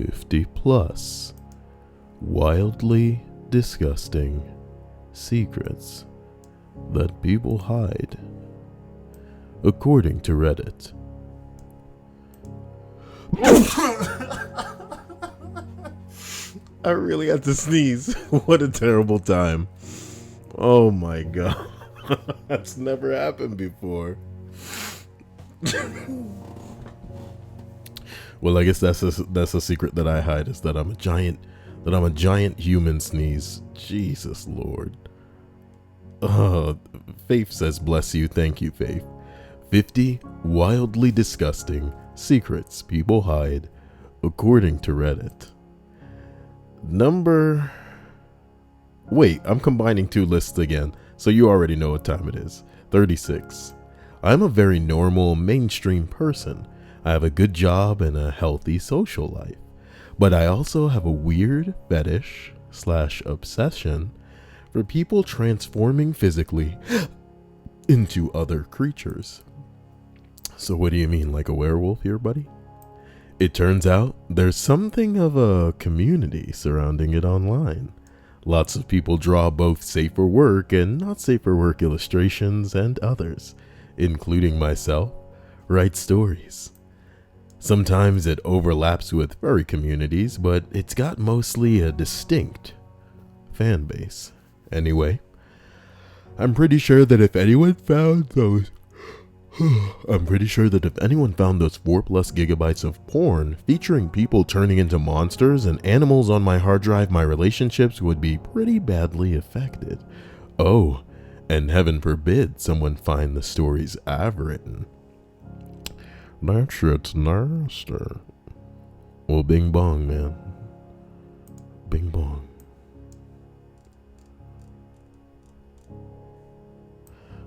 50 plus wildly disgusting secrets that people hide, according to Reddit. I really had to sneeze. What a terrible time. Oh my god. That's never happened before. Well, I guess that's a secret that I hide, is that I'm a giant human sneeze. Jesus Lord. Faith says bless you. Thank you, Faith. 50 wildly disgusting secrets people hide, according to Reddit. Wait, I'm combining two lists again, so you already know what time it is. 36. I'm a very normal, mainstream person. I have a good job and a healthy social life. But I also have a weird fetish/obsession for people transforming physically into other creatures. So what do you mean, like a werewolf here, buddy? It turns out there's something of a community surrounding it online. Lots of people draw both safe for work and not safe for work illustrations, and others, including myself, write stories. Sometimes it overlaps with furry communities, but it's got mostly a distinct fan base. Anyway, I'm pretty sure that if anyone found those 4+ gigabytes of porn featuring people turning into monsters and animals on my hard drive, my relationships would be pretty badly affected. Oh, and heaven forbid someone find the stories I've written. That shit's nasty. Well, bing bong, man. Bing bong.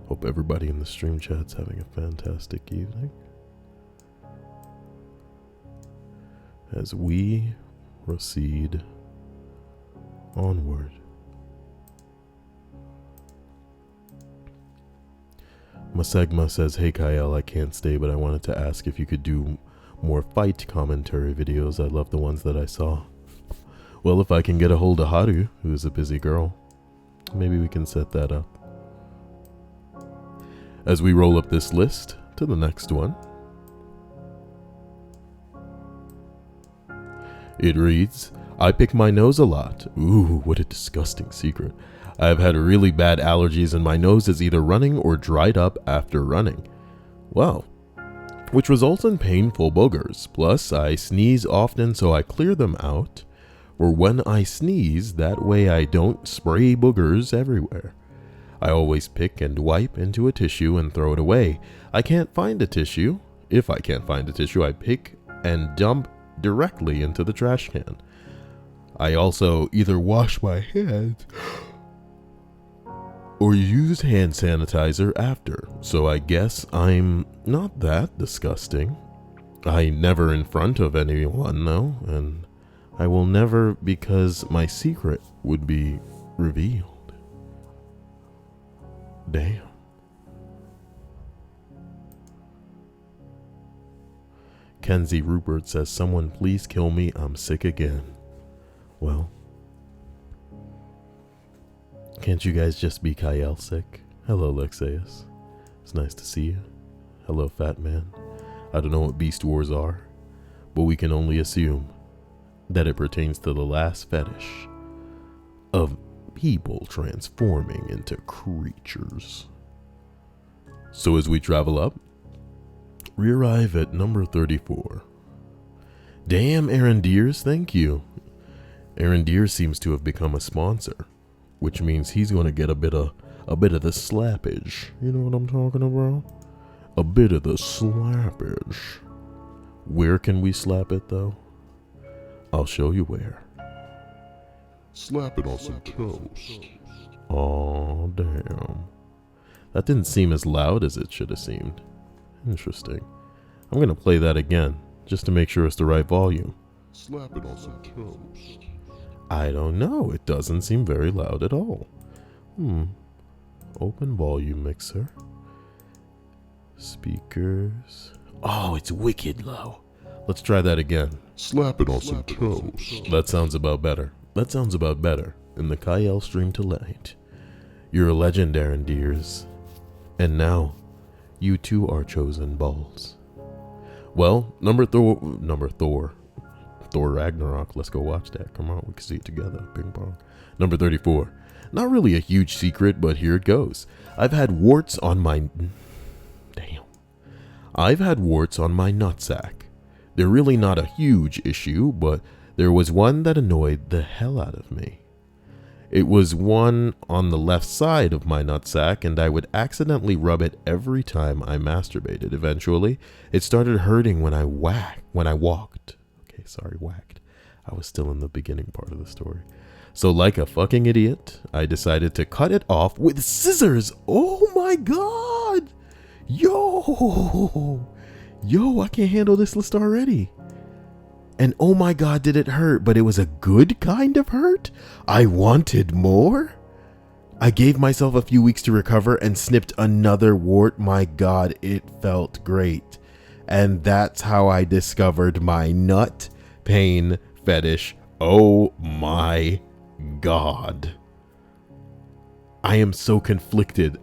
Hope everybody in the stream chat's having a fantastic evening as we proceed onward. Masegma says, hey Kyle, I can't stay, but I wanted to ask if you could do more fight commentary videos. I love the ones that I saw. Well, if I can get a hold of Haru, who's a busy girl, maybe we can set that up. As we roll up this list to the next one, it reads, I pick my nose a lot. Ooh, what a disgusting secret. I've had really bad allergies and my nose is either running or dried up after running. Wow. Which results in painful boogers. Plus, I sneeze often, so I clear them out. Or when I sneeze, that way I don't spray boogers everywhere. I always pick and wipe into a tissue and throw it away. I can't find a tissue. If I can't find a tissue, I pick and dump directly into the trash can. I also either wash my hands or use hand sanitizer after, so I guess I'm not that disgusting. I never in front of anyone though, and I will never, because my secret would be revealed. Damn. Kenzie Rupert says, someone please kill me, I'm sick again. Well, can't you guys just be Kyle sick? Hello, Lexeus. It's nice to see you. Hello, Fat Man. I don't know what Beast Wars are, but we can only assume that it pertains to the last fetish of people transforming into creatures. So as we travel up, we arrive at number 34. Damn, Aaron Deers, thank you. Aaron Deers seems to have become a sponsor, which means he's going to get a bit of the slappage. You know what I'm talking about? A bit of the slappage. Where can we slap it though? I'll show you where. Slap it on some toast. Aw, damn. That didn't seem as loud as it should have seemed. Interesting. I'm going to play that again, just to make sure it's the right volume. Slap it on some toast. I don't know. It doesn't seem very loud at all. Open volume mixer. Speakers. Oh, it's wicked low. Let's try that again. Slap it on some toast. That sounds about better. That sounds about better. In the Kyle stream tonight. You're a legend, Aaron Deers. And now, you too are chosen balls. Well, Thor Ragnarok. Let's go watch that. Come on, we can see it together. Ping pong. Number 34. Not really a huge secret, but here it goes. I've had warts on my nutsack. They're really not a huge issue, but there was one that annoyed the hell out of me. It was one on the left side of my nutsack, and I would accidentally rub it every time I masturbated. Eventually, it started hurting when I walked. Okay, sorry, whacked. I was still in the beginning part of the story. So like a fucking idiot, I decided to cut it off with scissors. Oh my god! Yo, I can't handle this list already. And oh my god, did it hurt, but it was a good kind of hurt? I wanted more? I gave myself a few weeks to recover and snipped another wart. My god, it felt great. And that's how I discovered my nut pain fetish. Oh my god. I am so conflicted.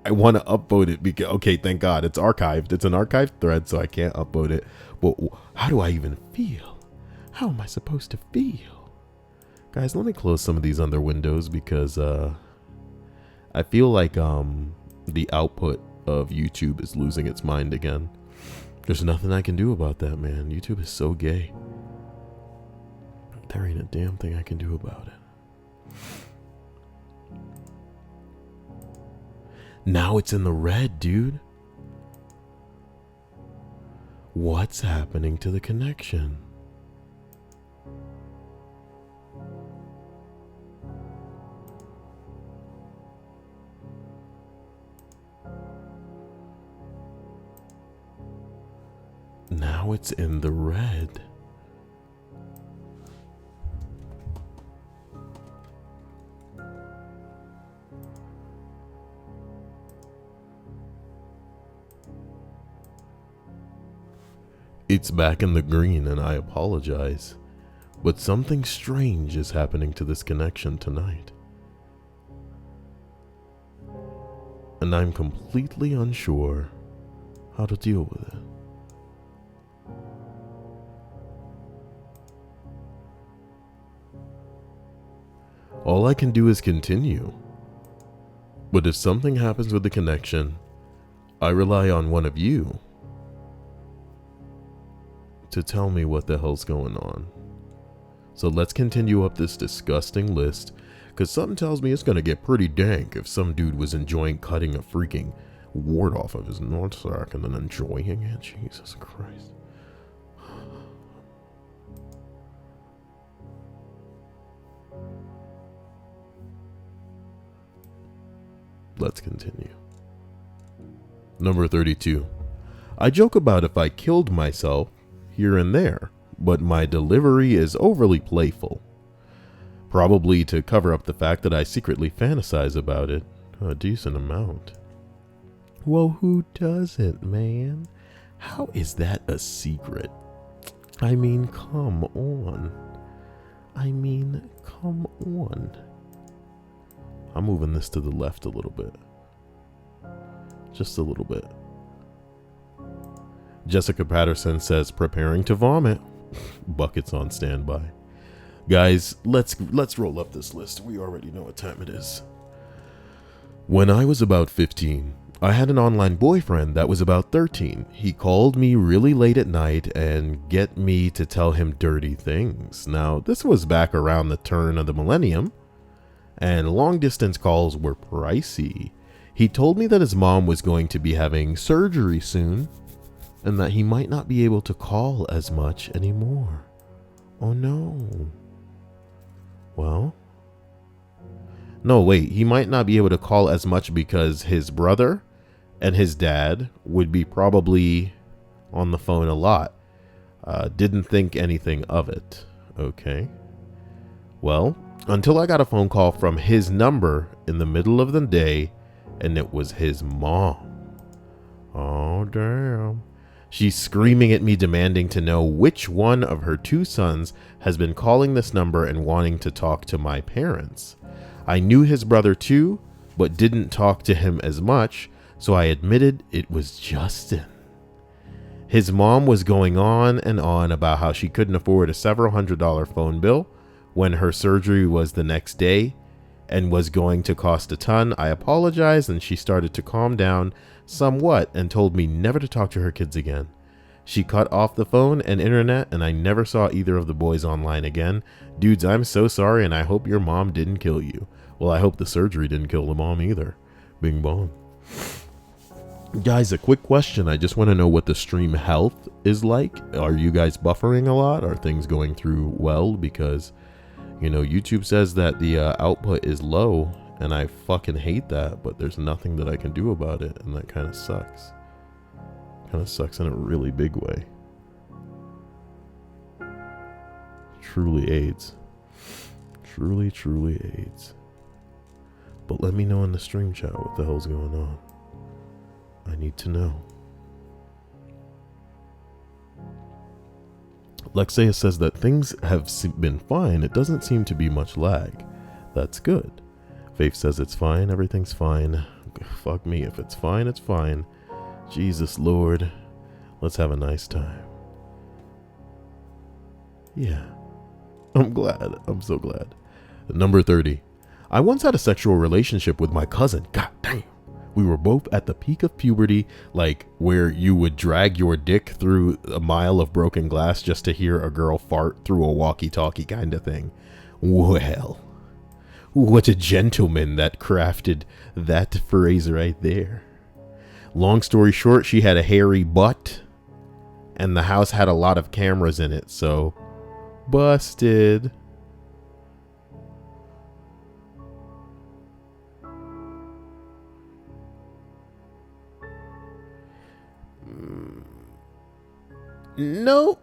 I want to upvote it because, okay, thank God it's archived. It's an archived thread, so I can't upvote it. But how do I even feel? How am I supposed to feel? Guys, let me close some of these other windows because I feel like the output of YouTube is losing its mind again. There's nothing I can do about that, man. YouTube is so gay. There ain't a damn thing I can do about it. Now it's in the red, dude. What's happening to the connection? Now it's in the red. It's back in the green, and I apologize, but something strange is happening to this connection tonight. And I'm completely unsure how to deal with it. All I can do is continue. But if something happens with the connection, I rely on one of you to tell me what the hell's going on. So let's continue up this disgusting list, because something tells me it's going to get pretty dank if some dude was enjoying cutting a freaking wart off of his nutsack and then enjoying it. Jesus Christ. Let's continue. Number 32. I joke about if I killed myself here and there, but my delivery is overly playful. Probably to cover up the fact that I secretly fantasize about it a decent amount. Well, who doesn't, man? How is that a secret? I mean, come on. I'm moving this to the left a little bit. Just a little bit. Jessica Patterson says, preparing to vomit. Buckets on standby. Guys, let's roll up this list. We already know what time it is. When I was about 15, I had an online boyfriend that was about 13. He called me really late at night and get me to tell him dirty things. Now, this was back around the turn of the millennium, and long distance calls were pricey. He told me that his mom was going to be having surgery soon, and that he might not be able to call as much anymore. Oh no. Well, no, wait, he might not be able to call as much because his brother and his dad would be probably on the phone a lot. Didn't think anything of it. Okay. Well, until I got a phone call from his number in the middle of the day, and it was his mom. Oh, damn. She's screaming at me, demanding to know which one of her 2 sons has been calling this number and wanting to talk to my parents. I knew his brother too, but didn't talk to him as much, so I admitted it was Justin. His mom was going on and on about how she couldn't afford a several $100 phone bill when her surgery was the next day and was going to cost a ton. I apologized and she started to calm down somewhat and told me never to talk to her kids again. She cut off the phone and internet, and I never saw either of the boys online again. Dudes, I'm so sorry, and I hope your mom didn't kill you. Well, I hope the surgery didn't kill the mom either. Bing bong. Guys, a quick question. I just want to know what the stream health is like. Are you guys buffering a lot? Are things going through well? Because, you know, YouTube says that the output is low, and I fucking hate that, but there's nothing that I can do about it, and that kind of sucks. Kind of sucks in a really big way. Truly AIDS. Truly, truly AIDS. But let me know in the stream chat what the hell's going on. I need to know. Lexia says that things have been fine. It doesn't seem to be much lag. That's good. Faith says it's fine. Everything's fine. Fuck me. If it's fine, it's fine. Jesus Lord. Let's have a nice time. Yeah. I'm glad. I'm so glad. Number 30. I once had a sexual relationship with my cousin. God damn. We were both at the peak of puberty, like where you would drag your dick through a mile of broken glass just to hear a girl fart through a walkie-talkie kind of thing. Well, what a gentleman that crafted that phrase right there. Long story short, she had a hairy butt, and the house had a lot of cameras in it, so busted. Nope.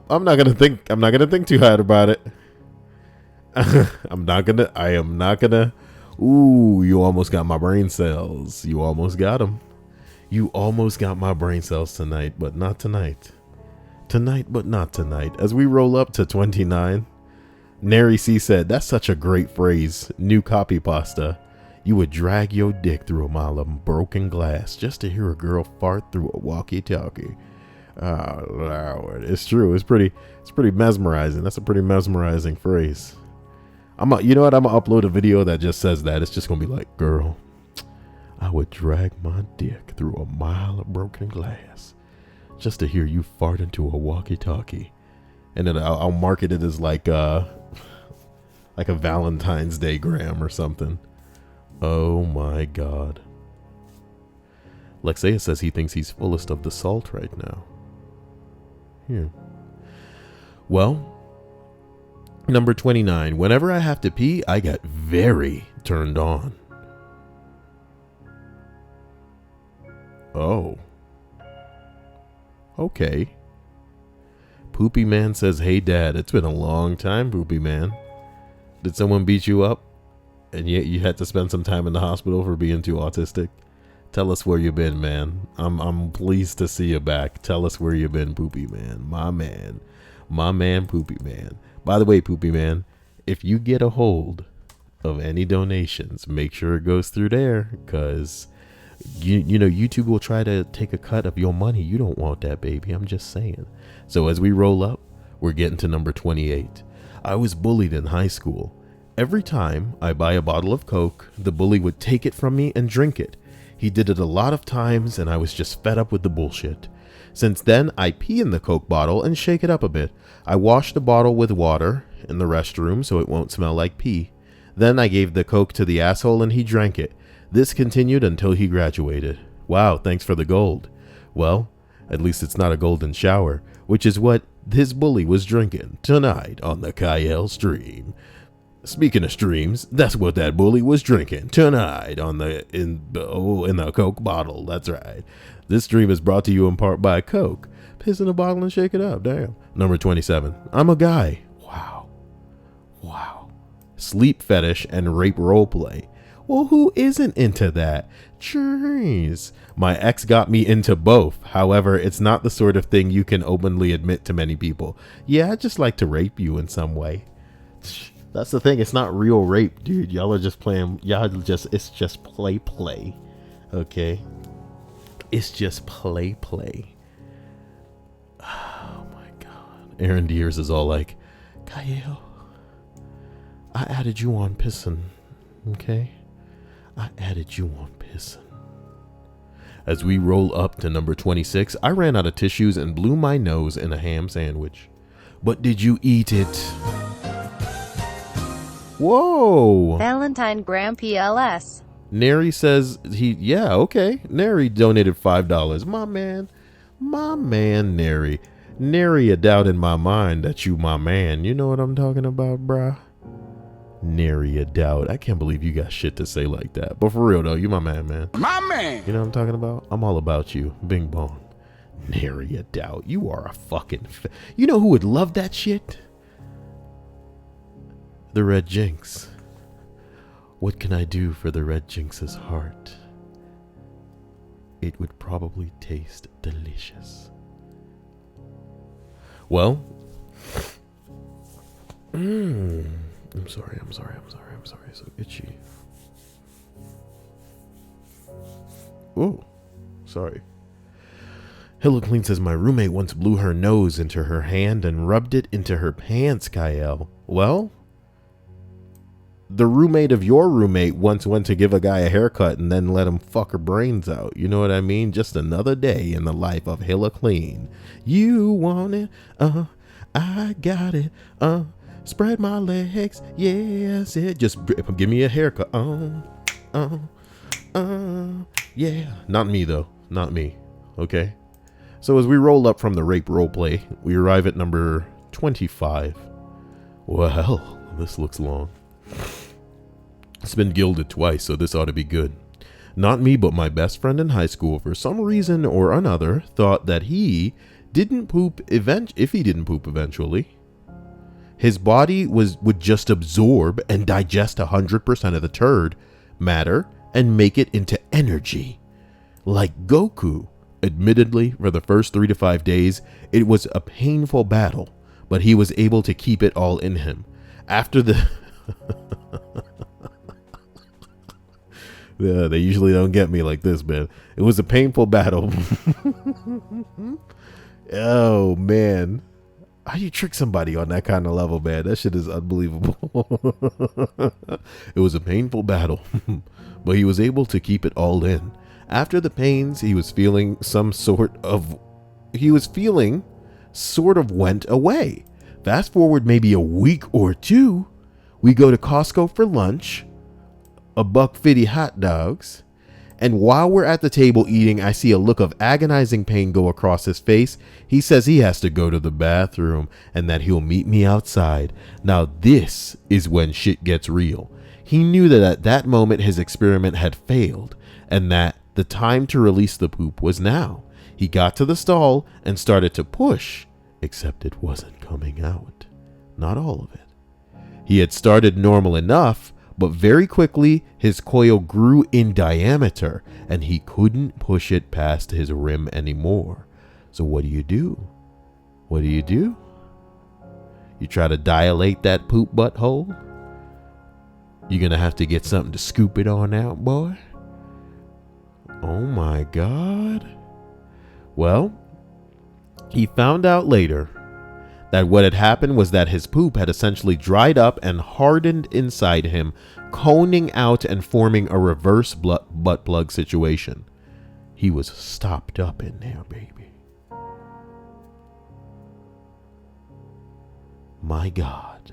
I'm not gonna think too hard about it. I am not gonna. Ooh, you almost got my brain cells. You almost got them. You almost got my brain cells tonight, but not tonight. Tonight, but not tonight. As we roll up to 29, Nary C said, that's such a great phrase. New copy pasta. You would drag your dick through a mile of broken glass just to hear a girl fart through a walkie-talkie. Oh, Lord. It's true. It's pretty mesmerizing. That's a pretty mesmerizing phrase. You know what? I'm gonna upload a video that just says that. It's just gonna be like, girl, I would drag my dick through a mile of broken glass just to hear you fart into a walkie-talkie. And then I'll market it as like a Valentine's Day gram or something. Oh my God. Lexia says he thinks he's fullest of the salt right now. Here. Well, number 29. Whenever I have to pee, I get very turned on. Oh. Okay. Poopy Man says, hey dad, it's been a long time, Poopy Man. Did someone beat you up? And yet you had to spend some time in the hospital for being too autistic? Tell us where you been, man. I'm pleased to see you back. Tell us where you been, Poopy Man. My man, Poopy Man. By the way, Poopy Man, if you get a hold of any donations, make sure it goes through there, because you know YouTube will try to take a cut of your money. You don't want that, baby. I'm just saying. So as we roll up, we're getting to number 28. I was bullied in high school. Every time I buy a bottle of Coke, the bully would take it from me and drink it. He did it a lot of times, and I was just fed up with the bullshit. Since then, I pee in the Coke bottle and shake it up a bit. I wash the bottle with water in the restroom so it won't smell like pee. Then I gave the Coke to the asshole and he drank it. This continued until he graduated. Wow, thanks for the gold. Well, at least it's not a golden shower, which is what his bully was drinking tonight on the Kyle stream. Speaking of streams, that's what that bully was drinking tonight on in the Coke bottle. That's right. This stream is brought to you in part by Coke. Piss in a bottle and shake it up. Damn. Number 27. I'm a guy. Wow. Sleep fetish and rape roleplay. Well, who isn't into that? Jeez. My ex got me into both. However, it's not the sort of thing you can openly admit to many people. Yeah, I'd just like to rape you in some way. That's the thing. It's not real rape, dude. Y'all are just playing. It's just play. Okay? It's just play. Oh my God. Aaron Deers is all like, Kyle, I added you on pissing. Okay? I added you on pissing. As we roll up to number 26, I ran out of tissues and blew my nose in a ham sandwich. But did you eat it? Whoa. Valentine Graham PLS. Neri says yeah, okay. Neri donated $5. My man, Neri. Nary a doubt in my mind that you my man. You know what I'm talking about, bruh? Nary a doubt. I can't believe you got shit to say like that. But for real though, you my man. My man. You know what I'm talking about? I'm all about you. Bing bong. Nary a doubt. You are a fucking... You know who would love that shit? The Red Jinx. What can I do for the Red Jinx's heart? It would probably taste delicious. Well... I'm sorry. So itchy. Oh, sorry. Hello Clean says my roommate once blew her nose into her hand and rubbed it into her pants, Kyle. Well, the roommate of your roommate once went to give a guy a haircut and then let him fuck her brains out. You know what I mean? Just another day in the life of Hilla Clean. You want it? I got it. Spread my legs, yes, it. Just give me a haircut. Yeah. Not me though. Not me. Okay. So as we roll up from the rape roleplay, we arrive at number 25. Well, this looks long. It's been gilded twice, so this ought to be good. Not me, but my best friend in high school, for some reason or another, thought that he didn't poop if he didn't poop eventually. His body would just absorb and digest 100% of the turd matter and make it into energy. Like Goku. Admittedly, for the first 3 to 5 days, it was a painful battle, but he was able to keep it all in him. After the... Yeah, they usually don't get me like this, man. It was a painful battle. Oh, man. How do you trick somebody on that kind of level, man? That shit is unbelievable. It was a painful battle, but he was able to keep it all in. After the pains, he was feeling sort of went away. Fast forward maybe a week or two, we go to Costco for lunch, $1.50 hot dogs, and while we're at the table eating, I see a look of agonizing pain go across his face. He says he has to go to the bathroom and that he'll meet me outside. Now this is when shit gets real. He knew that at that moment his experiment had failed and that the time to release the poop was now. He got to the stall and started to push, except it wasn't coming out. Not all of it. He had started normal enough, but very quickly his coil grew in diameter and he couldn't push it past his rim anymore. So what do? You try to dilate that poop butthole? You're gonna have to get something to scoop it on out, boy. Oh my God. Well, he found out later that what had happened was that his poop had essentially dried up and hardened inside him, coning out and forming a reverse butt plug situation. He was stopped up in there, baby. My God.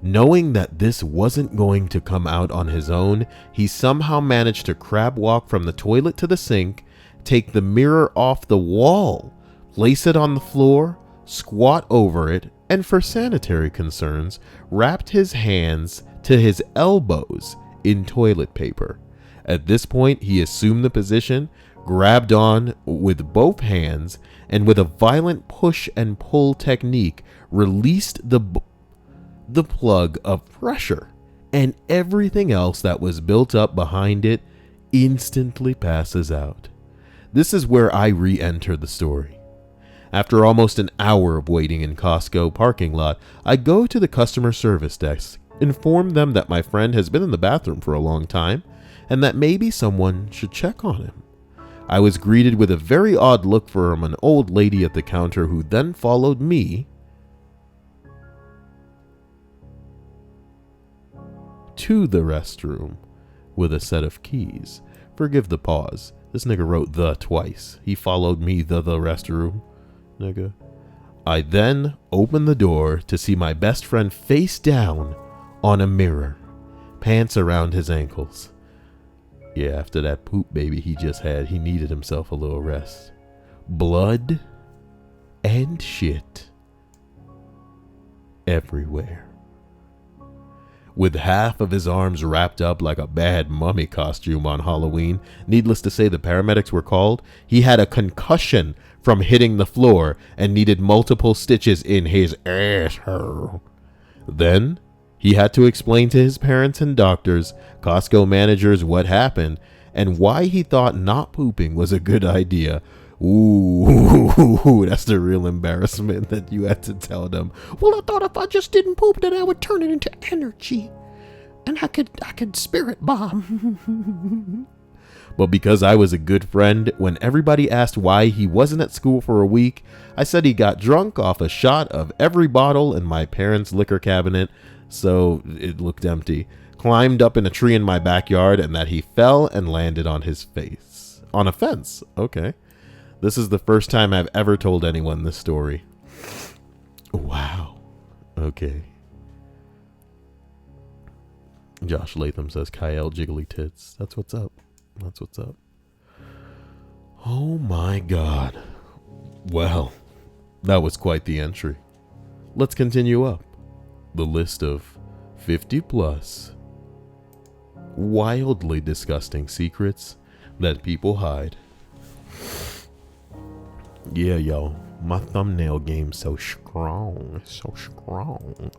Knowing that this wasn't going to come out on his own, he somehow managed to crab walk from the toilet to the sink, take the mirror off the wall, place it on the floor, squat over it, and for sanitary concerns, wrapped his hands to his elbows in toilet paper. At this point, he assumed the position, grabbed on with both hands, and with a violent push and pull technique, released the plug of pressure and everything else that was built up behind it instantly passes out. This is where I re-enter the story. After almost an hour of waiting in Costco parking lot, I go to the customer service desk, inform them that my friend has been in the bathroom for a long time, and that maybe someone should check on him. I was greeted with a very odd look from an old lady at the counter, who then followed me to the restroom with a set of keys. Forgive the pause. This nigga wrote the twice. He followed me the restroom, nigga. I then opened the door to see my best friend face down on a mirror, pants around his ankles. Yeah, after that poop baby he just had, he needed himself a little rest. Blood and shit everywhere. With half of his arms wrapped up like a bad mummy costume on Halloween, needless to say the paramedics were called. He had a concussion from hitting the floor and needed multiple stitches in his asshole. Then he had to explain to his parents and doctors, Costco managers, what happened and why he thought not pooping was a good idea. Ooh, that's the real embarrassment, that you had to tell them. Well, I thought if I just didn't poop, then I would turn it into energy, and I could spirit bomb. But because I was a good friend, when everybody asked why he wasn't at school for a week, I said he got drunk off a shot of every bottle in my parents' liquor cabinet, so it looked empty, climbed up in a tree in my backyard, and that he fell and landed on his face. On a fence, okay. This is the first time I've ever told anyone this story. Wow. Okay. Josh Latham says, Kyle jiggly tits. That's what's up. That's what's up. Oh my God. Well, that was quite the entry. Let's continue up the list of 50 plus wildly disgusting secrets that people hide. Yeah, yo, my thumbnail game's so strong, so strong.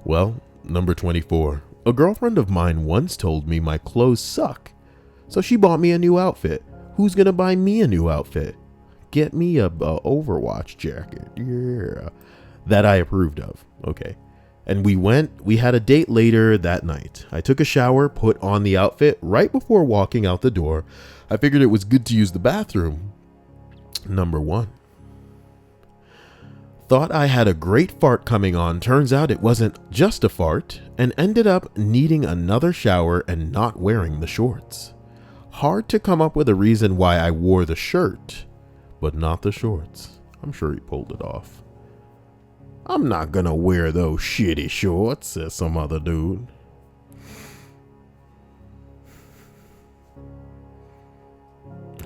Well, number 24. A girlfriend of mine once told me my clothes suck, so she bought me a new outfit. Who's gonna buy me a new outfit? Get me a Overwatch jacket, yeah, that I approved of. Okay, and we had a date later that night. I took a shower, put on the outfit. Right before walking out the door, I figured it was good to use the bathroom. Number 1. Thought I had a great fart coming on. Turns out it wasn't just a fart, and ended up needing another shower and not wearing the shorts. Hard to come up with a reason why I wore the shirt, but not the shorts. I'm sure he pulled it off. I'm not gonna wear those shitty shorts, says some other dude.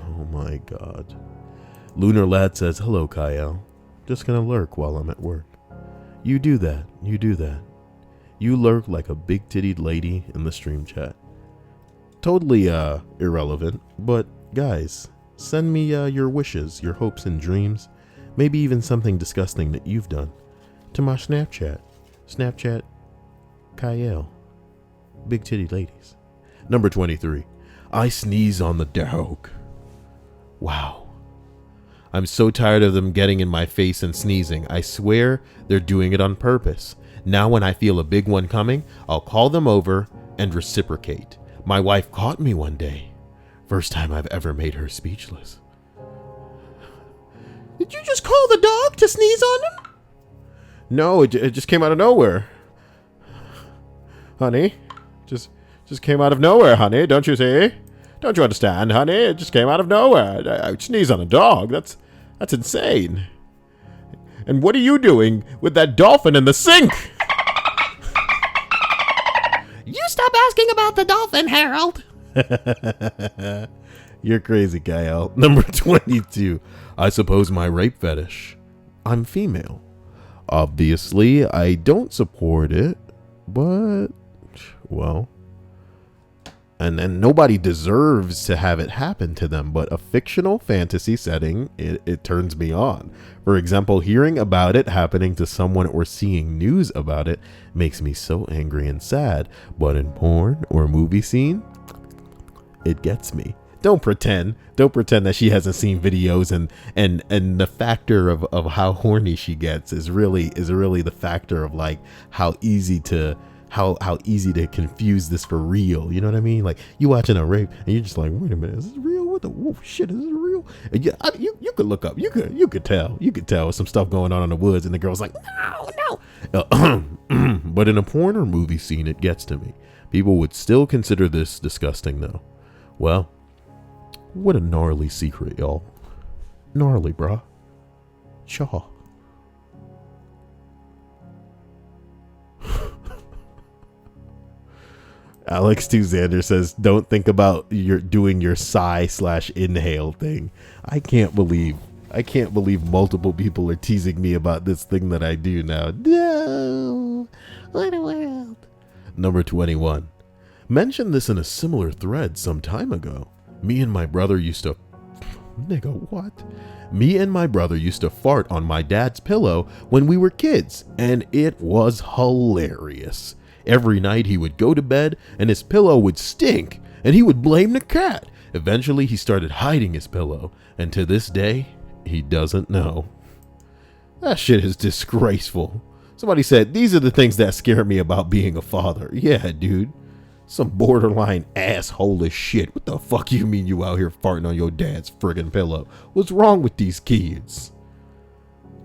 Oh my God. Lunar Lad says, hello, Kyle. Just gonna lurk while I'm at work. You do that. You do that. You lurk like a big-tittied lady in the stream chat. Totally irrelevant, but guys, send me your wishes, your hopes and dreams, maybe even something disgusting that you've done, to my Snapchat. Snapchat Kyle. Big-titty ladies. Number 23. I sneeze on the dog. Wow. I'm so tired of them getting in my face and sneezing. I swear they're doing it on purpose. Now when I feel a big one coming, I'll call them over and reciprocate. My wife caught me one day. First time I've ever made her speechless. Did you just call the dog to sneeze on him? No, it just came out of nowhere. Honey, just came out of nowhere, honey. Don't you see? Don't you understand, honey? It just came out of nowhere. I sneeze on a dog. That's insane. And what are you doing with that dolphin in the sink? You stop asking about the dolphin, Harold. You're crazy, Kyle. Number 22. I suppose my rape fetish. I'm female. Obviously, I don't support it, but, well, And nobody deserves to have it happen to them, but a fictional fantasy setting, it turns me on. For example, hearing about it happening to someone or seeing news about it makes me so angry and sad. But in porn or movie scene, it gets me. Don't pretend that she hasn't seen videos, and the factor of how horny she gets is really the factor of like how easy to confuse this for real. You know what I mean? Like, you watching a rape and you're just like, wait a minute, is this real? What the shit, is this real? And you could look up, you could tell some stuff going on in the woods, and the girl's like, no. But in a porn or movie scene, it gets to me. People would still consider this disgusting though. Well, what a gnarly secret, y'all. Gnarly, brah. Chaw. Alex 2 Xander says, don't think about doing your sigh/inhale thing. I can't believe multiple people are teasing me about this thing that I do now. No. What a world. Number 21. Mentioned this in a similar thread some time ago. Me and my brother used to fart on my dad's pillow when we were kids, and it was hilarious. Every night he would go to bed and his pillow would stink, and he would blame the cat. Eventually he started hiding his pillow, and to this day, he doesn't know. That shit is disgraceful. Somebody said, these are the things that scare me about being a father. Yeah, dude. Some borderline asshole shit. What the fuck you mean you out here farting on your dad's friggin' pillow? What's wrong with these kids?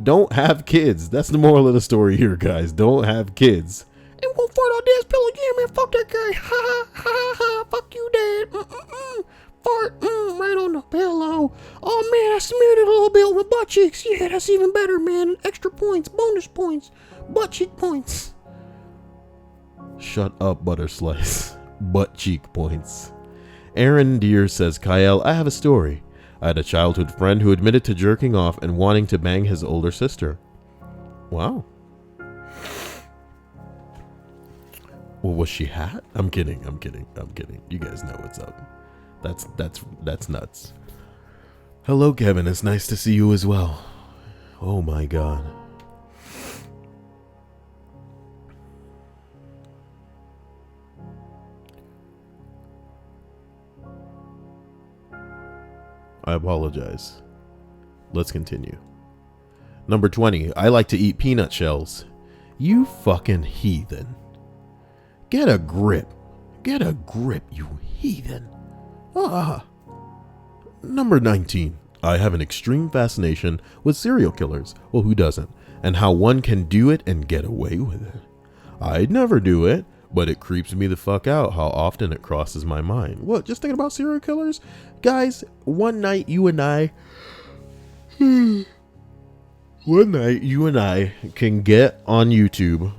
Don't have kids. That's the moral of the story here, guys. Don't have kids. Ain't gonna fart on dad's pillow again, man. Fuck that guy. Ha ha ha ha. Fuck you, dad. Fart right on the pillow. Oh man, I smeared it a little bit on my butt cheeks. Yeah, that's even better, man. Extra points, bonus points, butt cheek points. Shut up, butter slice. Butt cheek points. Aaron Deere says, Kyle, I have a story. I had a childhood friend who admitted to jerking off and wanting to bang his older sister. Wow. Well, was she hot? I'm kidding. You guys know what's up. That's nuts. Hello, Kevin. It's nice to see you as well. Oh my God. I apologize. Let's continue. Number 20. I like to eat peanut shells. You fucking heathen. Get a grip. Get a grip, you heathen. Number 19. I have an extreme fascination with serial killers. Well, who doesn't? And how one can do it and get away with it. I'd never do it, but it creeps me the fuck out how often it crosses my mind. What, just thinking about serial killers? Guys, one night you and I can get on YouTube.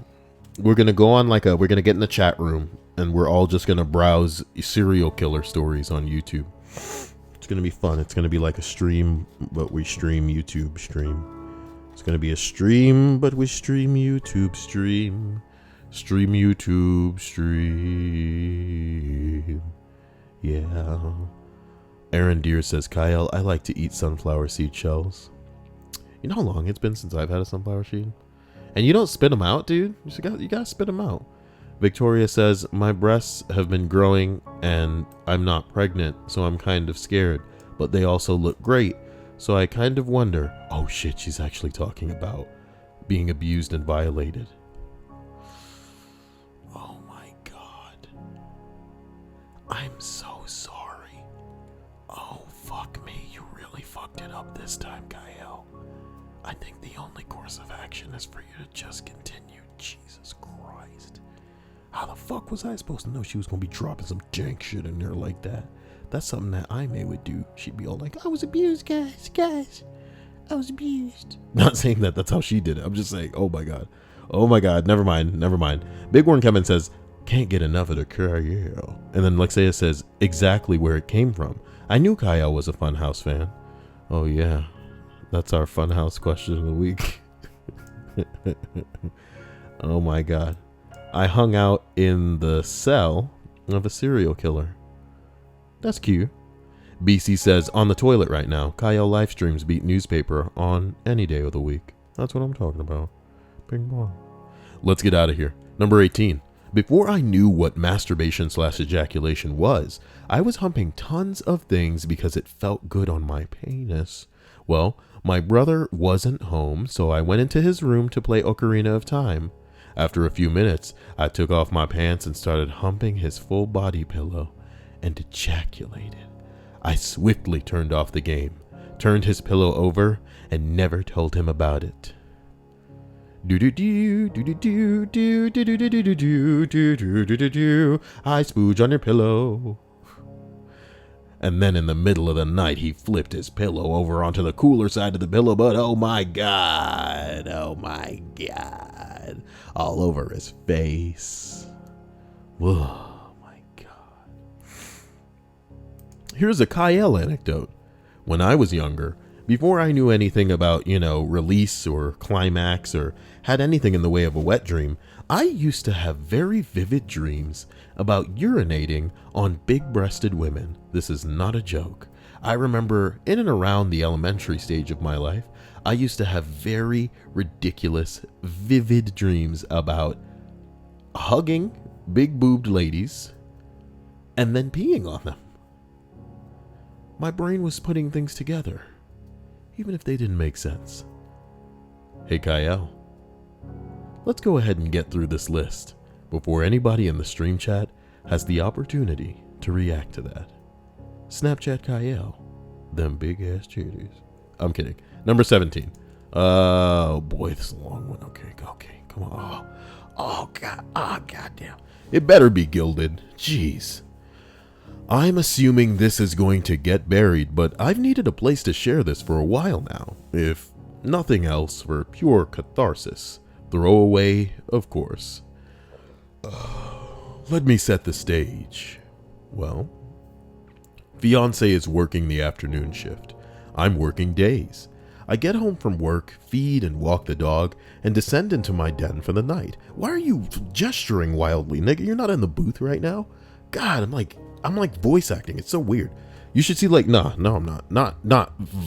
We're going to go on we're going to get in the chat room, and we're all just going to browse serial killer stories on YouTube. It's going to be fun. It's going to be like a stream, but we stream YouTube stream. It's going to be a stream, but we stream YouTube stream. Stream YouTube stream. Yeah. Aaron Deere says, Kyle, I like to eat sunflower seed shells. You know how long it's been since I've had a sunflower seed? And you don't spit them out, dude. You gotta spit them out. Victoria says, my breasts have been growing and I'm not pregnant, so I'm kind of scared. But they also look great. So I kind of wonder, oh shit, she's actually talking about being abused and violated. Oh my God. I'm so sorry. Oh, fuck me. You really fucked it up this time, Kyle. I think the only course of action is for you to just continue. Jesus Christ. How the fuck was I supposed to know she was going to be dropping some jank shit in there like that? That's something that Aimee would do. She'd be all like, I was abused, guys. I was abused. Not saying that that's how she did it. I'm just saying, oh my God. Never mind. Big Warren Kevin says, can't get enough of the Kyle. And then Lexia says, exactly where it came from. I knew Kyle was a Funhouse fan. Oh yeah. That's our Funhouse question of the week. Oh my God. I hung out in the cell of a serial killer. That's cute. BC says, on the toilet right now. Kyle live streams beat newspaper on any day of the week. That's what I'm talking about. Bing bong. Let's get out of here. Number 18. Before I knew what masturbation/ejaculation was, I was humping tons of things because it felt good on my penis. Well, my brother wasn't home, so I went into his room to play Ocarina of Time. After a few minutes, I took off my pants and started humping his full body pillow and ejaculated. I swiftly turned off the game, turned his pillow over, and never told him about it. I spooge on your pillow. And then in the middle of the night, he flipped his pillow over onto the cooler side of the pillow, but oh my God, all over his face. Oh my God. Here's a Kyle anecdote. When I was younger, before I knew anything about, release or climax or had anything in the way of a wet dream, I used to have very vivid dreams about urinating on big-breasted women. This is not a joke. I remember in and around the elementary stage of my life, I used to have very ridiculous, vivid dreams about hugging big-boobed ladies and then peeing on them. My brain was putting things together, even if they didn't make sense. Hey, Kyle. Let's go ahead and get through this list before anybody in the stream chat has the opportunity to react to that. Snapchat Kyle. Them big ass titties. I'm kidding. Number 17. Oh boy, this is a long one. Okay, come on. Oh god. Oh goddamn. It better be gilded. Jeez. I'm assuming this is going to get buried, but I've needed a place to share this for a while now. If nothing else, for pure catharsis. Throwaway, of course. Let me set the stage. Well, fiance is working the afternoon shift. I'm working days. I get home from work, feed and walk the dog, and descend into my den for the night. Why are you gesturing wildly, nigga? You're not in the booth right now? God, I'm like voice acting. It's so weird. You should see no, I'm not.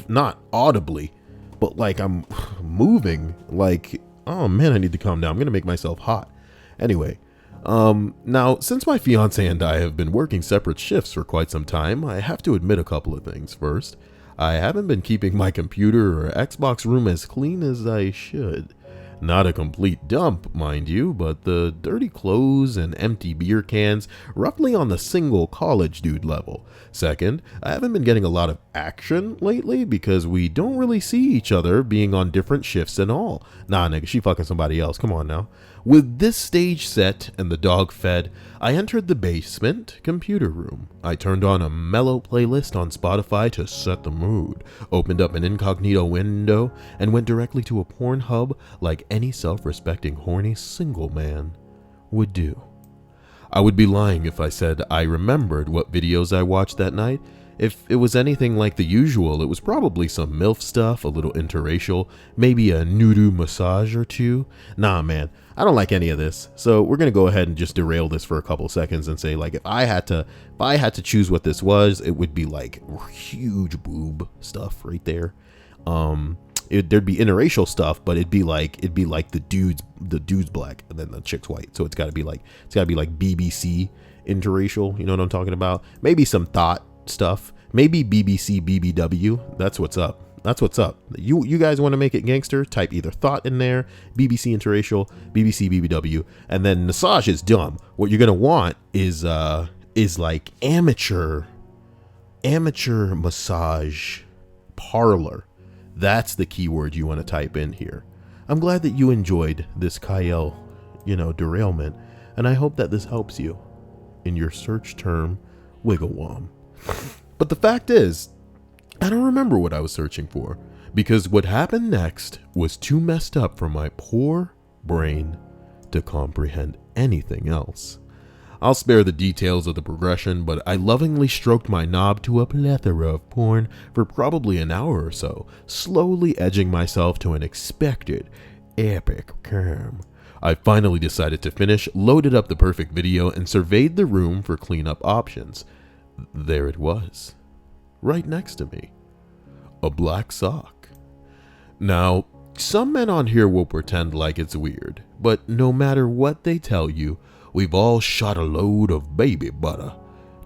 Not audibly, but like I'm moving like, oh man, I need to calm down. I'm going to make myself hot. Anyway, now since my fiance and I have been working separate shifts for quite some time, I have to admit a couple of things. First, I haven't been keeping my computer or Xbox room as clean as I should. Not a complete dump, mind you, but the dirty clothes and empty beer cans roughly on the single college dude level. Second, I haven't been getting a lot of action lately because we don't really see each other being on different shifts and all. Nah, nigga, she fucking somebody else. Come on now. With this stage set and the dog fed, I entered the basement computer room. I turned on a mellow playlist on Spotify to set the mood, opened up an incognito window, and went directly to a Pornhub like any self-respecting horny single man would do. I would be lying if I said I remembered what videos I watched that night. If it was anything like the usual, it was probably some MILF stuff, a little interracial, maybe a nude massage or two. Nah, man, I don't like any of this. So we're going to go ahead and just derail this for a couple seconds and say, like, if I had to choose what this was, it would be like huge boob stuff right there. There'd be interracial stuff, but it'd be like the dude's black and then the chick's white. So it's got to be like BBC interracial. You know what I'm talking about? Maybe some thought stuff. Maybe BBC BBW. That's what's up. You guys want to make it gangster? Type either thought in there, BBC interracial, BBC BBW, and then massage is dumb. What you're gonna want is like amateur massage parlor. That's the keyword you want to type in here. I'm glad that you enjoyed this Kyle, derailment, and I hope that this helps you in your search term wigglewam. But the fact is, I don't remember what I was searching for, because what happened next was too messed up for my poor brain to comprehend anything else. I'll spare the details of the progression, but I lovingly stroked my knob to a plethora of porn for probably an hour or so, slowly edging myself to an expected epic cam. I finally decided to finish, loaded up the perfect video, and surveyed the room for cleanup options. there it was, right next to me. A black sock. Now, some men on here will pretend like it's weird, but no matter what they tell you, we've all shot a load of baby butter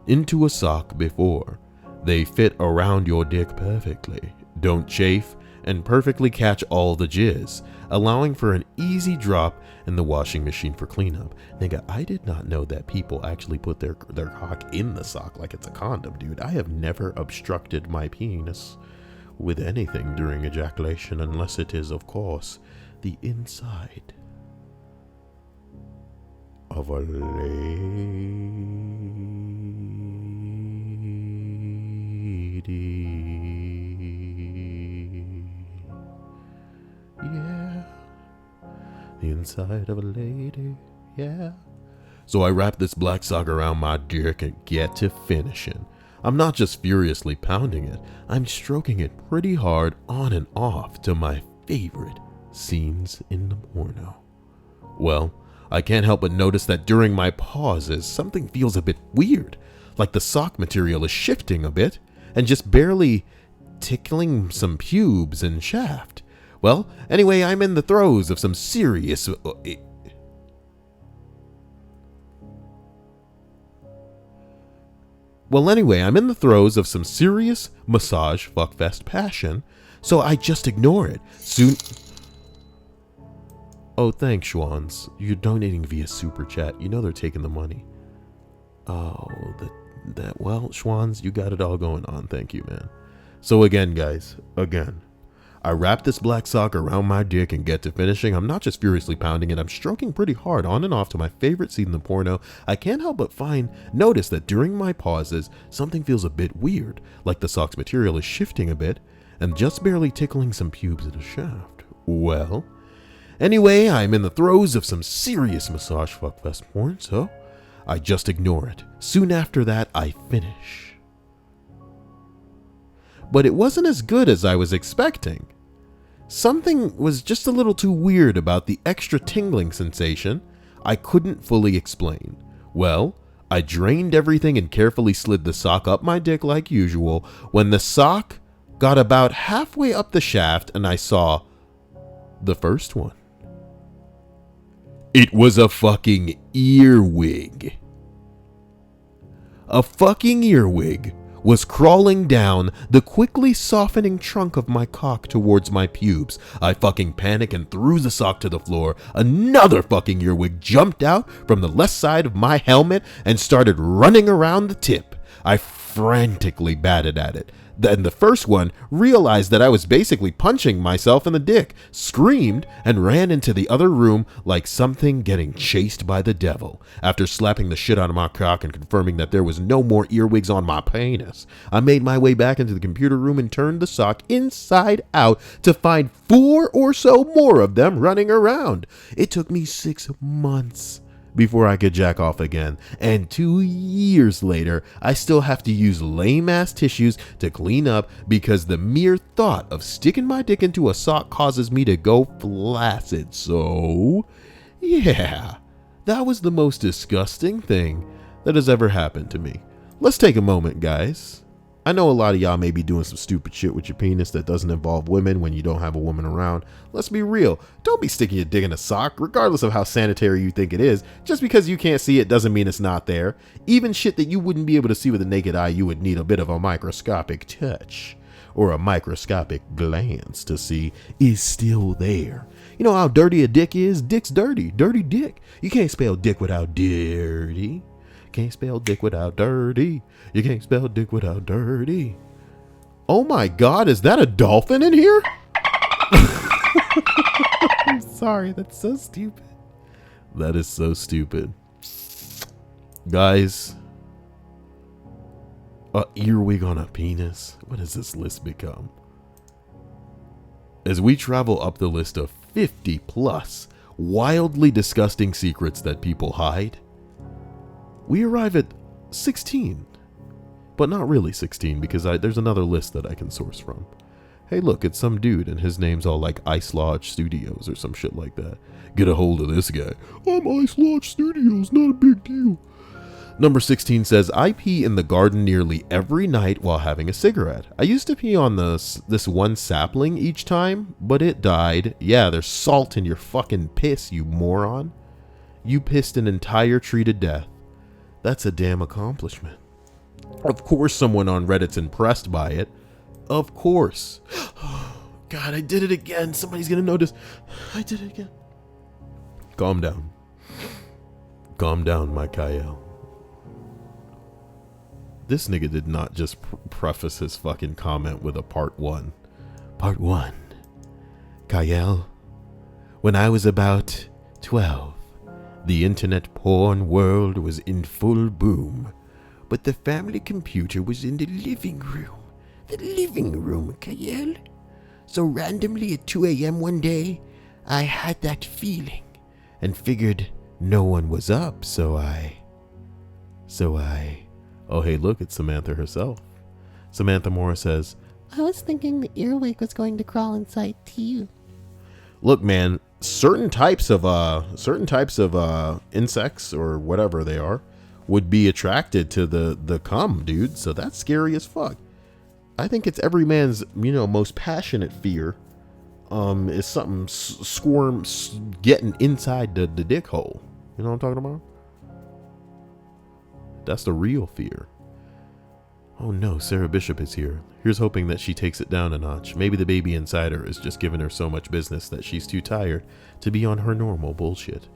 into a sock before. They fit around your dick perfectly, don't chafe, and perfectly catch all the jizz, allowing for an easy drop in the washing machine for cleanup. Nigga, I did not know that people actually put their cock in the sock like it's a condom, dude. I have never obstructed my penis with anything during ejaculation unless it is, of course, the inside of a lady. Yeah, the inside of a lady, yeah. So I wrap this black sock around my dick and get to finishing. I'm not just furiously pounding it, I'm stroking it pretty hard on and off to my favorite scenes in the porno. Well, I can't help but notice that during my pauses, something feels a bit weird, like the sock material is shifting a bit and just barely tickling some pubes and shaft. Well, anyway, I'm in the throes of some serious... massage fuckfest passion, so I just ignore it. Soon... Oh, thanks, Schwans. You're donating via Super Chat. You know they're taking the money. Oh, well, Schwans, you got it all going on. Thank you, man. So again, guys, I wrap this black sock around my dick and get to finishing. I'm not just furiously pounding it, I'm stroking pretty hard on and off to my favorite scene in the porno. I can't help but notice that during my pauses, something feels a bit weird, like the sock's material is shifting a bit and just barely tickling some pubes in a shaft. Well, anyway, I'm in the throes of some serious massage fuckfest porn, so I just ignore it. Soon after that, I finish. But it wasn't as good as I was expecting. Something was just a little too weird about the extra tingling sensation I couldn't fully explain. Well, I drained everything and carefully slid the sock up my dick like usual when the sock got about halfway up the shaft and I saw the first one. It was a fucking earwig. A fucking earwig was crawling down the quickly softening trunk of my cock towards my pubes. I fucking panicked and threw the sock to the floor. Another fucking earwig jumped out from the left side of my helmet and started running around the tip. I frantically batted at it. Then the first one realized that I was basically punching myself in the dick, screamed, and ran into the other room like something getting chased by the devil. After slapping the shit out of my cock and confirming that there was no more earwigs on my penis, I made my way back into the computer room and turned the sock inside out to find 4 or so more of them running around. It took me 6 months before I could jack off again, and 2 years later, I still have to use lame-ass tissues to clean up because the mere thought of sticking my dick into a sock causes me to go flaccid. So, yeah, that was the most disgusting thing that has ever happened to me. Let's take a moment, guys. I know a lot of y'all may be doing some stupid shit with your penis that doesn't involve women when you don't have a woman around. Let's be real. Don't be sticking your dick in a sock, regardless of how sanitary you think it is. Just because you can't see it doesn't mean it's not there. Even shit that you wouldn't be able to see with the naked eye, you would need a bit of a microscopic touch or a microscopic glance to see is still there. You know how dirty a dick is? Dick's dirty. Dirty dick. You can't spell dick without dirty. Can't spell dick without dirty. You can't spell dick without dirty. Oh my God, is that a dolphin in here? I'm sorry, that's so stupid. That is so stupid. Guys, a earwig on a penis? What has this list become? As we travel up the list of 50 plus wildly disgusting secrets that people hide, we arrive at 16, but not really 16 because there's another list that I can source from. Hey, look, it's some dude and his name's all like Ice Lodge Studios or some shit like that. Get a hold of this guy. I'm Ice Lodge Studios, not a big deal. Number 16 says, I pee in the garden nearly every night while having a cigarette. I used to pee on this one sapling each time, but it died. Yeah, there's salt in your fucking piss, you moron. You pissed an entire tree to death. That's a damn accomplishment. Of course someone on Reddit's impressed by it. Of course. God, I did it again. Somebody's gonna notice. I did it again. Calm down. Calm down, my Kyle. This nigga did not just preface his fucking comment with a part 1. Part 1. Kyle, when I was about 12, the internet porn world was in full boom, but the family computer was in the living room. The living room, Kyle. So randomly at 2 a.m. one day, I had that feeling and figured no one was up, so I... Oh, hey, look, it's Samantha herself. Samantha Moore says, I was thinking the earwig was going to crawl inside you. Look, man, certain types of insects or whatever they are would be attracted to the cum, dude. So that's scary as fuck. I think it's every man's, most passionate fear is something getting inside the dick hole. You know what I'm talking about? That's the real fear. Oh no, Sarah Bishop is here. Here's hoping that she takes it down a notch. Maybe the baby inside her is just giving her so much business that she's too tired to be on her normal bullshit.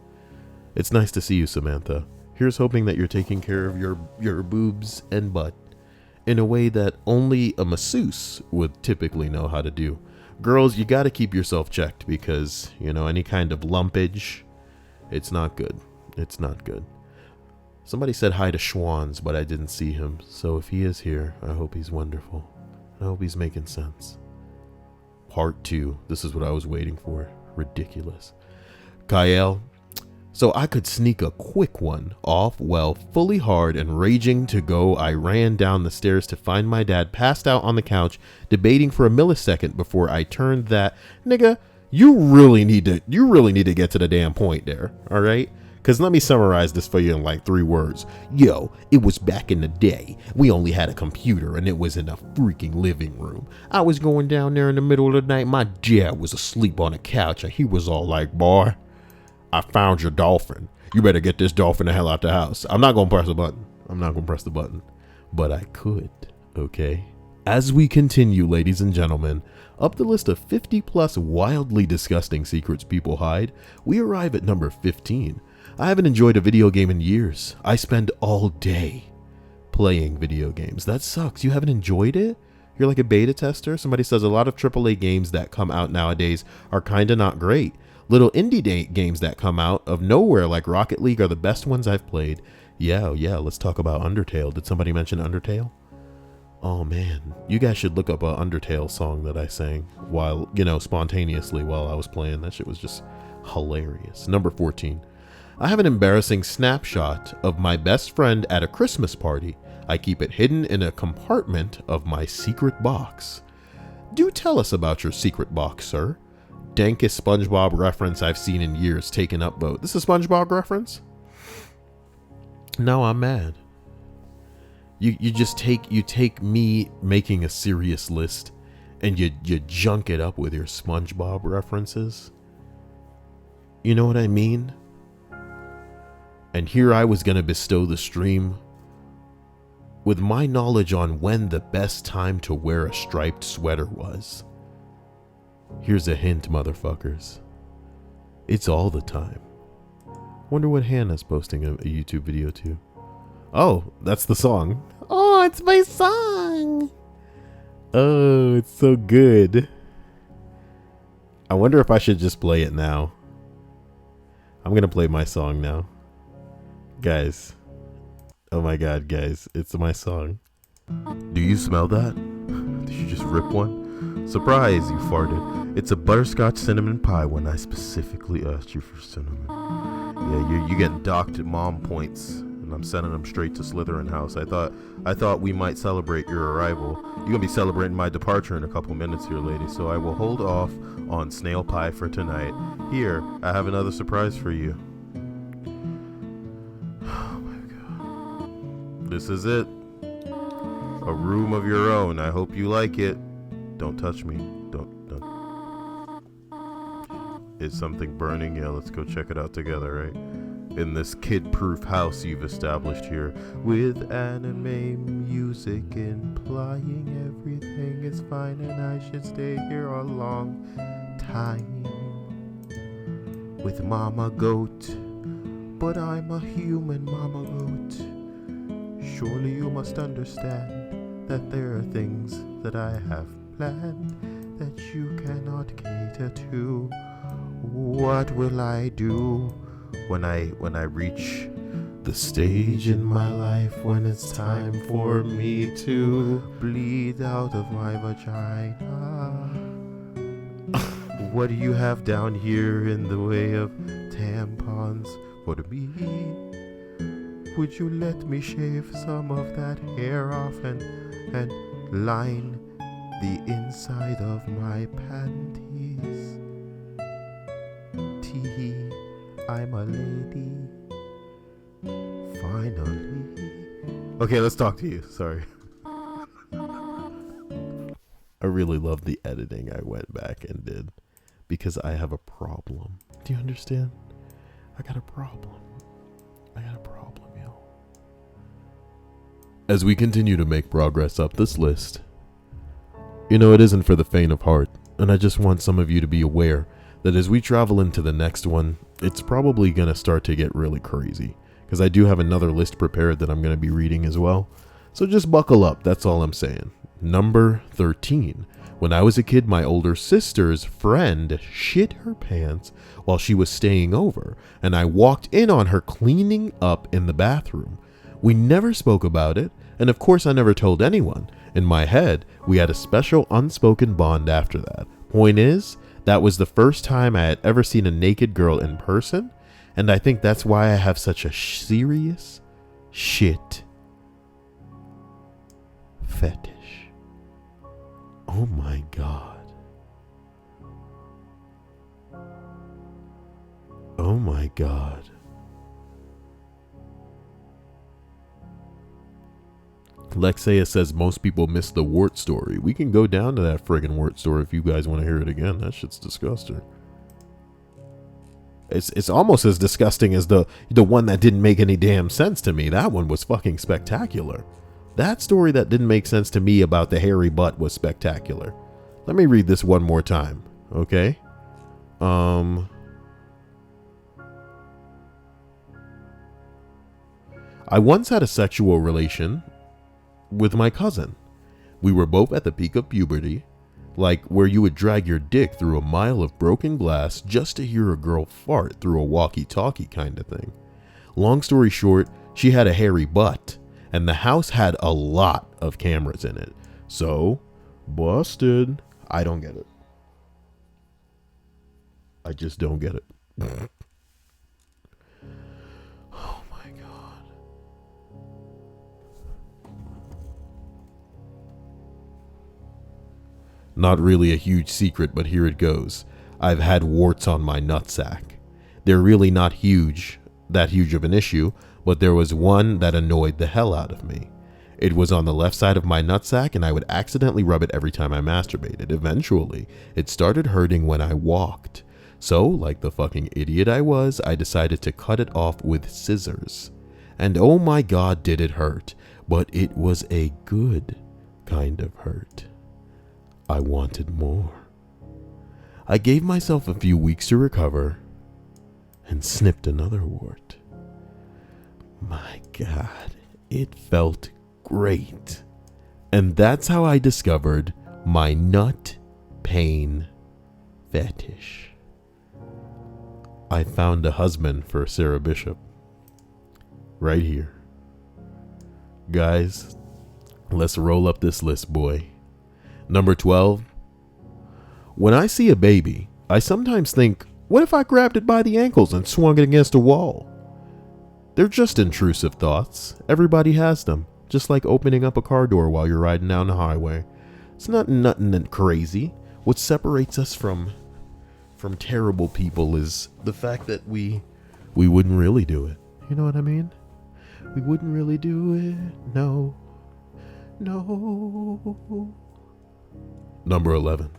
It's nice to see you, Samantha. Here's hoping that you're taking care of your boobs and butt in a way that only a masseuse would typically know how to do. Girls, you gotta keep yourself checked because, any kind of lumpage, it's not good. It's not good. Somebody said hi to Schwans, but I didn't see him. So if he is here, I hope he's wonderful. I hope he's making sense. Part 2. This is what I was waiting for. Ridiculous. Kyle. So I could sneak a quick one off while fully hard and raging to go. I ran down the stairs to find my dad passed out on the couch, debating for a millisecond before I turned that. Nigga, you really need to get to the damn point there. All right. Because let me summarize this for you in like 3 words. Yo, it was back in the day. We only had a computer and it was in a freaking living room. I was going down there in the middle of the night. My dad was asleep on a couch and he was all like, boy, I found your dolphin. You better get this dolphin the hell out the house. I'm not going to press the button. But I could, okay? As we continue, ladies and gentlemen, up the list of 50 plus wildly disgusting secrets people hide, we arrive at number 15. I haven't enjoyed a video game in years. I spend all day playing video games. That sucks. You haven't enjoyed it? You're like a beta tester? Somebody says a lot of AAA games that come out nowadays are kinda not great. Little indie games that come out of nowhere like Rocket League are the best ones I've played. Yeah, let's talk about Undertale. Did somebody mention Undertale? Oh man, you guys should look up a Undertale song that I sang while, spontaneously while I was playing. That shit was just hilarious. Number 14. I have an embarrassing snapshot of my best friend at a Christmas party. I keep it hidden in a compartment of my secret box. Do tell us about your secret box, sir. Dankest SpongeBob reference I've seen in years taken up vote. This is a SpongeBob reference? No, I'm mad. You take me making a serious list and you junk it up with your SpongeBob references. You know what I mean? And here I was going to bestow the stream with my knowledge on when the best time to wear a striped sweater was. Here's a hint, motherfuckers. It's all the time. Wonder what Hannah's posting a YouTube video to. Oh, that's the song. Oh, it's my song. Oh, it's so good. I wonder if I should just play it now. I'm going to play my song now. Guys, oh my god, guys, it's my song. Do you smell that? Did you just rip one? Surprise, you farted. It's a butterscotch cinnamon pie when I specifically asked you for cinnamon. Yeah, you getting docked at mom points, and I'm sending them straight to Slytherin house. I thought we might celebrate your arrival. You're gonna be celebrating my departure in a couple minutes here, lady, so I will hold off on snail pie for tonight. Here, I have another surprise for you. This is it. A room of your own. I hope you like it. Don't touch me. Don't. Is something burning? Yeah, let's go check it out together, right? In this kid-proof house you've established here, with anime music implying everything is fine and I should stay here a long time with Mama Goat. But I'm a human, Mama Goat. Surely you must understand that there are things that I have planned that you cannot cater to. What will I do when I reach the stage in my life when it's time for me to bleed out of my vagina? What do you have down here in the way of tampons for me? Would you let me shave some of that hair off and line the inside of my panties? Tee, I'm a lady. Finally. Okay, let's talk to you. Sorry. I really love the editing I went back and did because I have a problem. Do you understand? I got a problem, yo. As we continue to make progress up this list, you know, it isn't for the faint of heart, and I just want some of you to be aware that as we travel into the next one, it's probably going to start to get really crazy, because I do have another list prepared that I'm going to be reading as well. So just buckle up, that's all I'm saying. Number 13. When I was a kid, my older sister's friend shit her pants while she was staying over, and I walked in on her cleaning up in the bathroom. We never spoke about it, and of course I never told anyone. In my head, we had a special unspoken bond after that. Point is, that was the first time I had ever seen a naked girl in person, and I think that's why I have such a serious shit fetish. Oh my god. Oh my god. Lexia says most people miss the wart story. We can go down to that friggin' wart story if you guys want to hear it again. That shit's disgusting. It's almost as disgusting as the one that didn't make any damn sense to me. That one was fucking spectacular. That story that didn't make sense to me about the hairy butt was spectacular. Let me read this one more time, okay? I once had a sexual relation with my cousin. We were both at the peak of puberty, like where you would drag your dick through a mile of broken glass just to hear a girl fart through a walkie-talkie kind of thing. Long story short, she had a hairy butt, and the house had a lot of cameras in it. So, busted. I don't get it. I just don't get it. Oh my god. Not really a huge secret, but here it goes. I've had warts on my nutsack. They're really not that huge of an issue, but there was one that annoyed the hell out of me. It was on the left side of my nutsack, and I would accidentally rub it every time I masturbated. Eventually, it started hurting when I walked. So, like the fucking idiot I was, I decided to cut it off with scissors. And oh my god, did it hurt. But it was a good kind of hurt. I wanted more. I gave myself a few weeks to recover and snipped another wart. My god, it felt great. And that's how I discovered my nut pain fetish. I found a husband for Sarah Bishop. Right here. Guys, let's roll up this list, boy. Number 12. When I see a baby, I sometimes think, what if I grabbed it by the ankles and swung it against a wall? They're just intrusive thoughts. Everybody has them. Just like opening up a car door while you're riding down the highway. It's nothing crazy. What separates us from terrible people is the fact that we wouldn't really do it. You know what I mean? We wouldn't really do it. No. No. Number 11.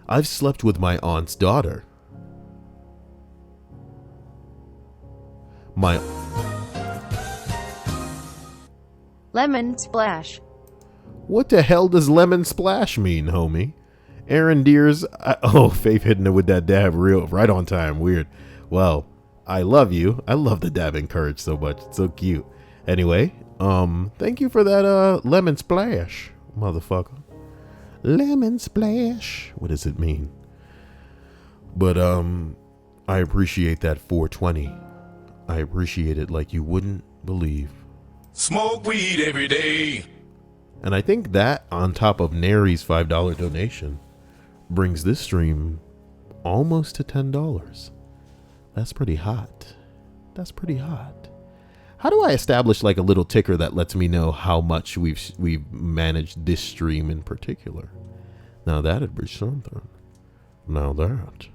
I've slept with my aunt's daughter. My Lemon splash. What the hell does lemon splash mean, homie? Aaron Deers, Faith hitting it with that dab real right on time. Weird. Well, I love you. I love the dabbing courage so much. It's so cute. Anyway, thank you for that lemon splash, motherfucker. Lemon splash. What does it mean? But I appreciate that 420. I appreciate it like you wouldn't believe. Smoke weed every day. And I think that on top of Nary's $5 donation brings this stream almost to $10. That's pretty hot. That's pretty hot. How do I establish like a little ticker that lets me know how much we've managed this stream in particular? Now that'd be something. Now that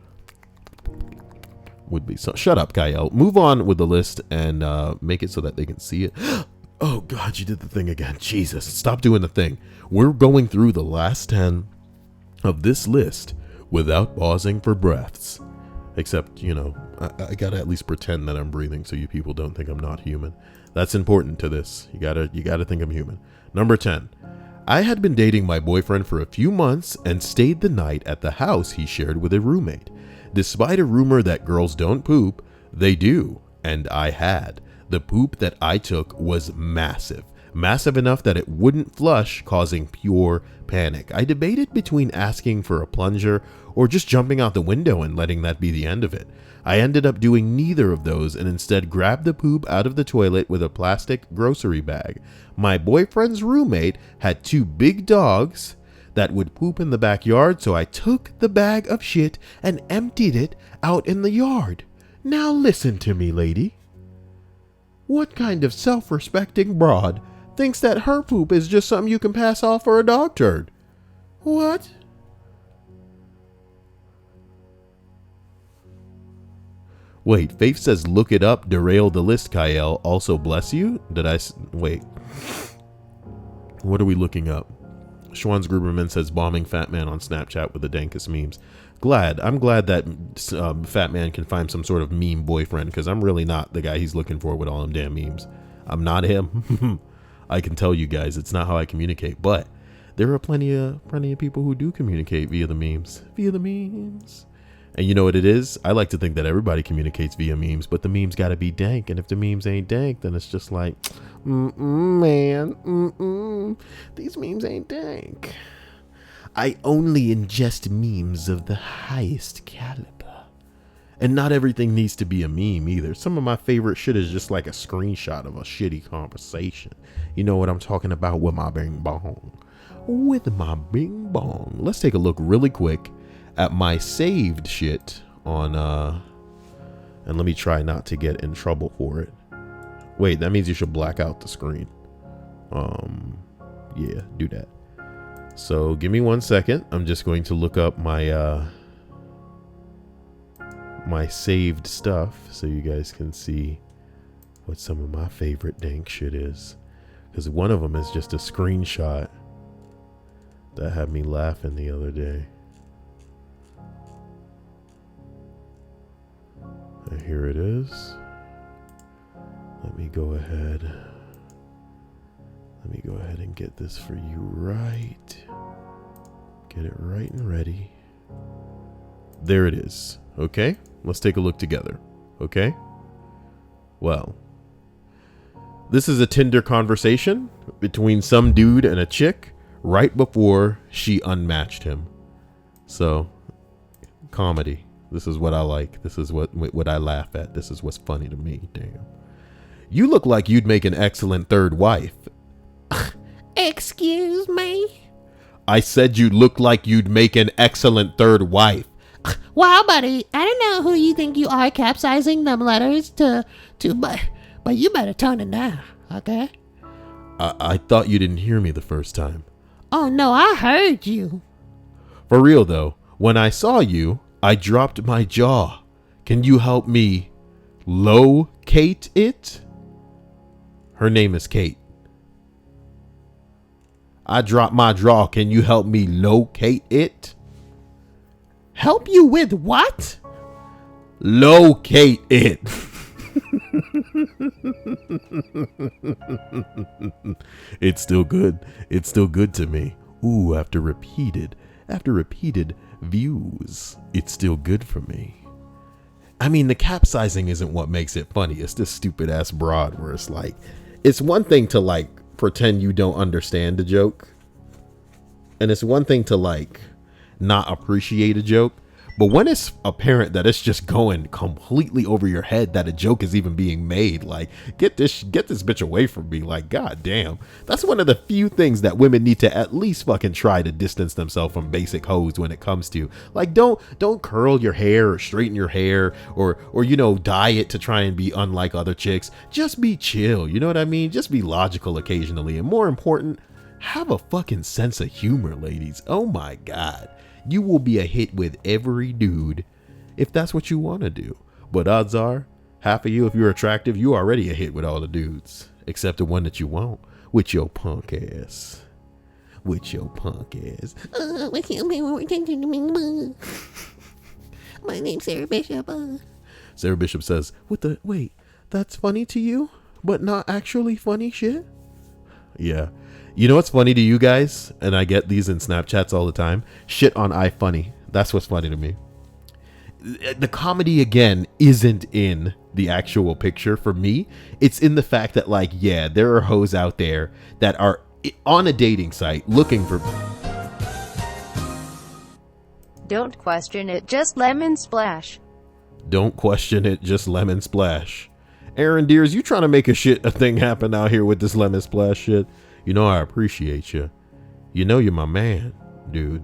would be so. Shut up, Kyle. Move on with the list and make it so that they can see it. Oh God, you did the thing again. Jesus, stop doing the thing. We're going through the last 10 of this list without pausing for breaths. Except, you know, I gotta at least pretend that I'm breathing so you people don't think I'm not human. That's important to this. You gotta think I'm human. Number 10. I had been dating my boyfriend for a few months and stayed the night at the house he shared with a roommate. Despite a rumor that girls don't poop, they do, and I had. The poop that I took was massive. Massive enough that it wouldn't flush, causing pure panic. I debated between asking for a plunger or just jumping out the window and letting that be the end of it. I ended up doing neither of those and instead grabbed the poop out of the toilet with a plastic grocery bag. My boyfriend's roommate had 2 big dogs that would poop in the backyard, so I took the bag of shit and emptied it out in the yard. Now listen to me, lady. What kind of self-respecting broad thinks that her poop is just something you can pass off for a dog turd? What? Wait, Faith says look it up, derail the list, Kyle. Also bless you? Wait. What are we looking up? Schwanz Gruberman says bombing Fat Man on Snapchat with the dankest memes. I'm glad that Fat Man can find some sort of meme boyfriend, because I'm really not the guy he's looking for with all them damn memes. I'm not him. I can tell you guys, it's not how I communicate, but there are plenty of people who do communicate via the memes. And you know what it is? I like to think that everybody communicates via memes, but the memes got to be dank. And if the memes ain't dank, then it's just like, these memes ain't dank. I only ingest memes of the highest caliber. And not everything needs to be a meme either. Some of my favorite shit is just like a screenshot of a shitty conversation. You know what I'm talking about with my bing bong. Let's take a look really quick at my saved shit on, and let me try not to get in trouble for it. Wait, that means you should black out the screen. Yeah, do that. So give me 1 second. I'm just going to look up my my saved stuff so you guys can see what some of my favorite dank shit is. Because one of them is just a screenshot that had me laughing the other day. And here it is. Let me go ahead and get this for you right. Get it right and ready. There it is. Okay, let's take a look together. Okay? Well, this is a Tinder conversation between some dude and a chick right before she unmatched him. So, comedy. This is what I like. This is what I laugh at. This is what's funny to me. Damn. You look like you'd make an excellent third wife. Excuse me? I said you look like you'd make an excellent third wife. Wow, buddy, I don't know who you think you are capsizing them letters to but you better tone it down, okay? I thought you didn't hear me the first time. Oh, no, I heard you. For real, though, when I saw you, I dropped my jaw. Can you help me locate it? Her name is Kate. I dropped my draw. Can you help me locate it? Help you with what? Locate it. It's still good. It's still good to me. Ooh, after repeated views, it's still good for me. I mean, the capsizing isn't what makes it funny. It's this stupid ass broad where it's like, it's one thing to like pretend you don't understand a joke, and it's one thing to like not appreciate a joke. But when it's apparent that it's just going completely over your head that a joke is even being made, like, get this bitch away from me. Like, god damn. That's one of the few things that women need to at least fucking try to distance themselves from basic hoes when it comes to. Like, don't curl your hair or straighten your hair or you know, dye it to try and be unlike other chicks. Just be chill, you know what I mean? Just be logical occasionally. And more important, have a fucking sense of humor, ladies. Oh my god. You will be a hit with every dude if that's what you want to do. But odds are, half of you, if you're attractive, you already a hit with all the dudes. Except the one that you won't. With your punk ass. With your punk ass. My name's Sarah Bishop. Sarah Bishop says, wait, that's funny to you, but not actually funny shit? Yeah. You know what's funny to you guys? And I get these in Snapchats all the time. Shit on iFunny. That's what's funny to me. The comedy, again, isn't in the actual picture for me. It's in the fact that, like, yeah, there are hoes out there that are on a dating site looking for... Don't question it, just lemon splash. Don't question it, just lemon splash. Aaron Deers, you trying to make a thing happen out here with this lemon splash shit? You know I appreciate you. You know you're my man, dude.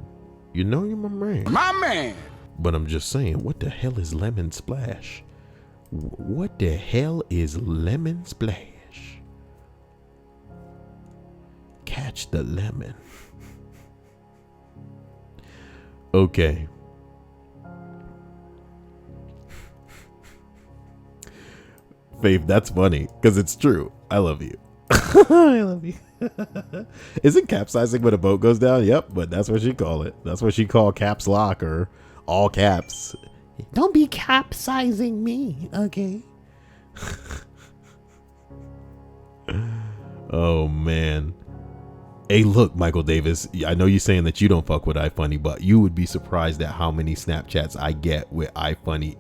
You know you're my man. My man. But I'm just saying, what the hell is lemon splash? What the hell is lemon splash? Catch the lemon. Okay. Faith, that's funny because it's true. I love you. I love you. Isn't capsizing when a boat goes down? Yep, but that's what she call it. That's what she call caps lock or all caps. Don't be capsizing me, okay? Oh man. Hey, look, Michael Davis, I know you're saying that you don't fuck with iFunny, but you would be surprised at how many Snapchats I get with iFunny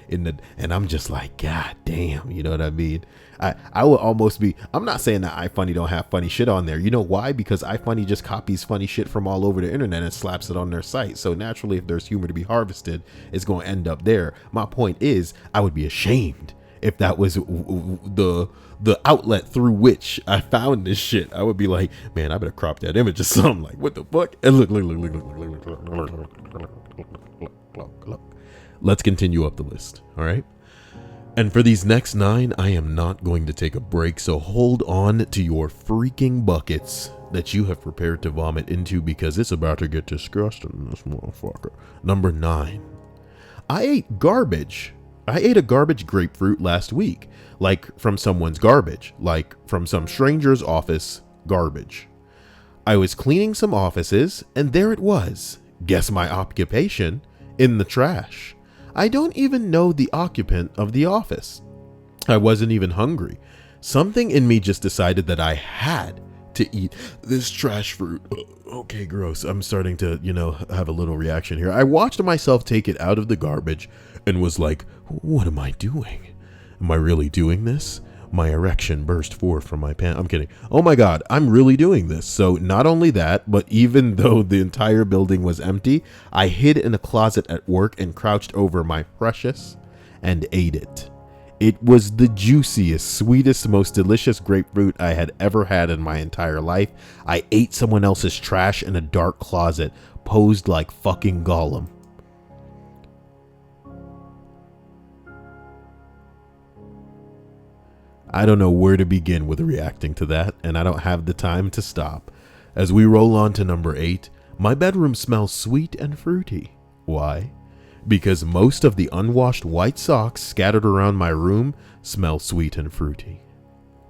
and I'm just like, god damn, you know what I mean? I will almost be, I'm not saying that iFunny don't have funny shit on there. You know why? Because iFunny just copies funny shit from all over the internet and slaps it on their site. So naturally, if there's humor to be harvested, it's going to end up there. My point is, I would be ashamed if that was the outlet through which I found this shit. I would be like, man, I better crop that image or something. Like, what the fuck? And look. Let's continue up the list. All right. And for these next 9, I am not going to take a break. So hold on to your freaking buckets that you have prepared to vomit into, because it's about to get disgusting, this motherfucker. Number 9. I ate garbage. I ate a garbage grapefruit last week, like from someone's garbage, like from some stranger's office garbage. I was cleaning some offices and there it was. Guess my occupation? In the trash. I don't even know the occupant of the office. I wasn't even hungry. Something in me just decided that I had to eat this trash fruit. Okay, gross. I'm starting to, have a little reaction here. I watched myself take it out of the garbage and was like, what am I doing? Am I really doing this? My erection burst forth from my pants. I'm kidding. Oh my God, I'm really doing this. So not only that, but even though the entire building was empty, I hid in a closet at work and crouched over my precious and ate it. It was the juiciest, sweetest, most delicious grapefruit I had ever had in my entire life. I ate someone else's trash in a dark closet, posed like fucking Gollum. I don't know where to begin with reacting to that, and I don't have the time to stop. As we roll on to number 8, my bedroom smells sweet and fruity. Why? Because most of the unwashed white socks scattered around my room smell sweet and fruity.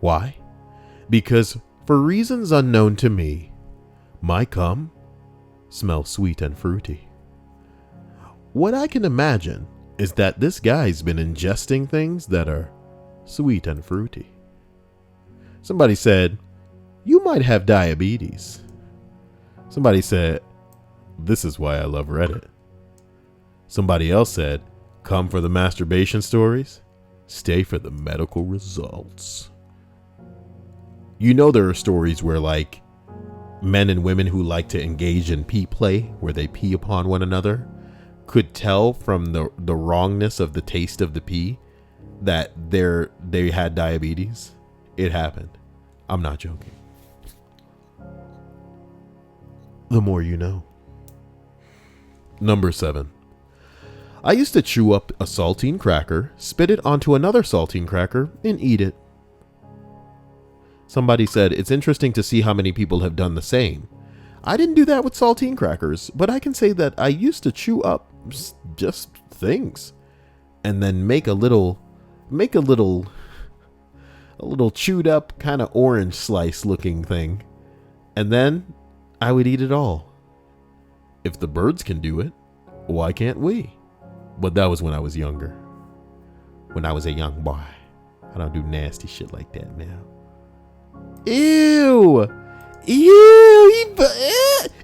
Why? because for reasons unknown to me, my cum smells sweet and fruity. What I can imagine is that this guy's been ingesting things that are sweet and fruity. Somebody said, you might have diabetes. Somebody said, this is why I love Reddit. Somebody else said, come for the masturbation stories, stay for the medical results. You know, there are stories where like men and women who like to engage in pee play, where they pee upon one another, could tell from the wrongness of the taste of the pee that they had diabetes. It happened. I'm not joking. The more you know. Number 7. I used to chew up a saltine cracker, spit it onto another saltine cracker, and eat it. Somebody said, it's interesting to see how many people have done the same. I didn't do that with saltine crackers, but I can say that I used to chew up just things and then make a little chewed up kind of orange slice looking thing. And then I would eat it all. If the birds can do it, why can't we? But that was when I was younger. When I was a young boy. I don't do nasty shit like that now. Ew!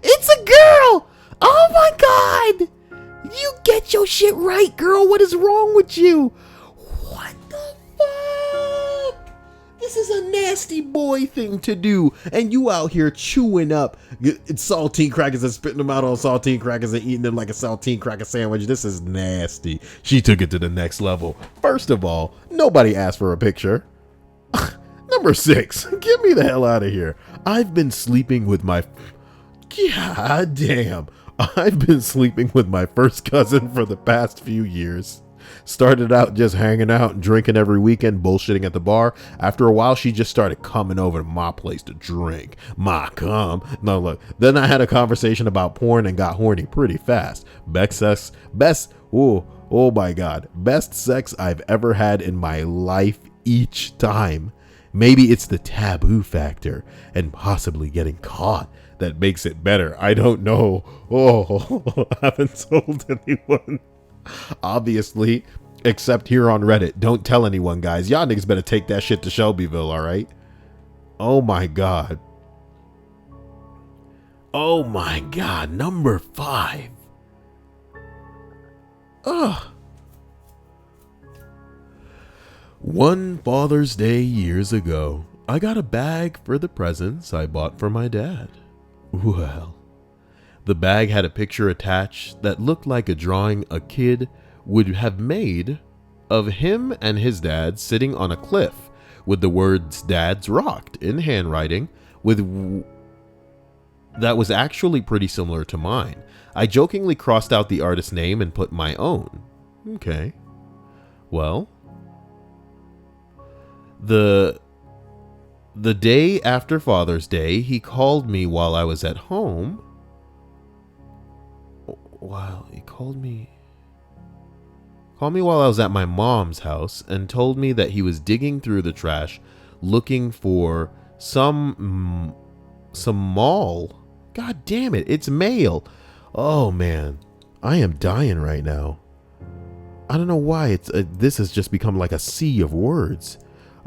It's a girl! Oh my god! You get your shit right, girl. What is wrong with you? What the fuck? This is a nasty boy thing to do. And you out here chewing up saltine crackers and spitting them out on saltine crackers and eating them like a saltine cracker sandwich. This is nasty. She took it to the next level. First of all, nobody asked for a picture. Number 6, get me the hell out of here. I've been sleeping with my... God damn. I've been sleeping with my first cousin for the past few years. Started out just hanging out and drinking every weekend, bullshitting at the bar. After a while, she just started coming over to my place to drink. My cum. No, look. Then I had a conversation about porn and got horny pretty fast. Oh my God. Best sex I've ever had in my life each time. Maybe it's the taboo factor and possibly getting caught that makes it better. I don't know. Oh, I haven't told anyone. Obviously, except here on Reddit. Don't tell anyone, guys. Y'all niggas better take that shit to Shelbyville, all right? Oh my God. Oh my God. Number 5. Ugh. One Father's Day years ago, I got a bag for the presents I bought for my dad. Well, the bag had a picture attached that looked like a drawing a kid would have made of him and his dad sitting on a cliff with the words "Dad's rocked" in handwriting that was actually pretty similar to mine. I jokingly crossed out the artist's name and put my own. Okay. Well, the day after Father's Day, he called me while I was at home. Wow, he called me while I was at my mom's house and told me that he was digging through the trash looking for some mall. God damn it, it's mail. Oh man, I am dying right now. I don't know why this has just become like a sea of words.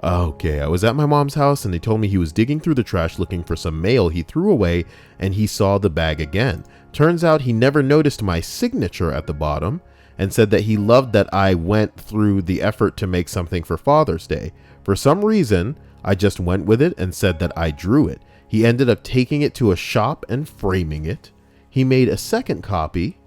Okay, I was at my mom's house and they told me he was digging through the trash looking for some mail he threw away and he saw the bag again. Turns out he never noticed my signature at the bottom and said that he loved that I went through the effort to make something for Father's Day. For some reason, I just went with it and said that I drew it. He ended up taking it to a shop and framing it. He made a second copy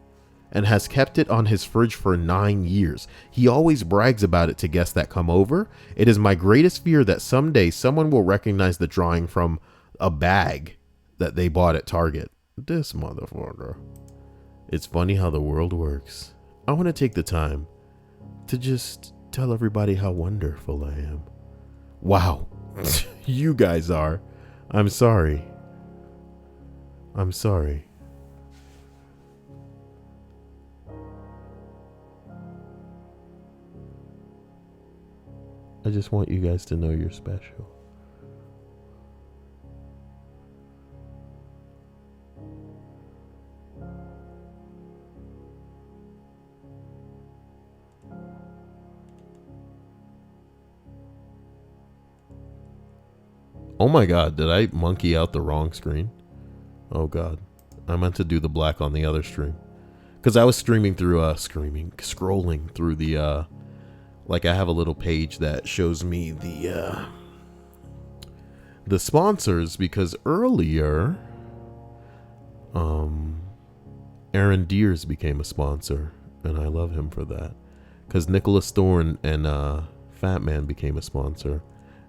and has kept it on his fridge for 9 years. He always brags about it to guests that come over. It is my greatest fear that someday someone will recognize the drawing from a bag that they bought at Target. This motherfucker. It's funny how the world works. I want to take the time to just tell everybody how wonderful I am. Wow. You guys are. I'm sorry. I'm sorry. I just want you guys to know you're special. Oh my god, did I monkey out the wrong screen? Oh god. I meant to do the black on the other stream. Because I was scrolling through the, like I have a little page that shows me the sponsors, because earlier, Aaron Deers became a sponsor, and I love him for that. Because Nicholas Thorne and Fat Man became a sponsor,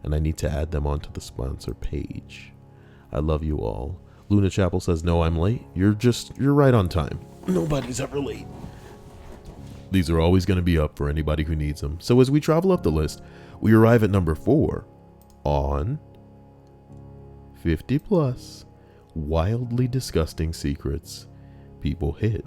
and I need to add them onto the sponsor page. I love you all. Luna Chapel says, no, I'm late. You're right on time. Nobody's ever late. These are always going to be up for anybody who needs them. So as we travel up the list, we arrive at number 4 on 50 plus wildly disgusting secrets people hid.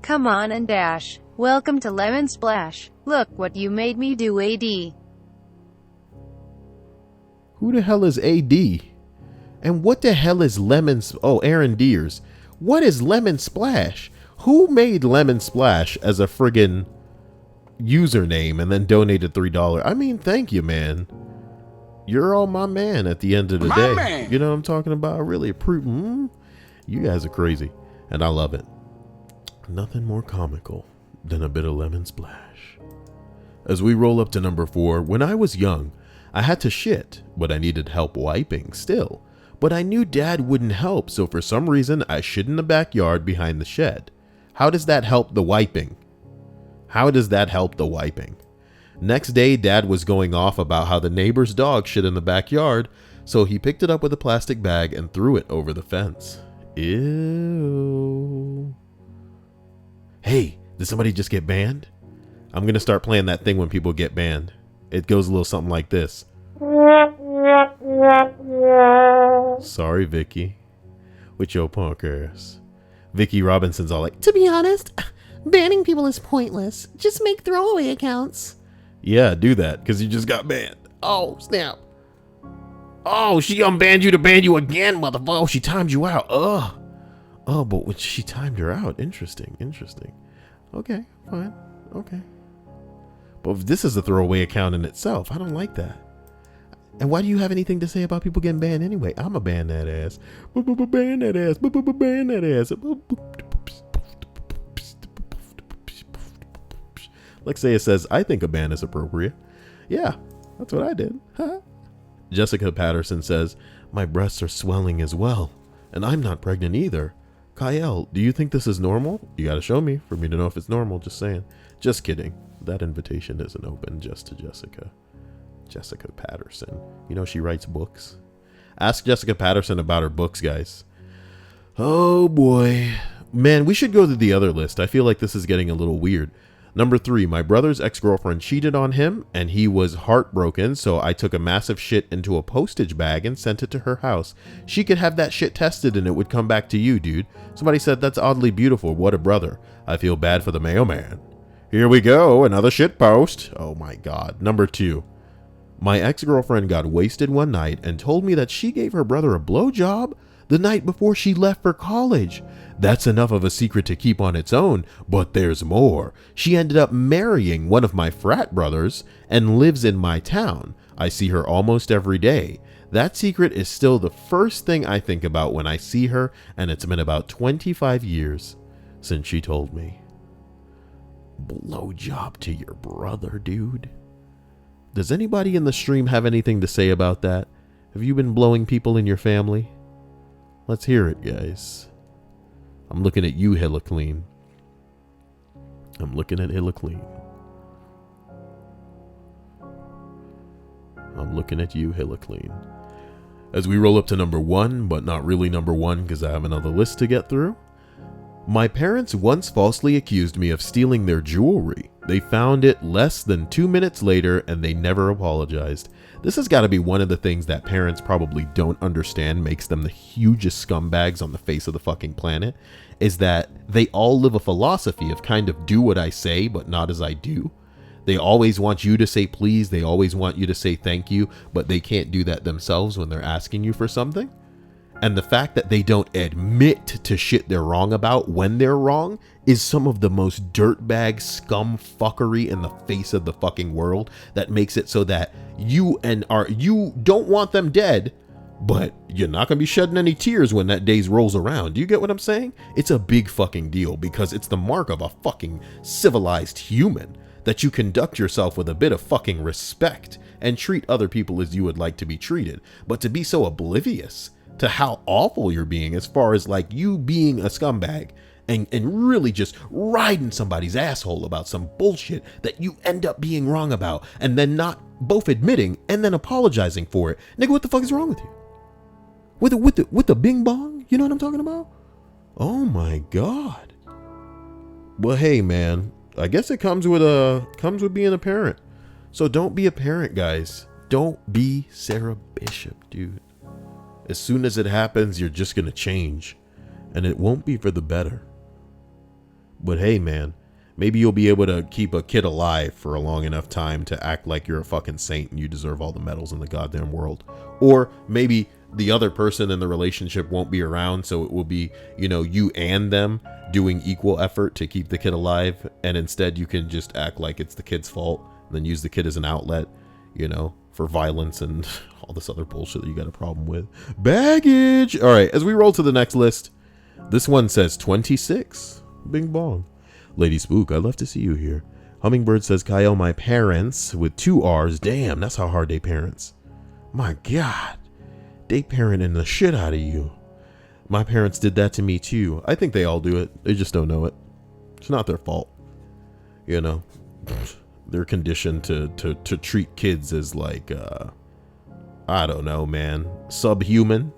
Come on and dash. Welcome to Lemon Splash. Look what you made me do, AD. Who the hell is AD? And what the hell is Aaron Deers. What is Lemon Splash? Who made Lemon Splash as a friggin' username and then donated $3? I mean, thank you, man. You're all my man at the end of the day. Man. You know what I'm talking about? I really approve. You guys are crazy, and I love it. Nothing more comical than a bit of Lemon Splash. As we roll up to number 4, when I was young, I had to shit, but I needed help wiping still. But I knew Dad wouldn't help, so for some reason I shit in the backyard behind the shed. How does that help the wiping? How does that help the wiping? Next day, Dad was going off about how the neighbor's dog shit in the backyard, so he picked it up with a plastic bag and threw it over the fence. Ew. Hey, did somebody just get banned? I'm going to start playing that thing when people get banned. It goes a little something like this. Sorry, Vicky. With your punk ass. Vicky Robinson's all like, To be honest, banning people is pointless. Just make throwaway accounts. yeah, do that, because you just got banned. Oh, snap. Oh, she unbanned you to ban you again, motherfucker. Oh, she timed you out. Ugh. Oh, but when she timed her out. Interesting. Okay, fine. Okay. But this is a throwaway account in itself. I don't like that. And why do you have anything to say about people getting banned anyway? I'ma ban that ass. Ban that ass. Ban that ass. Lexia says, I think a ban is appropriate. Yeah, that's what I did. Jessica Patterson says, my breasts are swelling as well. And I'm not pregnant either. Kyle, do you think this is normal? You gotta show me for me to know if it's normal. Just saying. Just kidding. That invitation isn't open just to Jessica. Jessica Patterson. You know she writes books. Ask Jessica Patterson about her books, guys. Oh boy. Man, we should go to the other list. I feel like this is getting a little weird. Number 3, my brother's ex-girlfriend cheated on him and he was heartbroken, so I took a massive shit into a postage bag and sent it to her house. She could have that shit tested and it would come back to you, dude. Somebody said that's oddly beautiful. What a brother. I feel bad for the mailman. Here we go, another shit post. Oh my god. Number 2, my ex-girlfriend got wasted one night and told me that she gave her brother a blowjob the night before she left for college. That's enough of a secret to keep on its own, but there's more. She ended up marrying one of my frat brothers and lives in my town. I see her almost every day. That secret is still the first thing I think about when I see her, and it's been about 25 years since she told me. Blowjob to your brother, dude. Does anybody in the stream have anything to say about that? Have you been blowing people in your family? Let's hear it, guys. I'm looking at you, Hillaclean. I'm looking at Hillaclean. I'm looking at you, Hillaclean. As we roll up to number 1, but not really number 1 because I have another list to get through. My parents once falsely accused me of stealing their jewelry. They found it less than 2 minutes later and they never apologized. This has got to be one of the things that parents probably don't understand makes them the hugest scumbags on the face of the fucking planet, is that they all live a philosophy of kind of do what I say, but not as I do. They always want you to say please, they always want you to say thank you, but they can't do that themselves when they're asking you for something. And the fact that they don't admit to shit they're wrong about when they're wrong is some of the most dirtbag scum fuckery in the face of the fucking world, that makes it so that you don't want them dead, but you're not going to be shedding any tears when that day rolls around. Do you get what I'm saying? It's a big fucking deal, because it's the mark of a fucking civilized human that you conduct yourself with a bit of fucking respect and treat other people as you would like to be treated. But to be so oblivious to how awful you're being, as far as like you being a scumbag and really just riding somebody's asshole about some bullshit that you end up being wrong about, and then not both admitting and then apologizing for it. Nigga, what the fuck is wrong with you? With the bing bong? You know what I'm talking about? Oh my God. Well, hey man, I guess it comes with being a parent. So don't be a parent, guys. Don't be Sarah Bishop, dude. As soon as it happens, you're just going to change, and it won't be for the better. But hey, man, maybe you'll be able to keep a kid alive for a long enough time to act like you're a fucking saint and you deserve all the medals in the goddamn world. Or maybe the other person in the relationship won't be around, so it will be, you know, you and them doing equal effort to keep the kid alive, and instead you can just act like it's the kid's fault and then use the kid as an outlet, you know, for violence and all this other bullshit that you got a problem with. Baggage. All right, as we roll to the next list, this one says 26. Bing bong. Lady Spook, I'd love to see you here. Hummingbird says, Kyle, my parents, with 2 R's. Damn, that's how hard they parents. My God. They parenting the shit out of you. My parents did that to me too. I think they all do it. They just don't know it. It's not their fault. You know, they're conditioned to treat kids as like, I don't know, man, subhuman.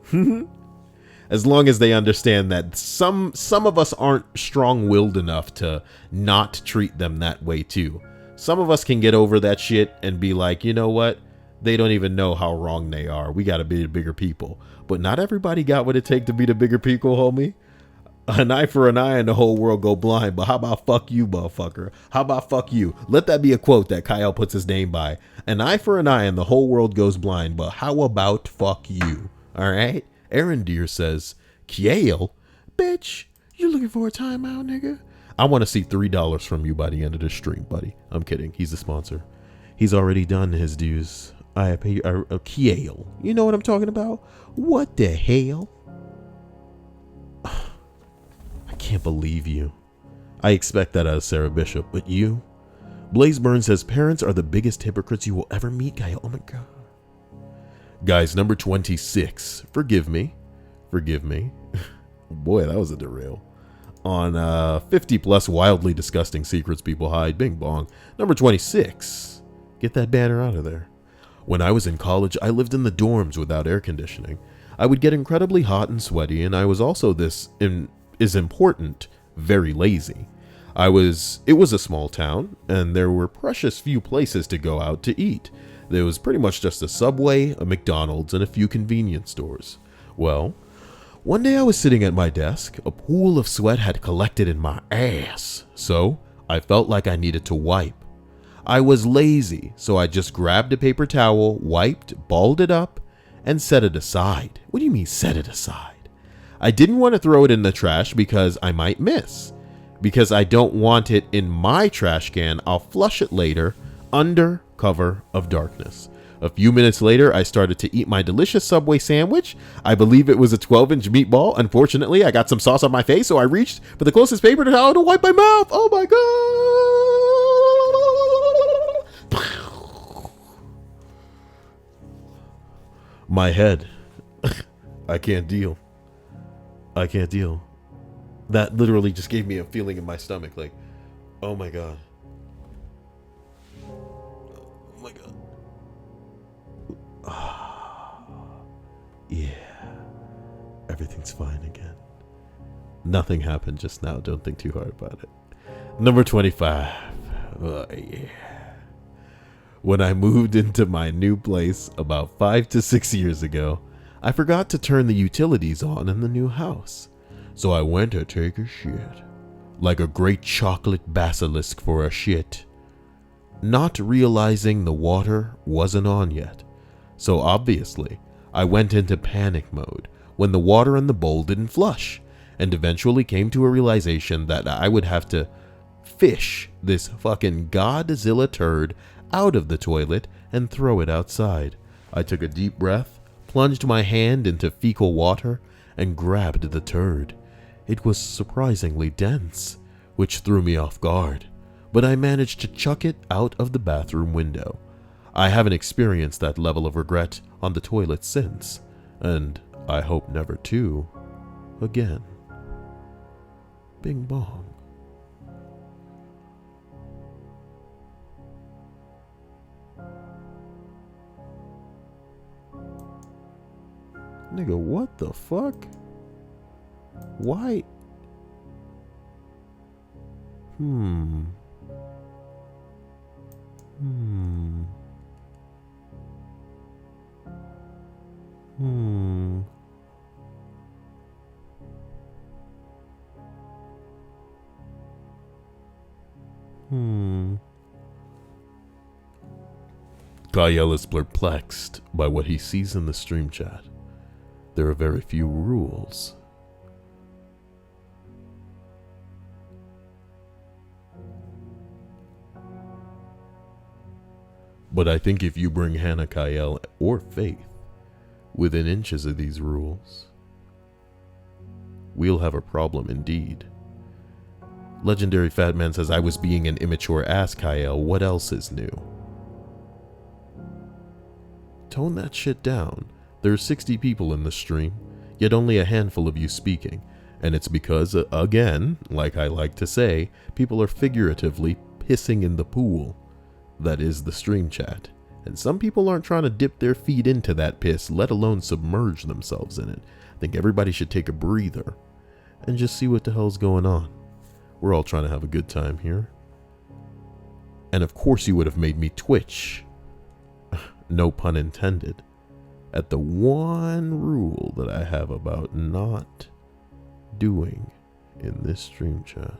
As long as they understand that some of us aren't strong-willed enough to not treat them that way too. Some of us can get over that shit and be like, you know what? They don't even know how wrong they are. We got to be the bigger people. But not everybody got what it takes to be the bigger people, homie. An eye for an eye and the whole world go blind. But how about fuck you, motherfucker? How about fuck you? Let that be a quote that Kyle puts his name by. An eye for an eye and the whole world goes blind. But how about fuck you? All right? Aaron Deere says, Kiel? Bitch, you looking for a timeout, nigga? I want to see $3 from you by the end of this stream, buddy. I'm kidding. He's the sponsor. He's already done his dues. I pay a Kiel. You know what I'm talking about? What the hell? I can't believe you. I expect that out of Sarah Bishop, but you? Blaze Burn says, parents are the biggest hypocrites you will ever meet, Kyle. Oh my God. Guys, number 26. Forgive me. Boy, that was a derail. On 50 plus wildly disgusting secrets people hide. Bing bong. Number 26. Get that banner out of there. When I was in college, I lived in the dorms without air conditioning. I would get incredibly hot and sweaty, and I was also very lazy. It was a small town, and there were precious few places to go out to eat. There was pretty much just a Subway, a McDonald's, and a few convenience stores. Well, one day I was sitting at my desk. A pool of sweat had collected in my ass, so I felt like I needed to wipe. I was lazy, so I just grabbed a paper towel, wiped, balled it up, and set it aside. What do you mean set it aside? I didn't want to throw it in the trash because I might miss. Because I don't want it in my trash can, I'll flush it later under cover of darkness. A few minutes later, I started to eat my delicious Subway sandwich. I believe it was a 12-inch meatball. Unfortunately, I got some sauce on my face, so I reached for the closest paper towel to wipe my mouth. Oh my God. My head. I can't deal. That literally just gave me a feeling in my stomach like, oh my God. Oh my God. Yeah. Everything's fine again. Nothing happened just now. Don't think too hard about it. Number 25. Oh, yeah. When I moved into my new place about 5 to 6 years ago, I forgot to turn the utilities on in the new house. So I went to take a shit. Like a great chocolate basilisk for a shit. Not realizing the water wasn't on yet. So obviously, I went into panic mode, when the water in the bowl didn't flush, and eventually came to a realization that I would have to fish this fucking Godzilla turd out of the toilet and throw it outside. I took a deep breath, plunged my hand into fecal water, and grabbed the turd. It was surprisingly dense, which threw me off guard, but I managed to chuck it out of the bathroom window. I haven't experienced that level of regret on the toilet since, and I hope never to again. Bing bong. Nigga, what the fuck? Why? Hmm. Kyle is perplexed by what he sees in the stream chat. There are very few rules. But I think if you bring Hannah, Kyle, or Faith within inches of these rules, we'll have a problem indeed. Legendary Fat Man says, I was being an immature ass, Kyle. What else is new? Tone that shit down. There are 60 people in the stream, yet only a handful of you speaking. And it's because, again, like I like to say, people are figuratively pissing in the pool that is the stream chat. And some people aren't trying to dip their feet into that piss, let alone submerge themselves in it. I think everybody should take a breather and just see what the hell's going on. We're all trying to have a good time here. And of course you would have made me twitch, no pun intended, at the one rule that I have about not doing in this stream chat.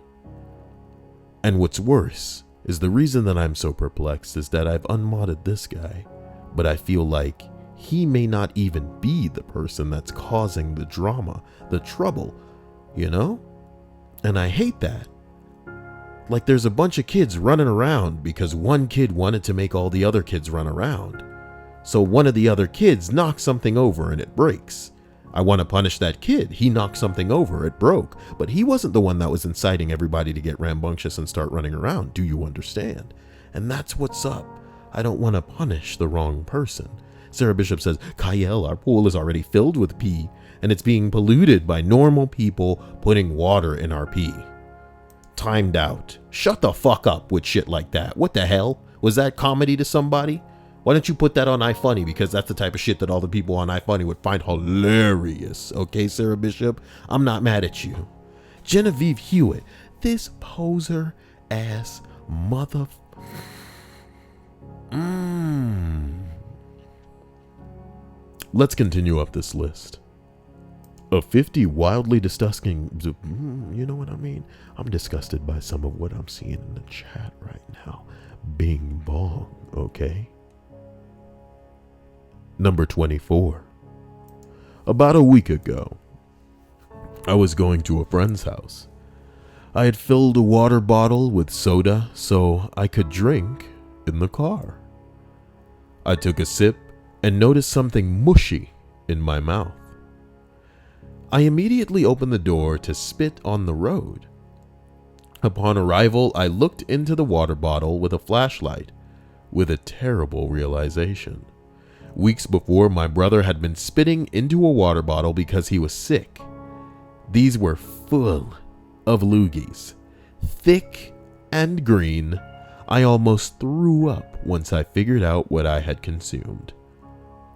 And what's worse is the reason that I'm so perplexed is that I've unmodded this guy, but I feel like he may not even be the person that's causing the drama, the trouble, you know? And I hate that. Like there's a bunch of kids running around because one kid wanted to make all the other kids run around. So one of the other kids knocks something over and it breaks. I want to punish that kid. He knocked something over, it broke. But he wasn't the one that was inciting everybody to get rambunctious and start running around. Do you understand? And that's what's up. I don't want to punish the wrong person. Sarah Bishop says, Kyle, our pool is already filled with pee, and it's being polluted by normal people putting water in our pee. Timed out. Shut the fuck up with shit like that. What the hell? Was that comedy to somebody? Why don't you put that on iFunny? Because that's the type of shit that all the people on iFunny would find hilarious. Okay, Sarah Bishop? I'm not mad at you. Genevieve Hewitt. This poser ass mother... Let's continue up this list. Of 50 wildly disgusting... You know what I mean? I'm disgusted by some of what I'm seeing in the chat right now. Bing bong, okay? Number 24. About a week ago, I was going to a friend's house. I had filled a water bottle with soda so I could drink in the car. I took a sip and noticed something mushy in my mouth. I immediately opened the door to spit on the road. Upon arrival, I looked into the water bottle with a flashlight with a terrible realization. Weeks before, my brother had been spitting into a water bottle because he was sick. These were full of loogies, thick and green. I almost threw up once I figured out what I had consumed.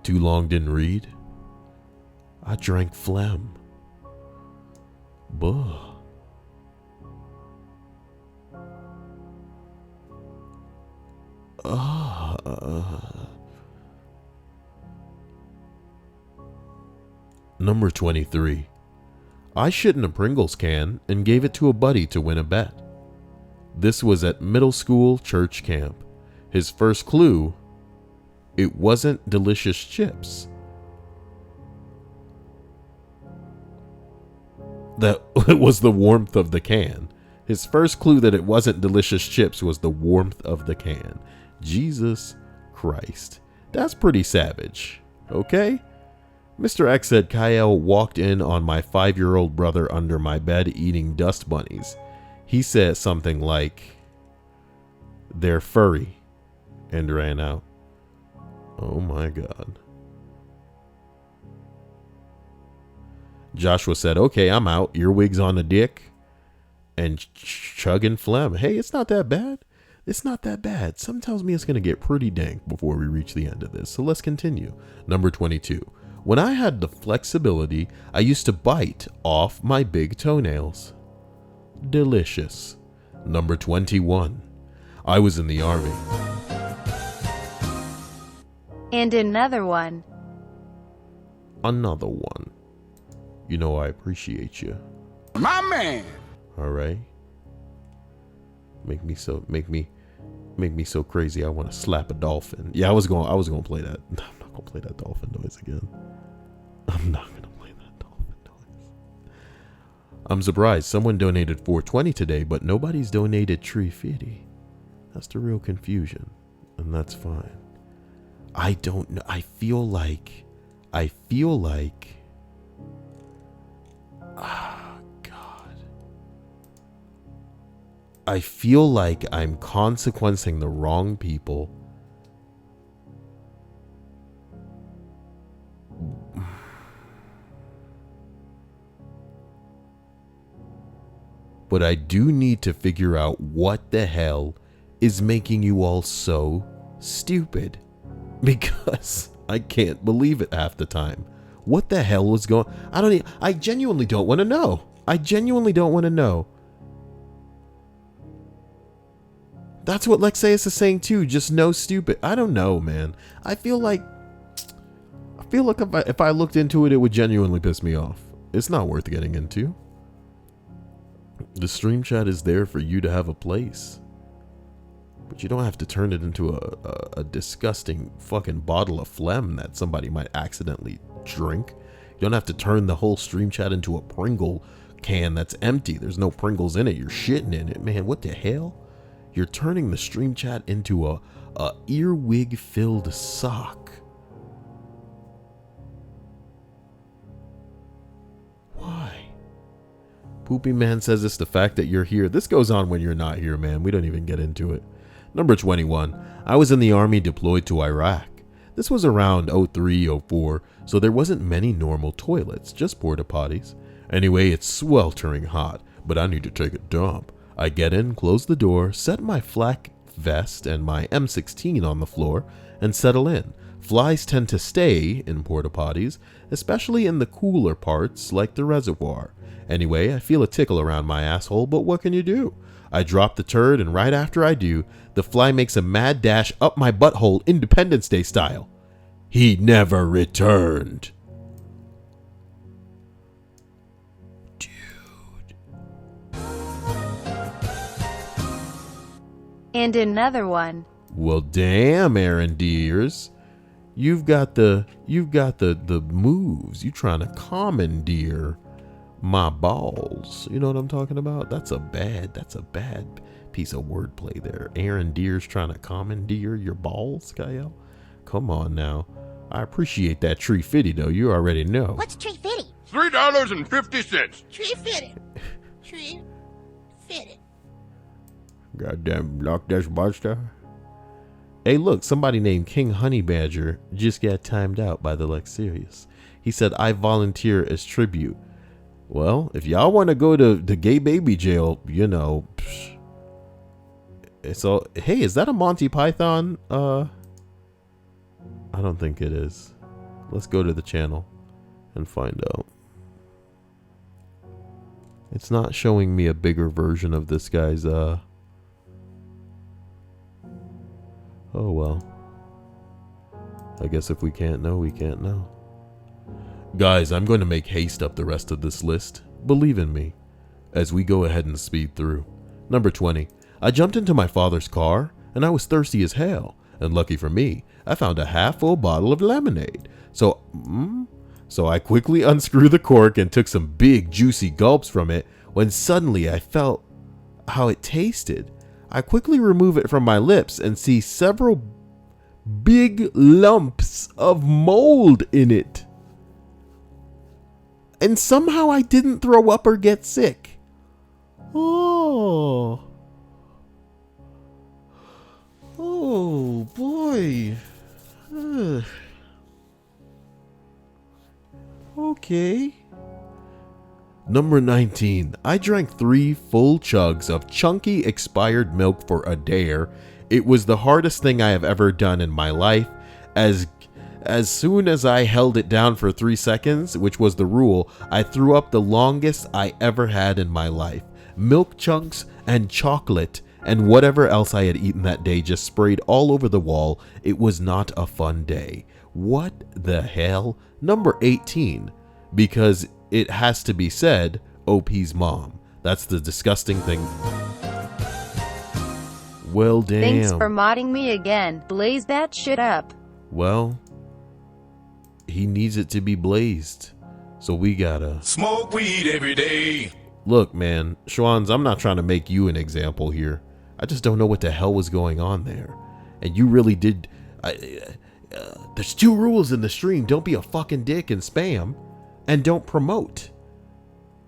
Too long didn't read. I drank phlegm. Buh. Number 23. I shit in a Pringles can and gave it to a buddy to win a bet. This was at middle school church camp. His first clue, it wasn't delicious chips. that it was the warmth of the can. His first clue that it wasn't delicious chips was the warmth of the can. Jesus Christ. That's pretty savage. Okay? Mr. X said Kyle walked in on my 5-year-old brother under my bed eating dust bunnies. He said something like, "They're furry," and ran out. Oh my God. Joshua said, "Okay, I'm out. Earwigs on the dick and chugging phlegm." Hey, it's not that bad. It's not that bad. Something tells me it's going to get pretty dank before we reach the end of this. So let's continue. Number 22. When I had the flexibility, I used to bite off my big toenails. Delicious. Number 21. I was in the army. And another one. Another one. You know I appreciate you. My man. All right. Make me so crazy I want to slap a dolphin. Yeah, I was going to play that. I'm not going to play that dolphin noise again. I'm not going to play that dolphin noise. I'm surprised someone donated $4.20 today, but nobody's donated $3.50. That's the real confusion, and that's fine. I don't know. I feel like I feel like I'm consequencing the wrong people. But I do need to figure out what the hell is making you all so stupid. Because I can't believe it half the time. What the hell was going on? I genuinely don't want to know. That's what Lexaeus is saying too. Just no stupid. I don't know, man. I feel like if I looked into it, it would genuinely piss me off. It's not worth getting into. The stream chat is there for you to have a place. But you don't have to turn it into a disgusting fucking bottle of phlegm that somebody might accidentally drink. You don't have to turn the whole stream chat into a Pringle can that's empty. There's no Pringles in it. You're shitting in it. Man, what the hell? You're turning the stream chat into a earwig filled sock. Why? Poopy Man says it's the fact that you're here. This goes on when you're not here, man. We don't even get into it. Number 21. I was in the army deployed to Iraq. This was around 03, 04, so there wasn't many normal toilets, just porta potties. Anyway, it's sweltering hot, but I need to take a dump. I get in, close the door, set my flak vest and my M16 on the floor, and settle in. Flies tend to stay in porta potties, especially in the cooler parts like the reservoir. Anyway, I feel a tickle around my asshole, but what can you do? I drop the turd, and right after I do, the fly makes a mad dash up my butthole, Independence Day style. He never returned. Dude. And another one. Well, damn, Aaron Deers. You've got the moves. You trying to commandeer my balls. You know what I'm talking about? That's a bad piece of wordplay there. Aaron Deer's trying to commandeer your balls, Kyle. Come on now. I appreciate that tree fitty though. You already know. What's tree fitty? $3.50. Tree fitty. Tree fitty. Goddamn Loch Ness Monster. Hey, look, somebody named King Honey Badger just got timed out by the Lexerius. He said, I volunteer as tribute. Well, if y'all want to go to the gay baby jail, you know, it's all. Hey, is that a Monty Python? I don't think it is. Let's go to the channel and find out. It's not showing me a bigger version of this guy's, Oh well. I guess if we can't know, we can't know. Guys, I'm going to make haste up the rest of this list. Believe in me. As we go ahead and speed through. Number 20. I jumped into my father's car, and I was thirsty as hell. And lucky for me, I found a half-full bottle of lemonade. So So I quickly unscrewed the cork and took some big juicy gulps from it when suddenly I felt how it tasted. I quickly remove it from my lips and see several big lumps of mold in it. And somehow I didn't throw up or get sick. Oh boy. Okay. Number 19. I drank 3 full chugs of chunky expired milk for a dare. It was the hardest thing I have ever done in my life. As soon as I held it down for 3 seconds, which was the rule, I threw up the longest I ever had in my life. Milk chunks and chocolate and whatever else I had eaten that day just sprayed all over the wall. It was not a fun day. What the hell? Number 18. Because it has to be said, OP's mom. That's the disgusting thing. Well, damn. Thanks for modding me again. Blaze that shit up. Well, he needs it to be blazed. So we gotta Smoke weed every day. Look, man, Schwans, I'm not trying to make you an example here. I just don't know what the hell was going on there. And you really did. There's 2 rules in the stream. Don't be a fucking dick and spam. And don't promote.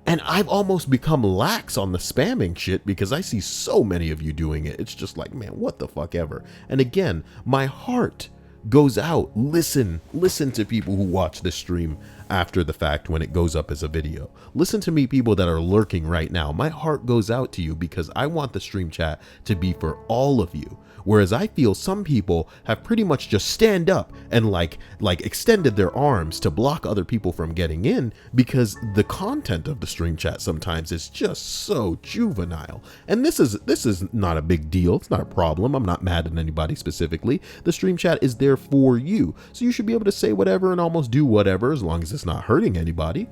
And I've almost become lax on the spamming shit because I see so many of you doing it. It's just like, man, what the fuck ever. And again, my heart goes out. Listen to people who watch this stream after the fact when it goes up as a video. Listen to me, people that are lurking right now. My heart goes out to you because I want the stream chat to be for all of you. Whereas I feel some people have pretty much just stand up and like extended their arms to block other people from getting in because the content of the stream chat sometimes is just so juvenile. And this is not a big deal. It's not a problem. I'm not mad at anybody specifically. The stream chat is there for you. So you should be able to say whatever and almost do whatever as long as it's not hurting anybody.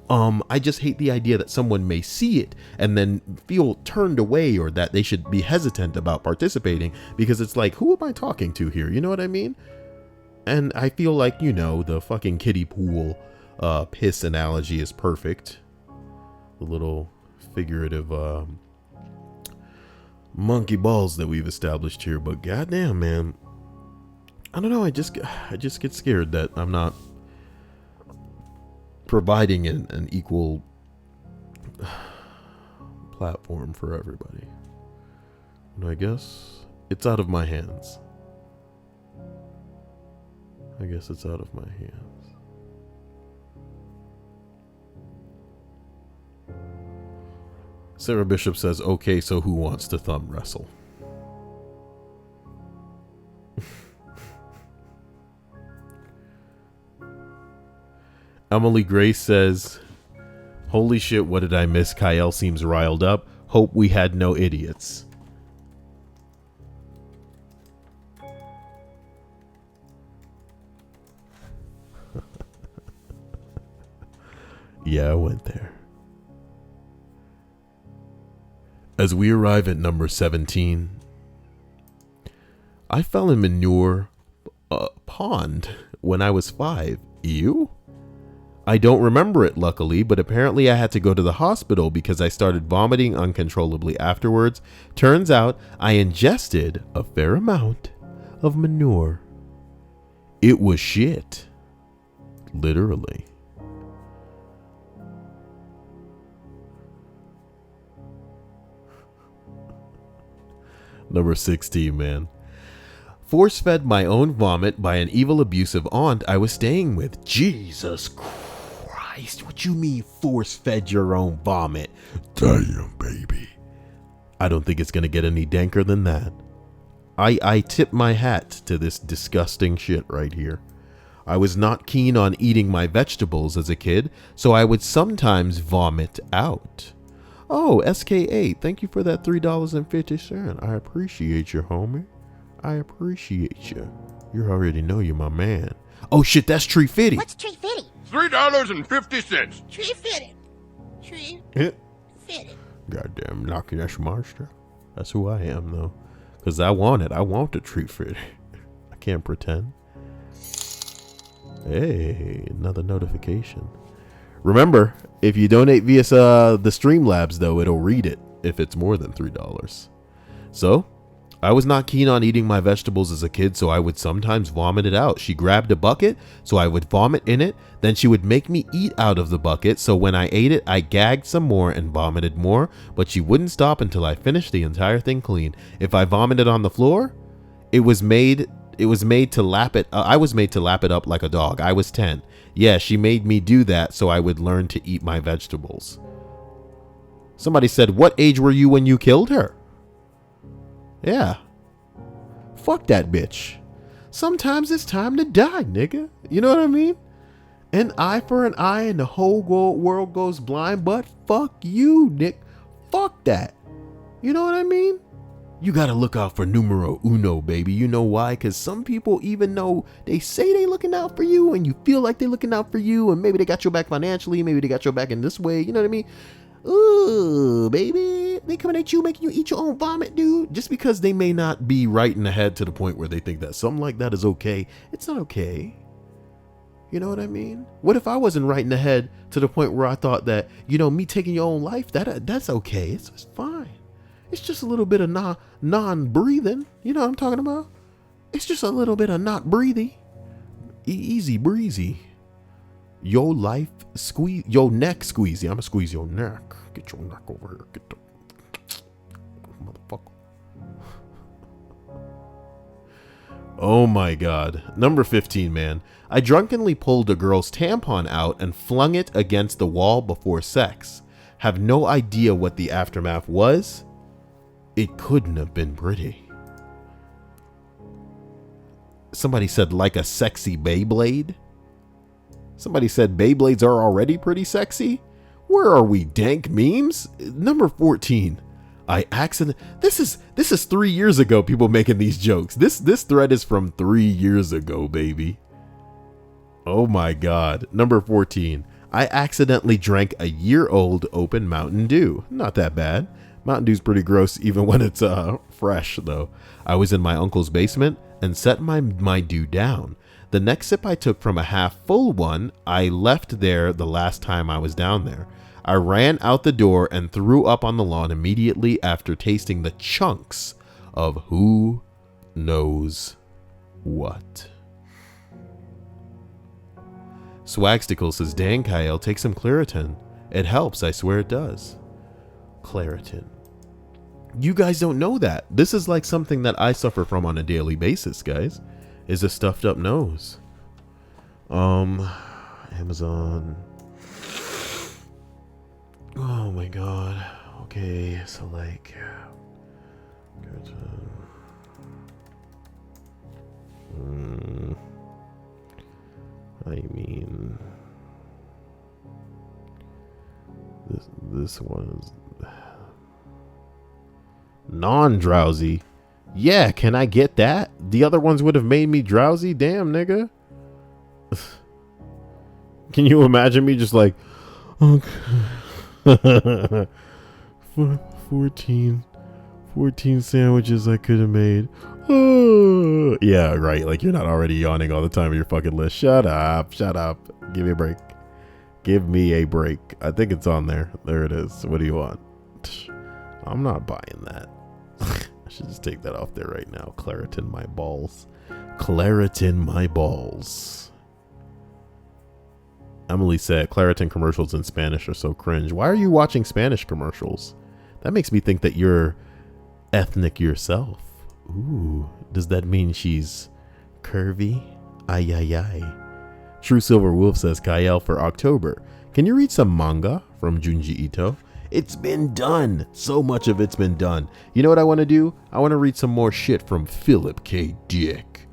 I just hate the idea that someone may see it and then feel turned away or that they should be hesitant about participating because it's like, who am I talking to here? You know what I mean? And I feel like, you know, the fucking kiddie pool piss analogy is perfect. The little figurative monkey balls that we've established here. But goddamn, man, I don't know. I just get scared that I'm not providing an equal platform for everybody. And I guess it's out of my hands. I guess it's out of my hands. Sarah Bishop says, okay, so who wants to thumb wrestle? Emily Grace says, holy shit, what did I miss? Kyle seems riled up. Hope we had no idiots. Yeah, I went there. As we arrive at number 17, I fell in manure pond when I was 5. Ew? I don't remember it, luckily, but apparently I had to go to the hospital because I started vomiting uncontrollably afterwards. Turns out I ingested a fair amount of manure. It was shit. Literally. Number 16, man. Force-fed my own vomit by an evil, abusive aunt I was staying with. Jesus Christ, what you mean force-fed your own vomit? Damn, baby. I don't think it's gonna get any danker than that. I tip my hat to this disgusting shit right here. I was not keen on eating my vegetables as a kid, so I would sometimes vomit out. Oh, SK8, thank you for that $3.50. I appreciate you, homie. I appreciate you. You already know you're my man. Oh shit, that's Tree Fitty. What's tree fitty? $3.50. Tree fitty. Tree Yeah. fitty. Goddamn Loch Ness Monster. That's who I am, though. Because I want it. I want the Tree Fitty. I can't pretend. Hey, another notification. Remember, if you donate via the Streamlabs, though, it'll read it if it's more than $3. So, I was not keen on eating my vegetables as a kid, so I would sometimes vomit it out. She grabbed a bucket, so I would vomit in it. Then she would make me eat out of the bucket, so when I ate it, I gagged some more and vomited more, but she wouldn't stop until I finished the entire thing clean. If I vomited on the floor, it was made to lap it. I was made to lap it up like a dog. I was 10. Yeah, she made me do that so I would learn to eat my vegetables. Somebody said, what age were you when you killed her? Yeah. Fuck that bitch. Sometimes it's time to die, nigga. You know what I mean? An eye for an eye and the whole world goes blind, but fuck you, Nick. Fuck that. You know what I mean? You gotta look out for numero uno, baby. You know why? Because some people, even though they say they looking out for you and you feel like they looking out for you, and maybe they got your back financially, maybe they got your back in this way, you know what I mean? Ooh, baby, they coming at you, making you eat your own vomit, dude. Just because they may not be right in the head to the point where they think that something like that is okay, it's not okay. You know what I mean? What if I wasn't right in the head to the point where I thought that, you know, me taking your own life, that's okay. It's fine. It's just a little bit of non-breathing. You know what I'm talking about? It's just a little bit of not breathing. Easy breezy. Your life squeeze, your neck squeezy. I'm gonna squeeze your neck. Get your neck over here. Get the motherfucker. Oh my God. Number 15, man. I drunkenly pulled a girl's tampon out and flung it against the wall before sex. Have no idea what the aftermath was. It couldn't have been pretty. Somebody said like a sexy Beyblade. Somebody said Beyblades are already pretty sexy. Where are we, dank memes? Number 14. This is 3 years ago, people making these jokes. This thread is from 3 years ago, baby. Oh my God. Number 14. I accidentally drank a year-old open Mountain Dew. Not that bad. Mountain Dew's pretty gross even when it's fresh, though. I was in my uncle's basement and set my Dew down. The next sip I took from a half full one, I left there the last time I was down there. I ran out the door and threw up on the lawn immediately after tasting the chunks of who knows what. Swagstickle says, dang, Kyle, take some Claritin. It helps, I swear it does. Claritin. You guys don't know that. This is like something that I suffer from on a daily basis, guys. Is a stuffed up nose. Amazon. Oh my God. Okay, so like I mean this one is non-drowsy. Yeah, can I get that? The other ones would have made me drowsy. Damn, nigga. Can you imagine me just like, okay. 14 sandwiches I could have made. Oh. Yeah, right. Like you're not already yawning all the time on your fucking list. Shut up. Give me a break. Give me a break. I think it's on there. There it is. What do you want? I'm not buying that. I should just take that off there right now. Claritin my balls. Claritin my balls. Emily said Claritin commercials in Spanish are so cringe. Why are you watching Spanish commercials? That makes me think that you're ethnic yourself. Ooh, does that mean she's curvy? Ay, ay, ay. True Silver Wolf says, Kyle, for October, can you read some manga from Junji Ito? It's been done. So much of it's been done. You know what I want to do? I want to read some more shit from Philip K. Dick,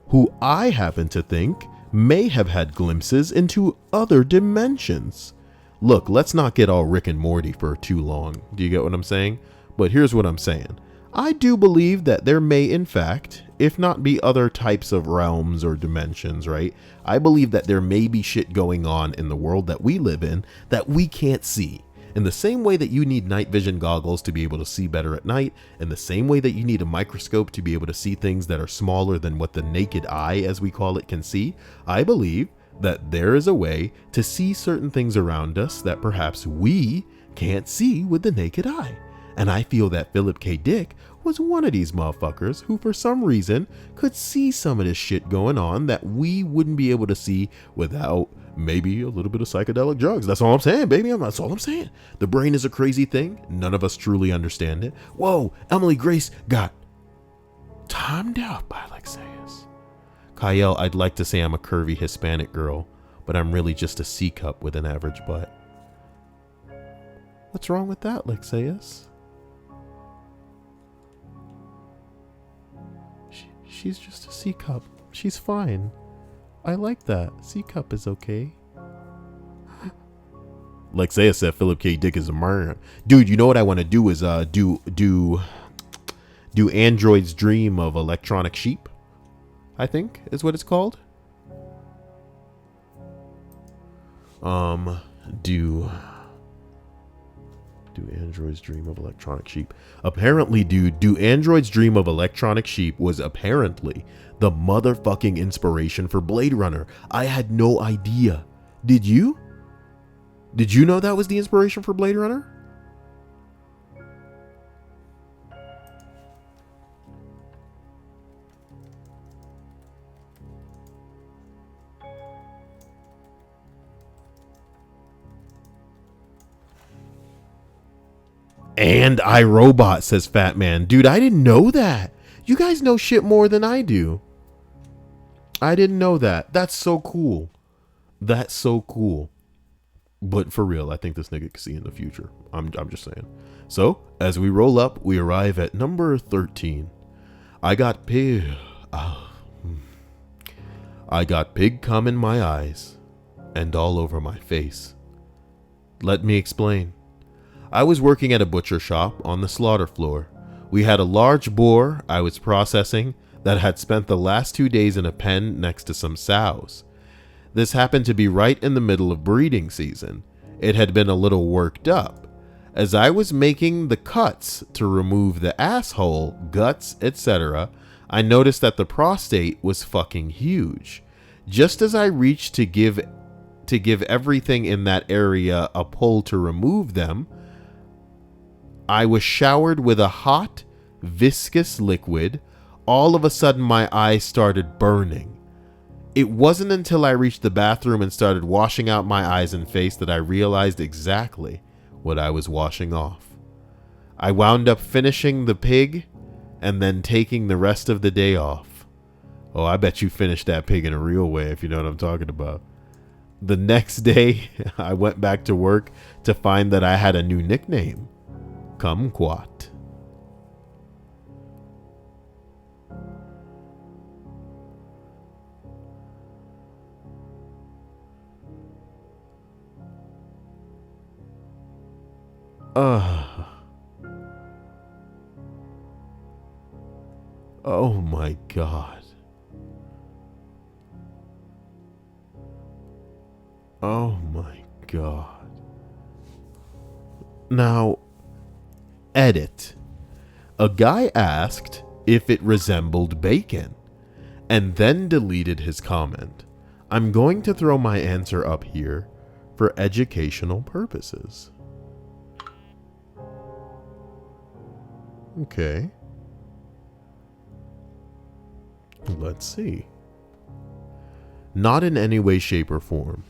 who I happen to think may have had glimpses into other dimensions. Look, let's not get all Rick and Morty for too long. Do you get what I'm saying? But here's what I'm saying. I do believe that there may, in fact, if not be other types of realms or dimensions, right? I believe that there may be shit going on in the world that we live in that we can't see. In the same way that you need night vision goggles to be able to see better at night, in the same way that you need a microscope to be able to see things that are smaller than what the naked eye, as we call it, can see, I believe that there is a way to see certain things around us that perhaps we can't see with the naked eye. And I feel that Philip K. Dick was one of these motherfuckers who for some reason could see some of this shit going on that we wouldn't be able to see without maybe a little bit of psychedelic drugs. That's all I'm saying, baby. That's all I'm saying. The brain is a crazy thing. None of us truly understand it. Whoa, Emily Grace got timed out by Alexius. Kyle, I'd like to say I'm a curvy Hispanic girl, but I'm really just a C cup with an average butt. What's wrong with that, Alexius? She's just a C cup. She's fine. I like that. C cup is okay. Lexia said Philip K. Dick is a murderer. Dude, you know what I want to do is do Android's Dream of Electronic Sheep, I think is what it's called. Do Android's Dream of Electronic Sheep. Apparently, dude, Do Android's Dream of Electronic Sheep was apparently the motherfucking inspiration for Blade Runner. I had no idea. Did you? Did you know that was the inspiration for Blade Runner? And iRobot, says Fat Man. Dude, I didn't know that. You guys know shit more than I do. I didn't know that. That's so cool. That's so cool. But for real, I think this nigga can see in the future. I'm just saying. So, as we roll up, we arrive at number 13. I got pig cum in my eyes and all over my face. Let me explain. I was working at a butcher shop on the slaughter floor. We had a large boar I was processing that had spent the last 2 days in a pen next to some sows. This happened to be right in the middle of breeding season. It had been a little worked up. As I was making the cuts to remove the asshole, guts, etc., I noticed that the prostate was fucking huge. Just as I reached to give everything in that area a pull to remove them, I was showered with a hot, viscous liquid. All of a sudden, my eyes started burning. It wasn't until I reached the bathroom and started washing out my eyes and face that I realized exactly what I was washing off. I wound up finishing the pig and then taking the rest of the day off. Oh, I bet you finished that pig in a real way, if you know what I'm talking about. The next day, I went back to work to find that I had a new nickname. Kumquat. Oh my God. Oh my God. Now, edit. A guy asked if it resembled bacon and then deleted his comment. I'm going to throw my answer up here for educational purposes. Okay. Let's see. Not in any way, shape, or form.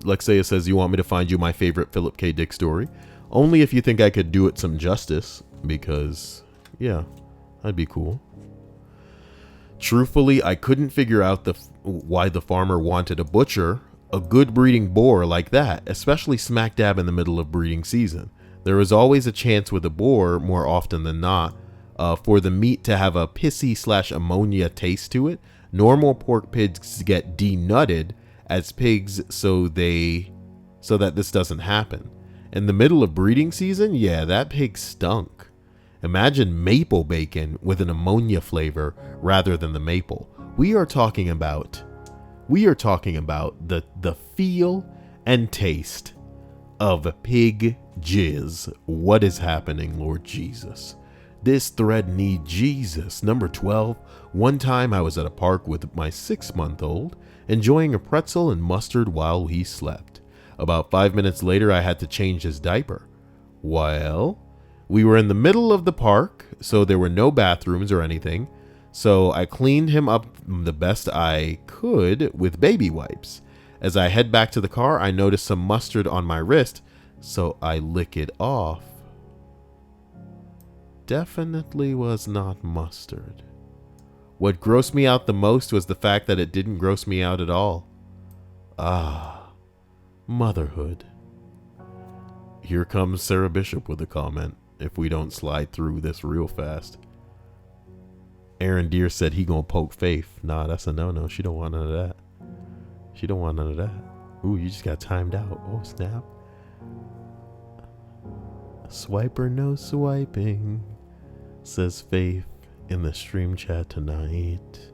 Lexia says, you want me to find you my favorite Philip K. Dick story? Only if you think I could do it some justice, because, yeah, that'd be cool. Truthfully, I couldn't figure out why the farmer wanted a butcher, a good breeding boar like that, especially smack dab in the middle of breeding season. There is always a chance with a boar, more often than not, for the meat to have a pissy/ammonia taste to it. Normal pork pigs get denutted as pigs so that this doesn't happen. In the middle of breeding season, yeah, that pig stunk. Imagine maple bacon with an ammonia flavor rather than the maple. We are talking about We are talking about the feel and taste of pig jizz. What is happening, Lord Jesus? This thread need Jesus. Number 12. One time I was at a park with my 6-month-old, enjoying a pretzel and mustard while he slept. About 5 minutes later, I had to change his diaper. Well, we were in the middle of the park, so there were no bathrooms or anything. So I cleaned him up the best I could with baby wipes. As I head back to the car, I noticed some mustard on my wrist, so I lick it off. Definitely was not mustard. What grossed me out the most was the fact that it didn't gross me out at all. Ah, motherhood. Here comes Sarah Bishop with a comment, if we don't slide through this real fast. Aaron Deere said he gonna poke Faith. Nah, that's a no-no. She don't want none of that. She don't want none of that. Ooh, you just got timed out. Oh, snap. Swiper no swiping, says Faith in the stream chat tonight.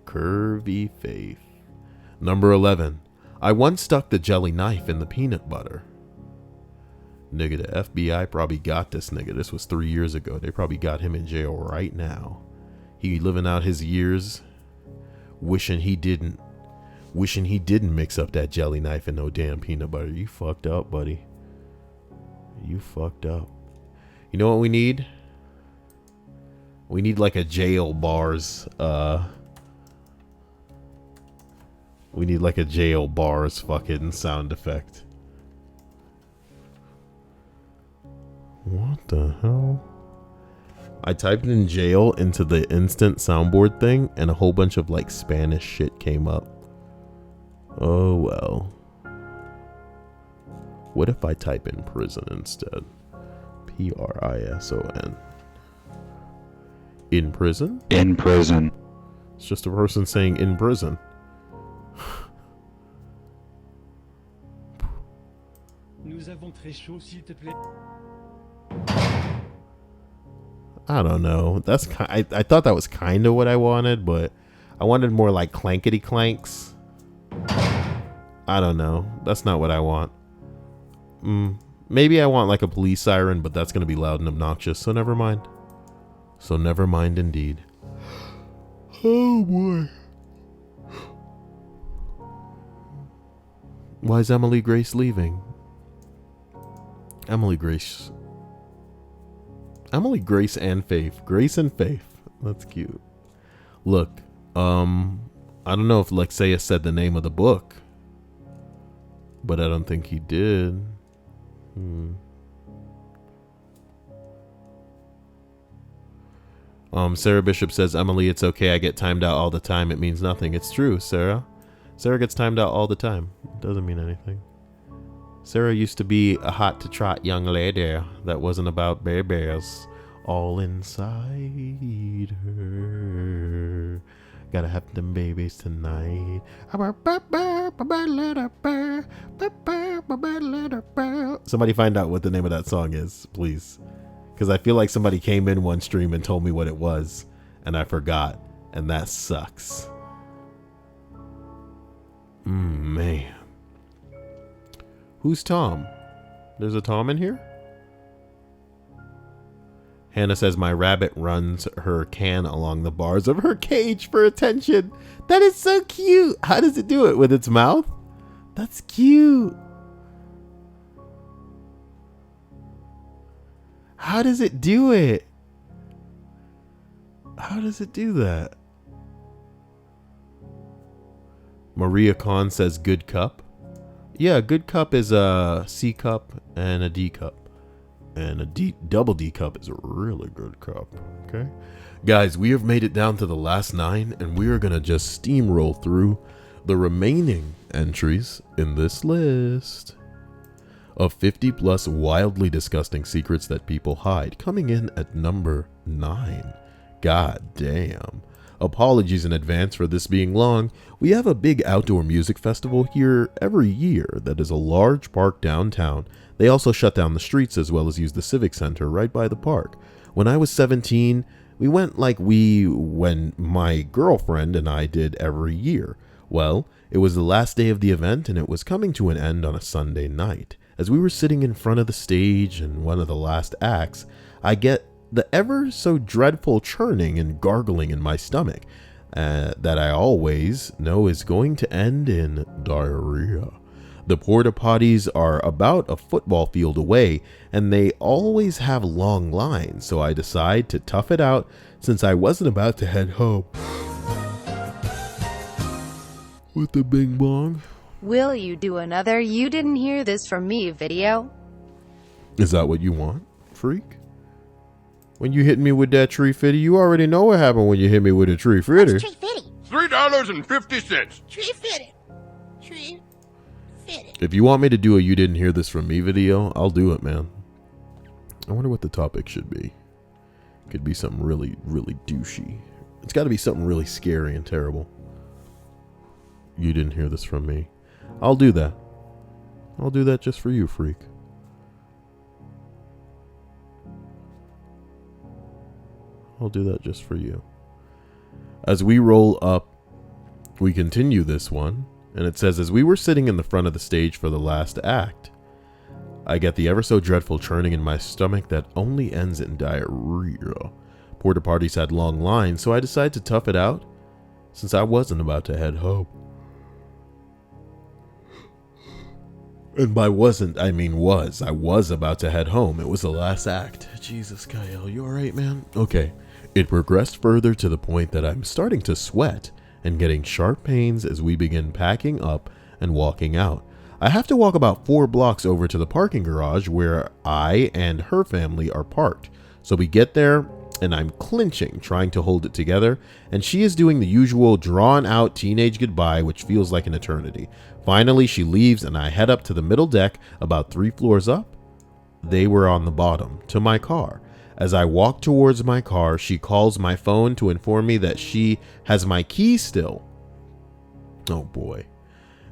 Curvy Faith. Number 11. I once stuck the jelly knife in the peanut butter. Nigga, the FBI probably got this nigga. This was 3 years ago. They probably got him in jail right now. He living out his years, wishing he didn't mix up that jelly knife and no damn peanut butter. You fucked up, buddy. You fucked up. You know what we need? We need like a jail bars. We need like a jail bars fucking sound effect. What the hell? I typed in jail into the instant soundboard thing and a whole bunch of like Spanish shit came up. Oh well. What if I type in prison instead? Prison. In prison? In prison. It's just a person saying in prison. Nous avons très chaud, s'il te plaît. I don't know. I thought that was kind of what I wanted, but I wanted more like clankety clanks. I don't know. That's not what I want. Maybe I want like a police siren, but that's going to be loud and obnoxious, so never mind. So never mind indeed. Oh boy. Why is Emily Grace leaving? Emily Grace and Faith. Grace and Faith. That's cute. Look, I don't know if Lexeus said the name of the book, but I don't think he did. Sarah Bishop says, Emily, it's okay. I get timed out all the time. It means nothing. It's true, Sarah. Sarah gets timed out all the time. It doesn't mean anything. Sarah used to be a hot to trot young lady that wasn't about bears all inside her. Gotta have them babies tonight. Somebody find out what the name of that song is, please. Because I feel like somebody came in one stream and told me what it was, and I forgot, and that sucks. Man. Who's Tom? There's a Tom in here? Hannah says, my rabbit runs her can along the bars of her cage for attention. That is so cute. How does it do it? With its mouth? That's cute. How does it do it? How does it do that? Maria Khan says, good cup. Yeah, a good cup is a C cup and a D cup. And a double D cup is a really good cup. Okay. Guys, we have made it down to the last 9, and we are going to just steamroll through the remaining entries in this list of 50 plus wildly disgusting secrets that people hide. Coming in at number 9. God damn. Apologies in advance for this being long. We have a big outdoor music festival here every year that is a large park downtown. They also shut down the streets as well as use the civic center right by the park. When I was 17, we went like when my girlfriend and I did every year. Well, it was the last day of the event and it was coming to an end on a Sunday night. As we were sitting in front of the stage in one of the last acts, I get the ever so dreadful churning and gargling in my stomach that I always know is going to end in diarrhea. The porta potties are about a football field away and they always have long lines, so I decide to tough it out since I wasn't about to head home. With the bing bong. Will you do another "You Didn't Hear This From Me" video? Is that what you want, freak? When you hit me with that tree fitty, you already know what happened when you hit me with a tree fitty. What's tree fitty? $3.50. Tree fitty. Tree fitty. If you want me to do a "You Didn't Hear This From Me" video, I'll do it, man. I wonder what the topic should be. Could be something really, really douchey. It's got to be something really scary and terrible. You didn't hear this from me. I'll do that. I'll do that just for you, freak. I'll do that just for you. As we roll up, we continue this one, and it says, as we were sitting in the front of the stage for the last act, I get the ever so dreadful churning in my stomach that only ends in diarrhea. Porta parties had long lines, so I decided to tough it out since I wasn't about to head home. And by wasn't, I mean was. I was about to head home. It was the last act. Jesus, Kyle, you alright, man? Okay. It progressed further to the point that I'm starting to sweat and getting sharp pains as we begin packing up and walking out. I have to walk about 4 blocks over to the parking garage where I and her family are parked. So we get there and I'm clinching, trying to hold it together, and she is doing the usual drawn out teenage goodbye, which feels like an eternity. Finally, she leaves and I head up to the middle deck about 3 floors up. They were on the bottom, to my car. As I walk towards my car, she calls my phone to inform me that she has my keys still. Oh boy.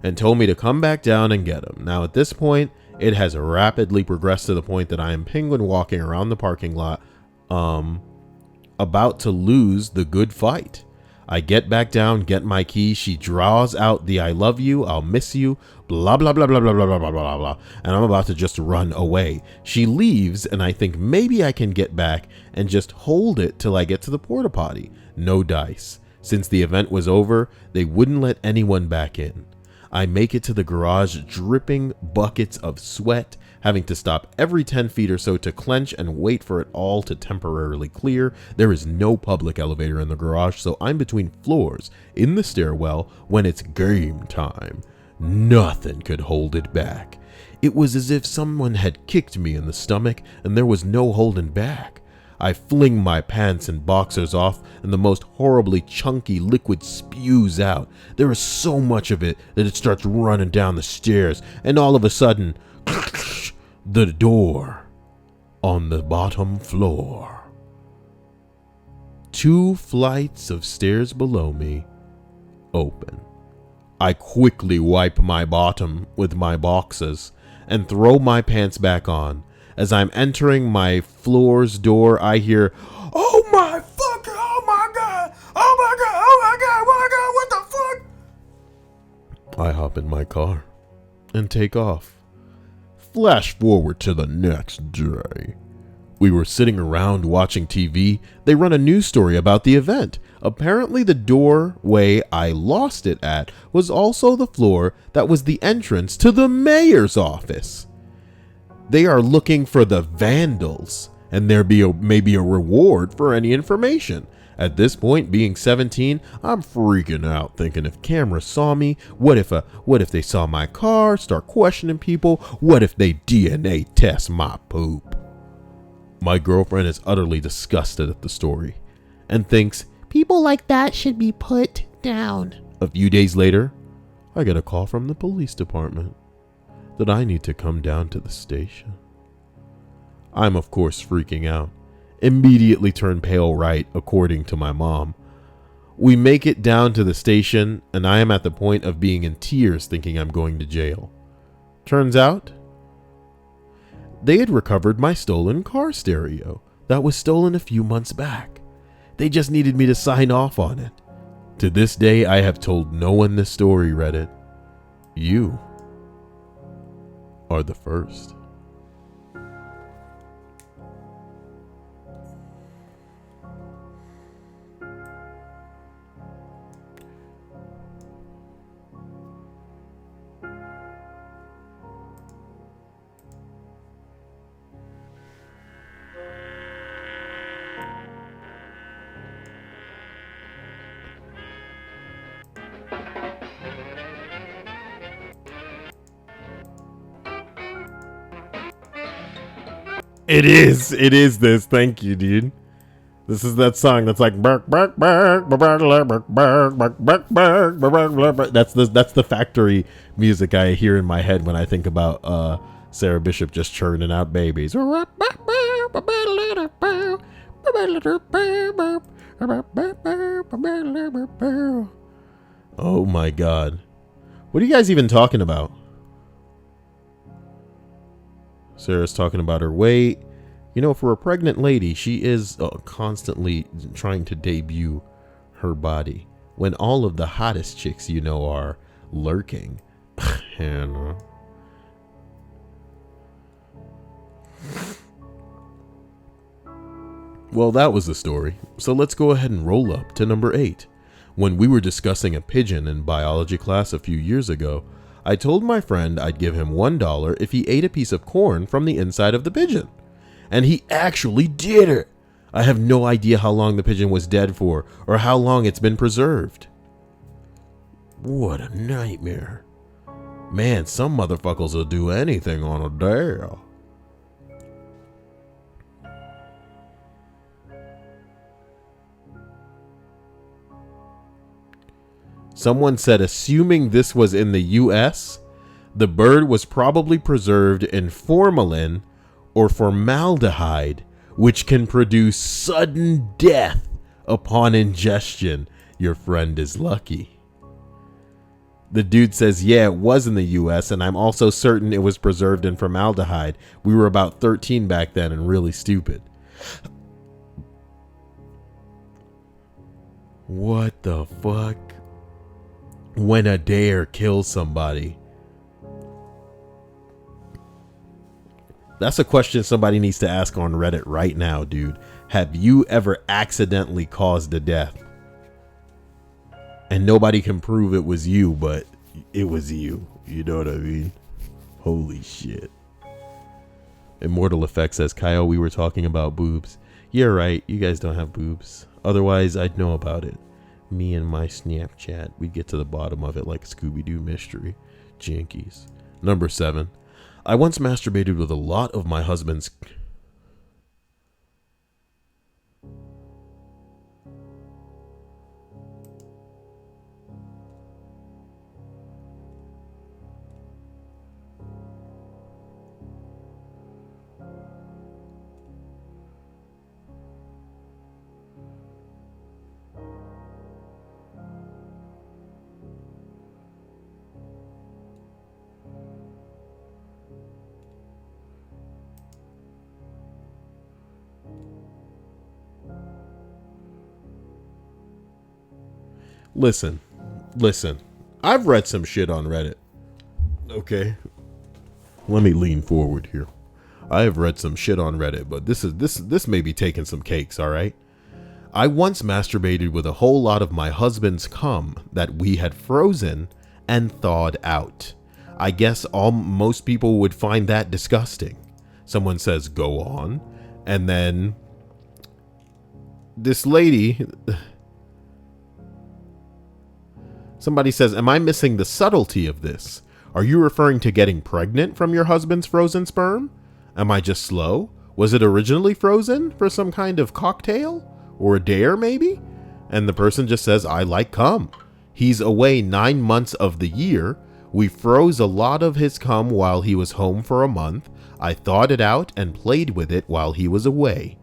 And told me to come back down and get them. Now at this point, it has rapidly progressed to the point that I am penguin walking around the parking lot, about to lose the good fight. I get back down, get my keys. She draws out the "I love you, I'll miss you," blah, blah, blah, blah, blah, blah, blah, blah, blah, blah. And I'm about to just run away. She leaves, and I think maybe I can get back and just hold it till I get to the porta potty. No dice. Since the event was over, they wouldn't let anyone back in. I make it to the garage dripping buckets of sweat, having to stop every 10 feet or so to clench and wait for it all to temporarily clear. There is no public elevator in the garage, so I'm between floors in the stairwell when it's game time. Nothing could hold it back. It was as if someone had kicked me in the stomach and there was no holding back. I fling my pants and boxers off and the most horribly chunky liquid spews out. There is so much of it that it starts running down the stairs, and all of a sudden, the door on the bottom floor. 2 flights of stairs below me open. I quickly wipe my bottom with my boxers and throw my pants back on. As I'm entering my floor's door, I hear, "Oh my fuck! Oh my god! Oh my god! Oh my god! Oh my god! What the fuck?" I hop in my car and take off. Flash forward to the next day. We were sitting around watching TV. They run a news story about the event. Apparently the doorway I lost it at was also the floor that was the entrance to the mayor's office. They are looking for the vandals, and there may be a reward for any information. At this point, being 17, I'm freaking out, thinking if cameras saw me, what if they saw my car, start questioning people, what if they DNA test my poop? My girlfriend is utterly disgusted at the story and thinks People like that should be put down. a few days later, I get a call from the police department that I need to come down to the station. I'm of course freaking out. Immediately turn pale right, according to my mom. We make it down to the station, and I am at the point of being in tears thinking I'm going to jail. Turns out, they had recovered my stolen car stereo that was stolen a few months back. They just needed me to sign off on it. To this day, I have told no one this story, Reddit. You are the first. It is this. Thank you, dude. This is that song that's like bark bark bark bark bark bark bark bark bark. That's the factory music I hear in my head when I think about Sarah Bishop just churning out babies. Oh my god. What are you guys even talking about? Sarah's talking about her weight. You know, for a pregnant lady, she is constantly trying to debut her body when all of the hottest chicks, you know, are lurking. Hannah. Well, that was the story. So let's go ahead and roll up to number 8. When we were discussing a pigeon in biology class a few years ago, I told my friend I'd give him $1 if he ate a piece of corn from the inside of the pigeon. And he actually did it. I have no idea how long the pigeon was dead for or how long it's been preserved. What a nightmare. Man, some motherfuckers will do anything on a dare. Someone said, assuming this was in the US, the bird was probably preserved in formalin or formaldehyde, which can produce sudden death upon ingestion. Your friend is lucky. The dude says, yeah, it was in the US, and I'm also certain it was preserved in formaldehyde. We were about 13 back then and really stupid. What the fuck? When a dare kills somebody. That's a question somebody needs to ask on Reddit right now, dude. Have you ever accidentally caused a death? And nobody can prove it was you, but it was you. You know what I mean? Holy shit. Immortal Effect says, Kyle, we were talking about boobs. You're right. You guys don't have boobs. Otherwise, I'd know about it. Me and my Snapchat, we'd get to the bottom of it like Scooby-Doo mystery. Jinkies. Number 7. I once masturbated with a lot of my husband's... Listen. I've read some shit on Reddit. Okay. Let me lean forward here. I have read some shit on Reddit, but this may be taking some cakes, all right? I once masturbated with a whole lot of my husband's cum that we had frozen and thawed out. I guess most people would find that disgusting. Someone says, go on. And then this lady... Somebody says, am I missing the subtlety of this? Are you referring to getting pregnant from your husband's frozen sperm? Am I just slow? Was it originally frozen for some kind of cocktail? Or a dare, maybe? And the person just says, I like cum. He's away 9 months of the year. We froze a lot of his cum while he was home for a month. I thawed it out and played with it while he was away.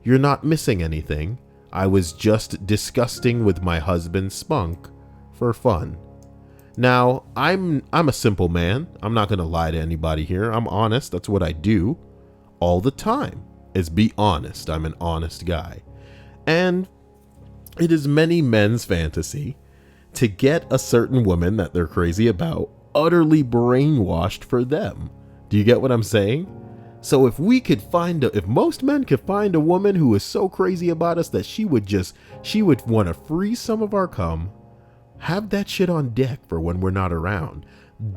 You're not missing anything. I was just disgusting with my husband's spunk for fun. Now, I'm a simple man. I'm not going to lie to anybody here. I'm honest. That's what I do all the time, is be honest. I'm an honest guy. And It is many men's fantasy to get a certain woman that they're crazy about utterly brainwashed for them. Do you get what I'm saying? So if most men could find a woman who is so crazy about us that she would want to freeze some of our cum, have that shit on deck for when we're not around,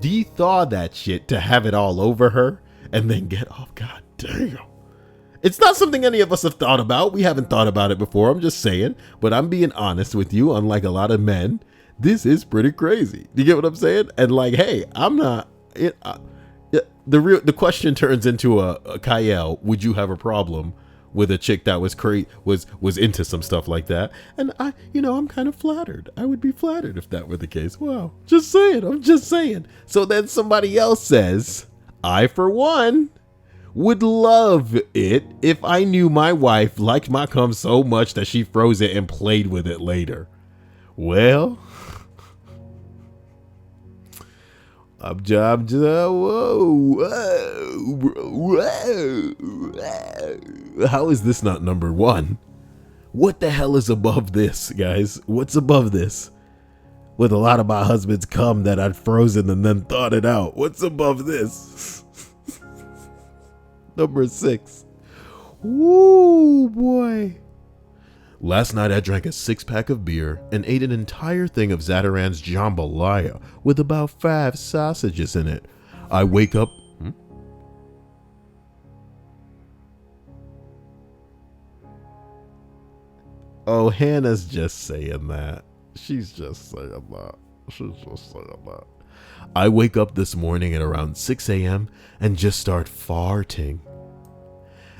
de-thaw that shit to have it all over her, and then get off. God damn. It's not something any of us have thought about. We haven't thought about it before. I'm just saying, but I'm being honest with you. Unlike a lot of men, this is pretty crazy. Do you get what I'm saying? And like, hey, I'm not. The question turns into a Kyle. Would you have a problem with a chick that was into some stuff like that? And I'm kind of flattered. I would be flattered if that were the case. Wow, just saying. I'm just saying. So then somebody else says, I for one would love it if I knew my wife liked my cum so much that she froze it and played with it later. Well, how is this not number one? What the hell is above this, guys? What's above this? With a lot of my husbands cum that I'd frozen and then thawed it out. What's above this? Number 6. Woo, boy. Last night I drank a 6-pack of beer and ate an entire thing of Zatarain's jambalaya with about 5 sausages in it. I wake up... Oh, Hannah's just saying that. She's just saying that. I wake up this morning at around 6 a.m. and just start farting.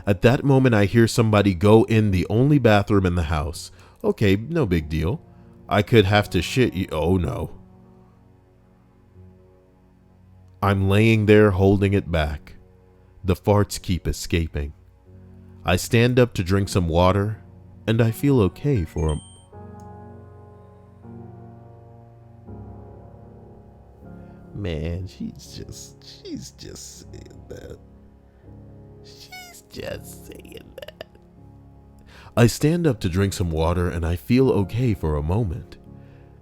At that moment, I hear somebody go in the only bathroom in the house. Okay, no big deal. I could have to shit you. Oh no. I'm laying there holding it back. The farts keep escaping. I stand up to drink some water, and I feel okay for a... Man, she's just saying that. She's just saying that. I stand up to drink some water and I feel okay for a moment.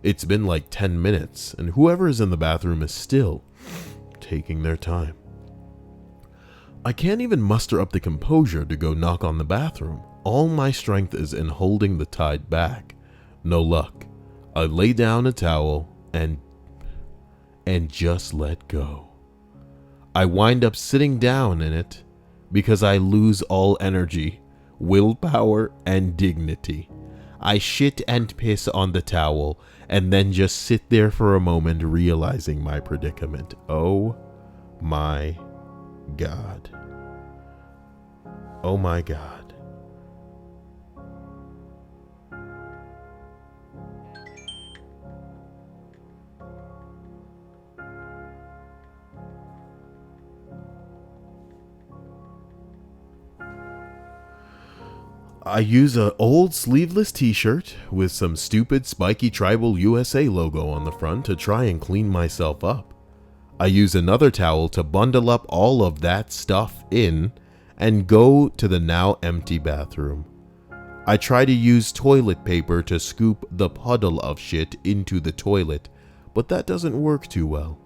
It's been like 10 minutes and whoever is in the bathroom is still taking their time. I can't even muster up the composure to go knock on the bathroom. All my strength is in holding the tide back. No luck. I lay down a towel and just let go. I wind up sitting down in it because I lose all energy, willpower, and dignity. I shit and piss on the towel and then just sit there for a moment realizing my predicament. Oh my God. Oh my God. I use an old sleeveless t-shirt with some stupid spiky tribal USA logo on the front to try and clean myself up. I use another towel to bundle up all of that stuff in and go to the now empty bathroom. I try to use toilet paper to scoop the puddle of shit into the toilet, but that doesn't work too well.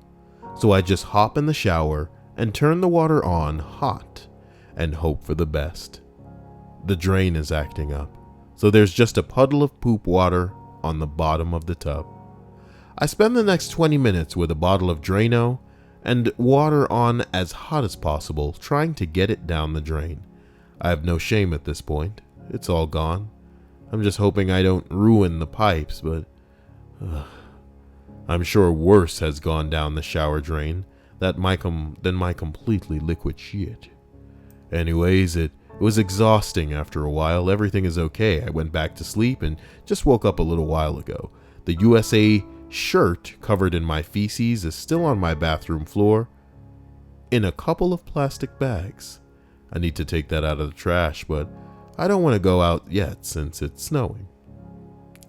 So I just hop in the shower and turn the water on hot and hope for the best. The drain is acting up, so there's just a puddle of poop water on the bottom of the tub. I spend the next 20 minutes with a bottle of Drano and water on as hot as possible, trying to get it down the drain. I have no shame at this point. It's all gone. I'm just hoping I don't ruin the pipes, but I'm sure worse has gone down the shower drain than my completely liquid shit. Anyways, it was exhausting after a while. Everything is okay. I went back to sleep and just woke up a little while ago. The USA shirt covered in my feces is still on my bathroom floor in a couple of plastic bags. I need to take that out of the trash, but I don't want to go out yet since it's snowing.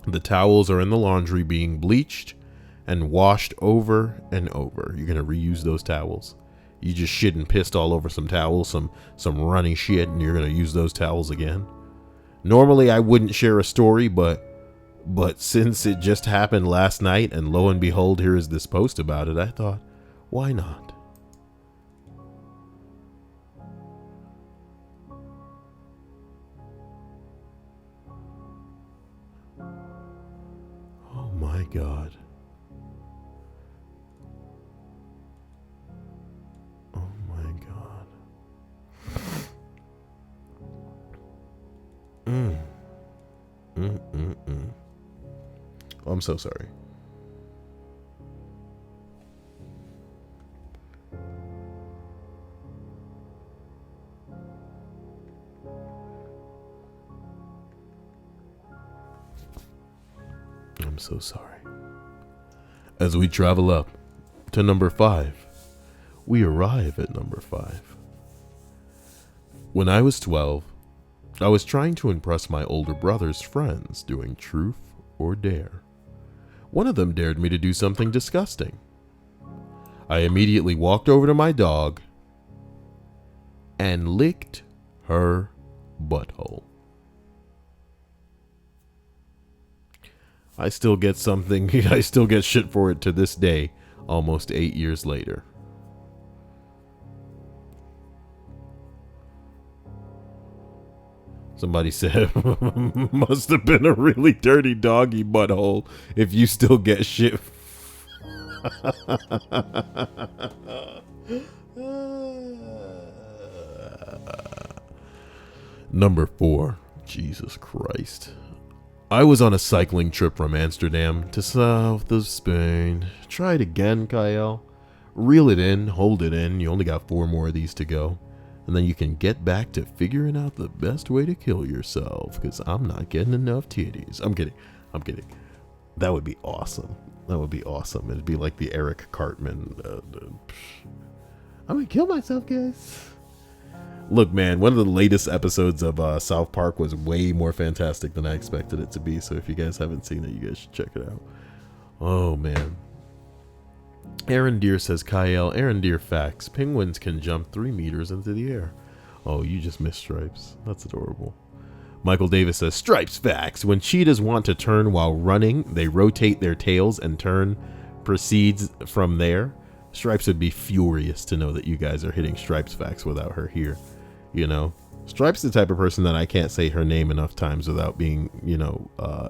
The towels are in the laundry being bleached and washed over and over. You're going to reuse those towels. You just shit and pissed all over some towels, some runny shit, and you're going to use those towels again. Normally, I wouldn't share a story, but But since it just happened last night, and lo and behold, here is this post about it, I thought, why not? Oh my God. Oh my God. I'm so sorry. I'm so sorry. As we travel up to number 5, we arrive at number 5. When I was 12, I was trying to impress my older brother's friends doing truth or dare. One of them dared me to do something disgusting. I immediately walked over to my dog and licked her butthole. I still get shit for it to this day, almost 8 years later. Somebody said, must have been a really dirty doggy butthole if you still get shit. Number 4. Jesus Christ. I was on a cycling trip from Amsterdam to south of Spain. Try it again, Kyle. Reel it in, hold it in. You only got 4 more of these to go. And then you can get back to figuring out the best way to kill yourself, because I'm not getting enough titties. I'm kidding. That would be awesome. It'd be like the Eric Cartman. I'm gonna kill myself, guys. Look, man, one of the latest episodes of South Park was way more fantastic than I expected it to be. So if you guys haven't seen it, you guys should check it out. Oh, man. Aaron Deere says, Kyle, Aaron Deere facts. Penguins can jump 3 meters into the air. Oh, you just missed Stripes. That's adorable. Michael Davis says, Stripes facts. When cheetahs want to turn while running, they rotate their tails and turn proceeds from there. Stripes would be furious to know that you guys are hitting Stripes facts without her here. You know, Stripes the type of person that I can't say her name enough times without being,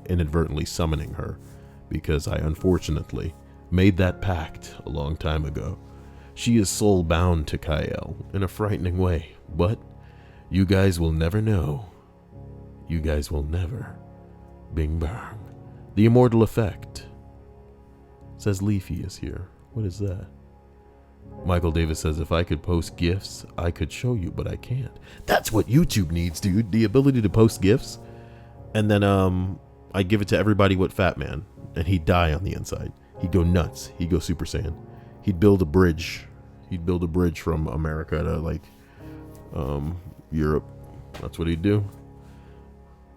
inadvertently summoning her, because I unfortunately made that pact a long time ago. She is soul bound to Kyle in a frightening way, but you guys will never know. You guys will never. Bing bang. The immortal effect. Says Leafy is here. What is that? Michael Davis says, if I could post GIFs, I could show you, but I can't. That's what YouTube needs, dude. The ability to post GIFs. And then I give it to everybody but Fat Man, and he'd die on the inside. He'd go nuts. He'd go Super Saiyan. He'd build a bridge. He'd build a bridge from America to Europe. That's what he'd do.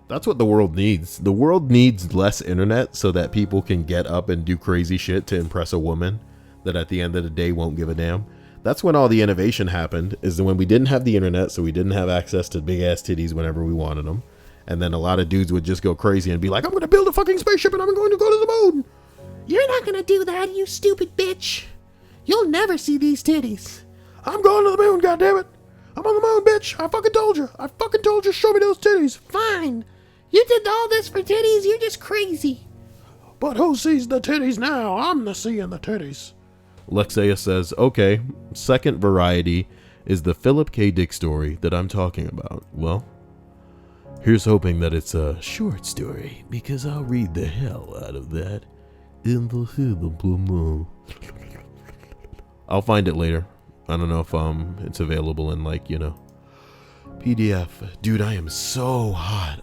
That's what the world needs. The world needs less internet so that people can get up and do crazy shit to impress a woman that at the end of the day won't give a damn. That's when all the innovation happened, is when we didn't have the internet, so we didn't have access to big ass titties whenever we wanted them. And then a lot of dudes would just go crazy and be like, I'm going to build a fucking spaceship and I'm going to go to the moon. You're not gonna do that, you stupid bitch. You'll never see these titties. I'm going to the moon, goddammit. I'm on the moon, bitch. I fucking told you. Show me those titties. Fine. You did all this for titties, you're just crazy. But who sees the titties now? I'm the seeing the titties. Lexia says, okay, second variety is the Philip K. Dick story that I'm talking about. Well, here's hoping that it's a short story, because I'll read the hell out of that in the blue moon. I'll find it later. I don't know if it's available in PDF. Dude, I am so hot.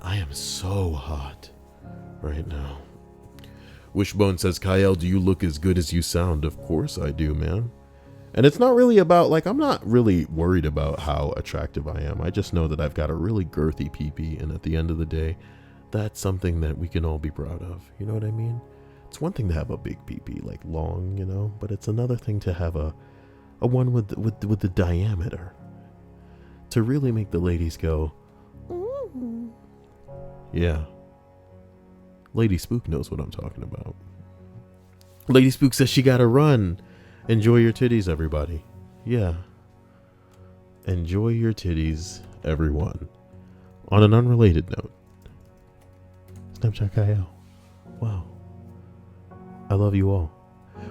Right now. Wishbone says, Kyle, do you look as good as you sound? Of course I do, man. And it's not really about, I'm not really worried about how attractive I am. I just know that I've got a really girthy pee-pee, and at the end of the day, that's something that we can all be proud of. You know what I mean? It's one thing to have a big pee-pee, long, but it's another thing to have a one with the diameter. To really make the ladies go, ooh. Yeah. Lady Spook knows what I'm talking about. Lady Spook says she gotta run. Enjoy your titties, everybody. Yeah. Enjoy your titties, everyone. On an unrelated note, Snapchat Kyle. Wow. I love you all.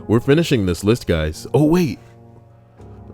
We're finishing this list, guys. Oh, wait.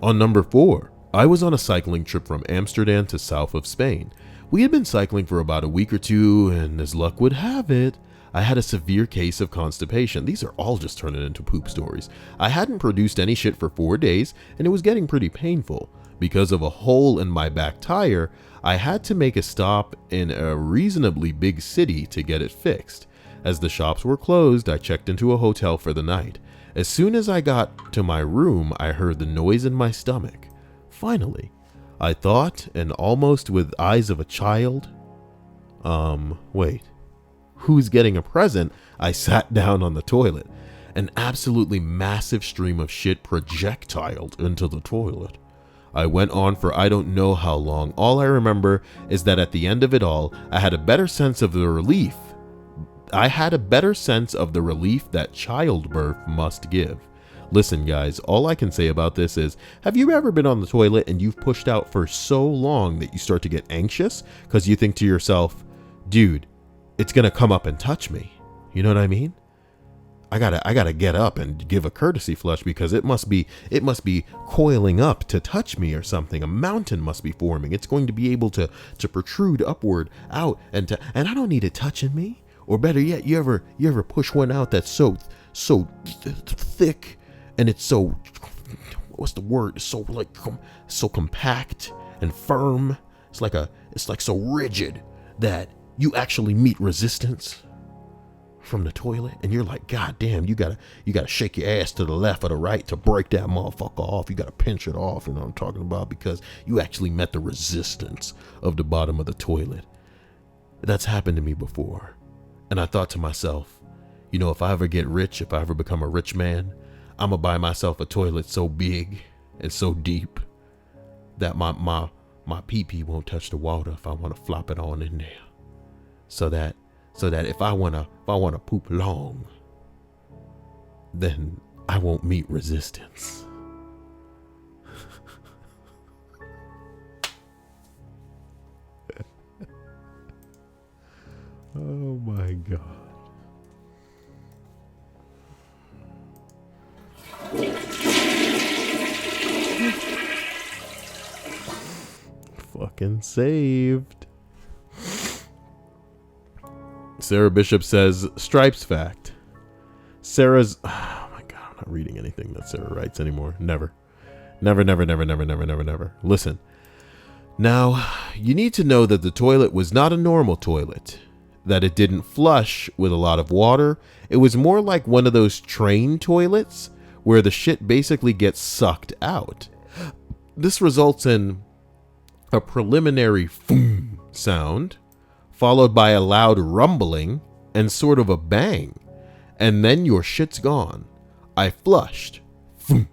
On number 4, I was on a cycling trip from Amsterdam to south of Spain. We had been cycling for about a week or two, and as luck would have it, I had a severe case of constipation. These are all just turning into poop stories. I hadn't produced any shit for 4 days, and it was getting pretty painful. Because of a hole in my back tire, I had to make a stop in a reasonably big city to get it fixed. As the shops were closed, I checked into a hotel for the night. As soon as I got to my room, I heard the noise in my stomach. Finally, I thought, and almost with eyes of a child, wait, who's getting a present? I sat down on the toilet. An absolutely massive stream of shit projectiled into the toilet. I went on for I don't know how long. All I remember is that at the end of it all, I had a better sense of the relief. That childbirth must give. Listen, guys, all I can say about this is, have you ever been on the toilet and you've pushed out for so long that you start to get anxious because you think to yourself, dude, it's going to come up and touch me. You know what I mean? I gotta get up and give a courtesy flush because it must be coiling up to touch me or something. A mountain must be forming. It's going to be able to protrude upward, out, and I don't need it touching me. Or better yet, you ever push one out that's so thick and it's so, what's the word? It's so compact and firm. It's like so rigid that you actually meet resistance from the toilet, and you're like, God damn, you gotta shake your ass to the left or the right to break that motherfucker off. You gotta pinch it off, you know what I'm talking about, because you actually met the resistance of the bottom of the toilet. That's happened to me before. And I thought to myself, you know, if I ever get rich, if I ever become a rich man, I'm gonna buy myself a toilet so big and so deep that my pee-pee won't touch the water if I want to flop it on in there. So that if I wanna poop long, then I won't meet resistance. Oh my God. Fucking saved. Sarah Bishop says, Stripes fact. Sarah's, oh my God, I'm not reading anything that Sarah writes anymore. Never. Listen. Now, you need to know that the toilet was not a normal toilet. That it didn't flush with a lot of water. It was more like one of those train toilets where the shit basically gets sucked out. This results in a preliminary foom sound, followed by a loud rumbling and sort of a bang. And then your shit's gone. I flushed. Foom.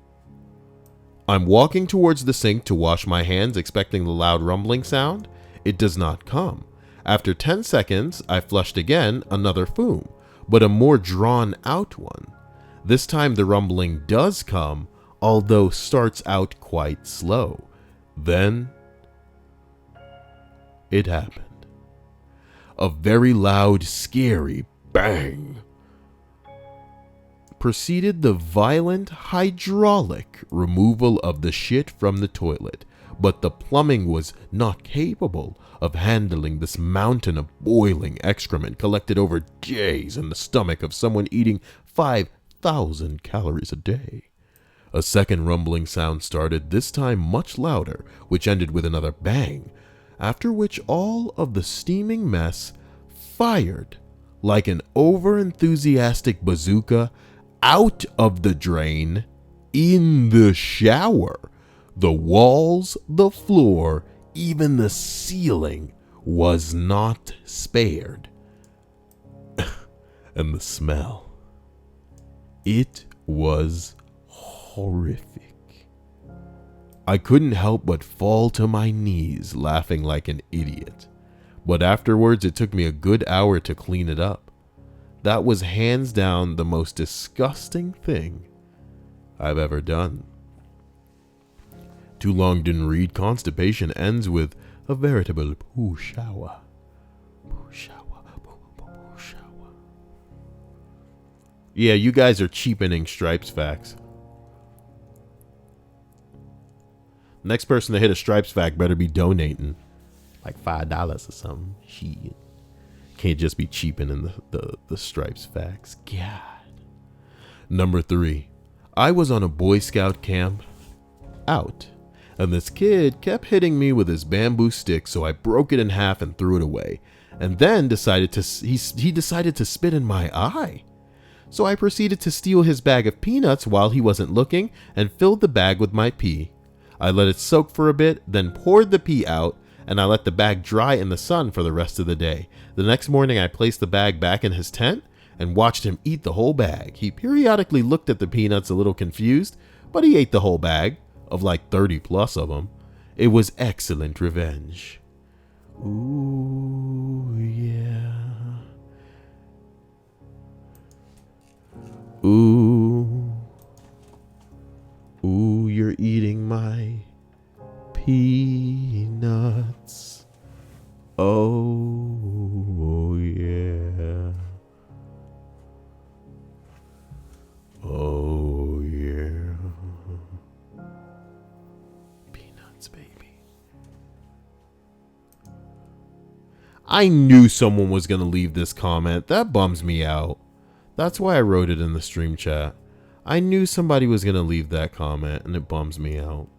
I'm walking towards the sink to wash my hands, expecting the loud rumbling sound. It does not come. After 10 seconds, I flushed again, another foom, but a more drawn out one. This time the rumbling does come, although starts out quite slow. Then it happened. A very loud, scary bang preceded the violent hydraulic removal of the shit from the toilet, but the plumbing was not capable of handling this mountain of boiling excrement collected over days in the stomach of someone eating 5,000 calories a day. A second rumbling sound started, this time much louder, which ended with another bang, after which all of the steaming mess fired like an over-enthusiastic bazooka out of the drain in the shower. The walls, the floor, even the ceiling was not spared. And the smell. It was horrific. I couldn't help but fall to my knees laughing like an idiot. But afterwards, it took me a good hour to clean it up. That was hands down the most disgusting thing I've ever done. Too long didn't read. Constipation ends with a veritable poo shower. Poo shower. Poo shower. Yeah, you guys are cheapening Stripes facts. Next person to hit a Stripes fact better be donating like $5 or something. Shit. Can't just be cheapening the Stripes facts. God. Number 3. I was on a Boy Scout camp out, and this kid kept hitting me with his bamboo stick, so I broke it in half and threw it away. And then decided to spit in my eye. So I proceeded to steal his bag of peanuts while he wasn't looking and filled the bag with my pee. I let it soak for a bit, then poured the pee out, and I let the bag dry in the sun for the rest of the day. The next morning, I placed the bag back in his tent and watched him eat the whole bag. He periodically looked at the peanuts a little confused, but he ate the whole bag, of like 30 plus of them. It was excellent revenge. Ooh, yeah. Ooh. Ooh, you're eating my peanuts. Oh, yeah. Oh, yeah. Peanuts, baby. I knew someone was going to leave this comment. That bums me out. That's why I wrote it in the stream chat. I knew somebody was going to leave that comment, and it bums me out.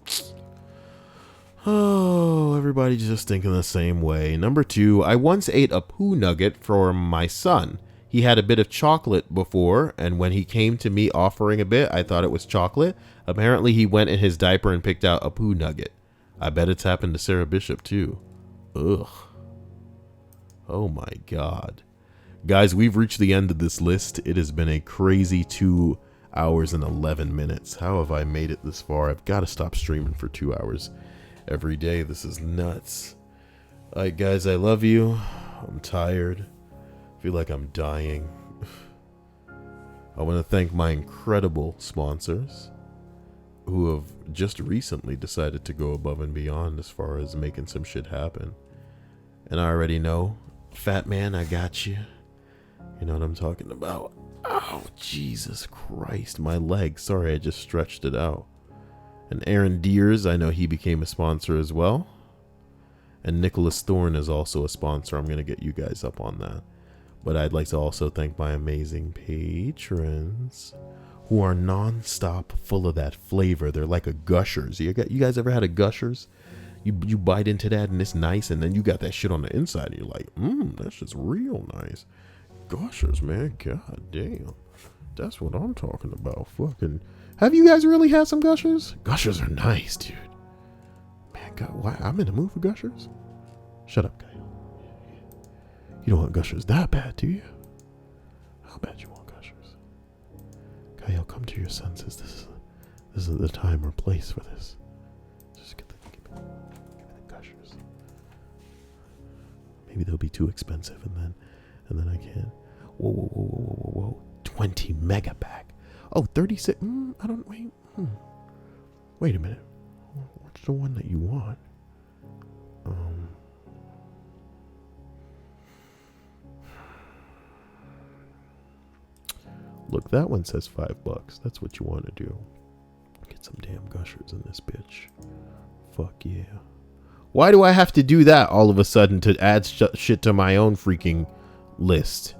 Oh, everybody just thinking the same way. Number 2, I once ate a poo nugget for my son. He had a bit of chocolate before, and when he came to me offering a bit, I thought it was chocolate. Apparently, he went in his diaper and picked out a poo nugget. I bet it's happened to Sarah Bishop, too. Ugh. Oh, my God. Guys, we've reached the end of this list. It has been a crazy 2 hours and 11 minutes. How have I made it this far? I've got to stop streaming for 2 hours every day. This is nuts. All right, guys, I love you. I'm tired. I feel like I'm dying. I want to thank my incredible sponsors who have just recently decided to go above and beyond as far as making some shit happen. And I already know, Fat Man, I got you. You know what I'm talking about. Oh, Jesus Christ, my leg. Sorry, I just stretched it out. And Aaron Deers, I know he became a sponsor as well. And Nicholas Thorne is also a sponsor. I'm going to get you guys up on that. But I'd like to also thank my amazing patrons who are non-stop full of that flavor. They're like a Gushers. You guys ever had a Gushers? You bite into that and it's nice, and then you got that shit on the inside and you're like, that's just real nice. Gushers, man. God damn. That's what I'm talking about. Fucking. Have you guys really had some Gushers? Gushers are nice, dude. Man, God, why? I'm in the mood for Gushers. Shut up, Kyle. You don't want Gushers that bad, do you? How bad you want Gushers? Kyle, come to your senses. This is the time or place for this. Just give me the Gushers. Maybe they'll be too expensive, and then I can't. Whoa. 20 mega pack. Oh, 36. I don't wait. Wait a minute. What's the one that you want? Look, that one says $5. That's what you want to do. Get some damn Gushers in this bitch. Fuck yeah. Why do I have to do that all of a sudden to add shit to my own freaking list?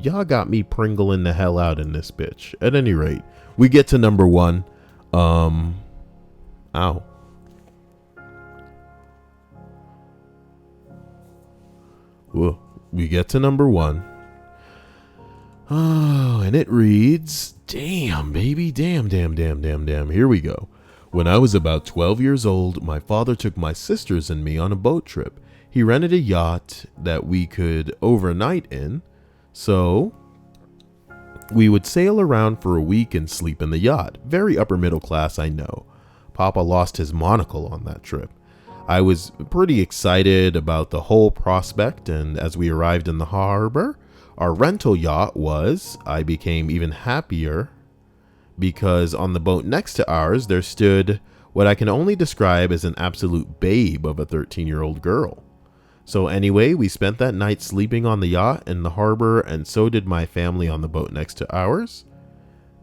Y'all got me pringling the hell out in this bitch. At any rate, we get to number 1. Ow. Whoa. We get to number 1. Oh, and it reads, damn, baby, damn. Here we go. When I was about 12 years old, my father took my sisters and me on a boat trip. He rented a yacht that we could overnight in, so we would sail around for a week and sleep in the yacht. Very upper middle class, I know. Papa lost his monocle on that trip. I was pretty excited about the whole prospect, and as we arrived in the harbor, our rental yacht I became even happier because on the boat next to ours, there stood what I can only describe as an absolute babe of a 13-year-old girl. So anyway, we spent that night sleeping on the yacht in the harbor, and so did my family on the boat next to ours.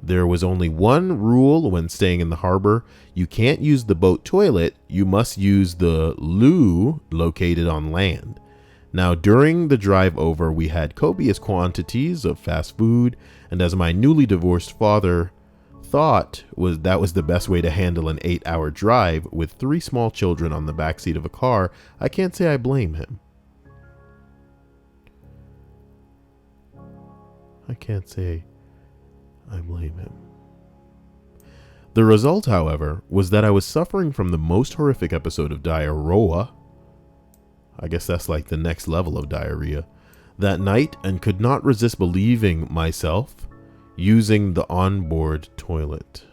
There was only one rule when staying in the harbor. You can't use the boat toilet. You must use the loo located on land. Now, during the drive over, we had copious quantities of fast food, and as my newly divorced father thought that was the best way to handle an 8-hour drive with 3 small children on the backseat of a car, I can't say I blame him. I can't say I blame him. The result, however, was that I was suffering from the most horrific episode of diarrhea. I guess that's like the next level of diarrhea that night, and could not resist believing myself using the onboard toilet.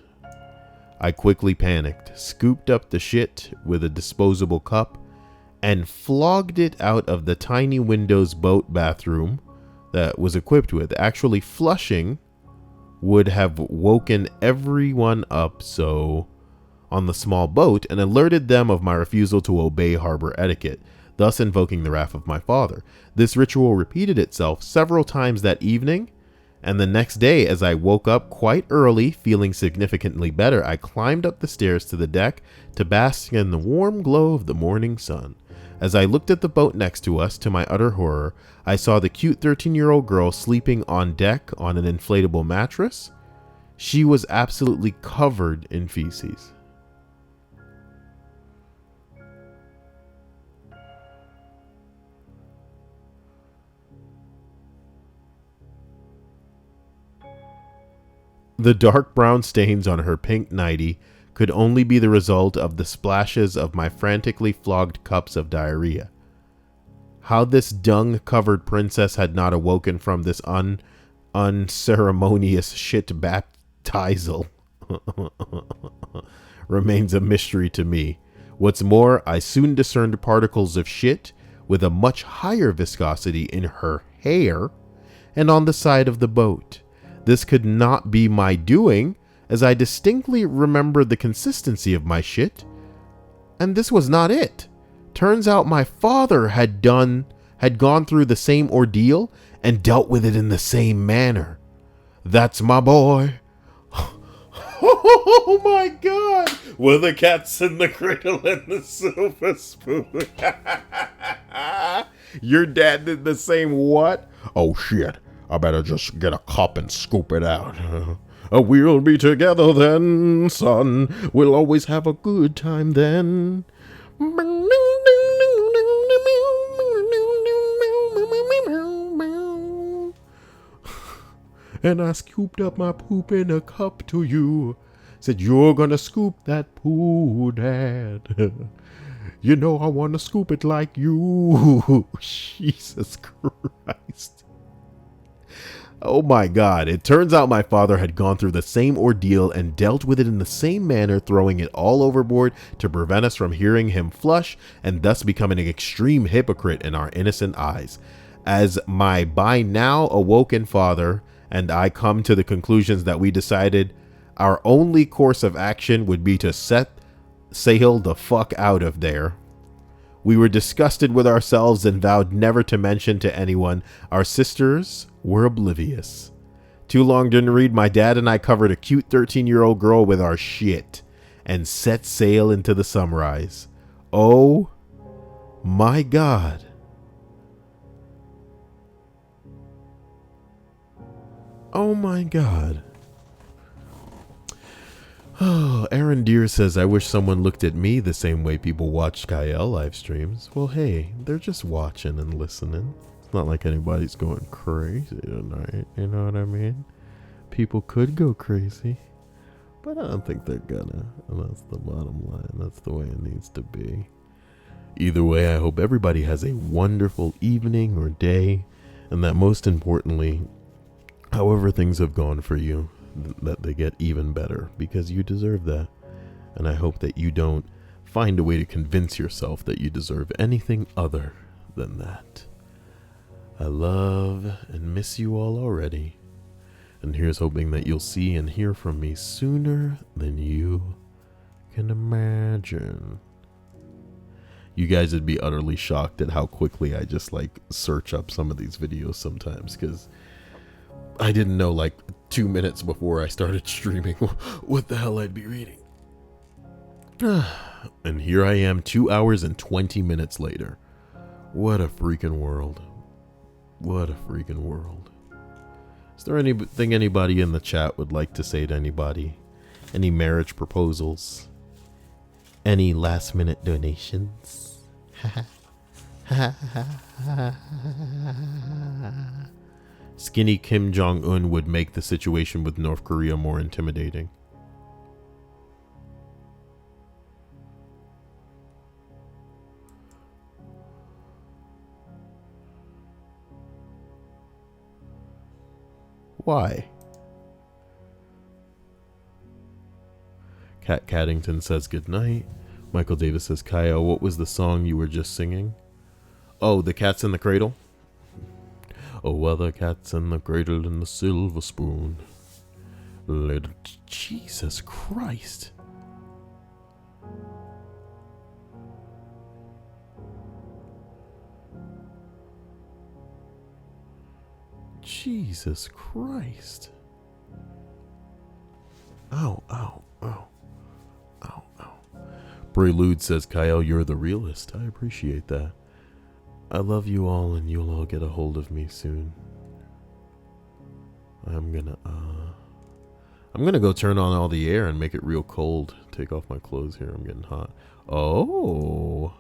I quickly panicked, scooped up the shit with a disposable cup, and flogged it out of the tiny Windows boat bathroom that was equipped with. Actually, flushing would have woken everyone up on the small boat and alerted them of my refusal to obey harbor etiquette, thus invoking the wrath of my father. This ritual repeated itself several times that evening, and the next day, as I woke up quite early, feeling significantly better, I climbed up the stairs to the deck to bask in the warm glow of the morning sun. As I looked at the boat next to us, to my utter horror, I saw the cute 13-year-old girl sleeping on deck on an inflatable mattress. She was absolutely covered in feces. The dark brown stains on her pink nightie could only be the result of the splashes of my frantically flogged cups of diarrhea. How this dung-covered princess had not awoken from this unceremonious shit baptizal remains a mystery to me. What's more, I soon discerned particles of shit with a much higher viscosity in her hair and on the side of the boat. This could not be my doing, as I distinctly remembered the consistency of my shit, and this was not it. Turns out my father had gone through the same ordeal and dealt with it in the same manner. That's my boy. Oh my God! Were the cats in the cradle and the silver spoon? Your dad did the same what? Oh shit, I better just get a cup and scoop it out. We'll be together then, son. We'll always have a good time then. And I scooped up my poop in a cup to you. Said, you're gonna scoop that poo, Dad. You know I wanna scoop it like you. Jesus Christ. Oh my God, it turns out my father had gone through the same ordeal and dealt with it in the same manner, throwing it all overboard to prevent us from hearing him flush and thus becoming an extreme hypocrite in our innocent eyes. As my by now awoken father and I come to the conclusions that we decided our only course of action would be to set sail the fuck out of there. We were disgusted with ourselves and vowed never to mention to anyone. Our sisters were oblivious. Too long didn't read, my dad and I covered a cute 13-year-old girl with our shit and set sail into the sunrise. Oh my God. Oh my God. Oh, Aaron Deere says, I wish someone looked at me the same way people watch Kyle live streams. Well, hey, they're just watching and listening. It's not like anybody's going crazy tonight. You know what I mean? People could go crazy, but I don't think they're gonna. And that's the bottom line. That's the way it needs to be. Either way, I hope everybody has a wonderful evening or day, and that most importantly, however things have gone for you, that they get even better, because you deserve that. And I hope that you don't find a way to convince yourself that you deserve anything other than that. I love and miss you all already. And here's hoping that you'll see and hear from me sooner than you can imagine. You guys would be utterly shocked at how quickly I just like search up some of these videos sometimes, because I didn't know like 2 minutes before I started streaming what the hell I'd be reading. And here I am 2 hours and 20 minutes later. What a freaking world. What a freaking world. Is there anything anybody in the chat would like to say to anybody? Any marriage proposals? Any last minute donations? Skinny Kim Jong-un would make the situation with North Korea more intimidating. Why? Kat Caddington says good night. Michael Davis says, Kyle, what was the song you were just singing? Oh, The Cat's in the Cradle? Oh, well, the cat's in the cradle and the silver spoon. Little Jesus Christ. Jesus Christ. Ow, ow, ow. Ow, ow. Prelude says, Kyle, you're the realist. I appreciate that. I love you all, and you'll all get a hold of me soon. I'm gonna go turn on all the air and make it real cold. Take off my clothes here. I'm getting hot. Oh,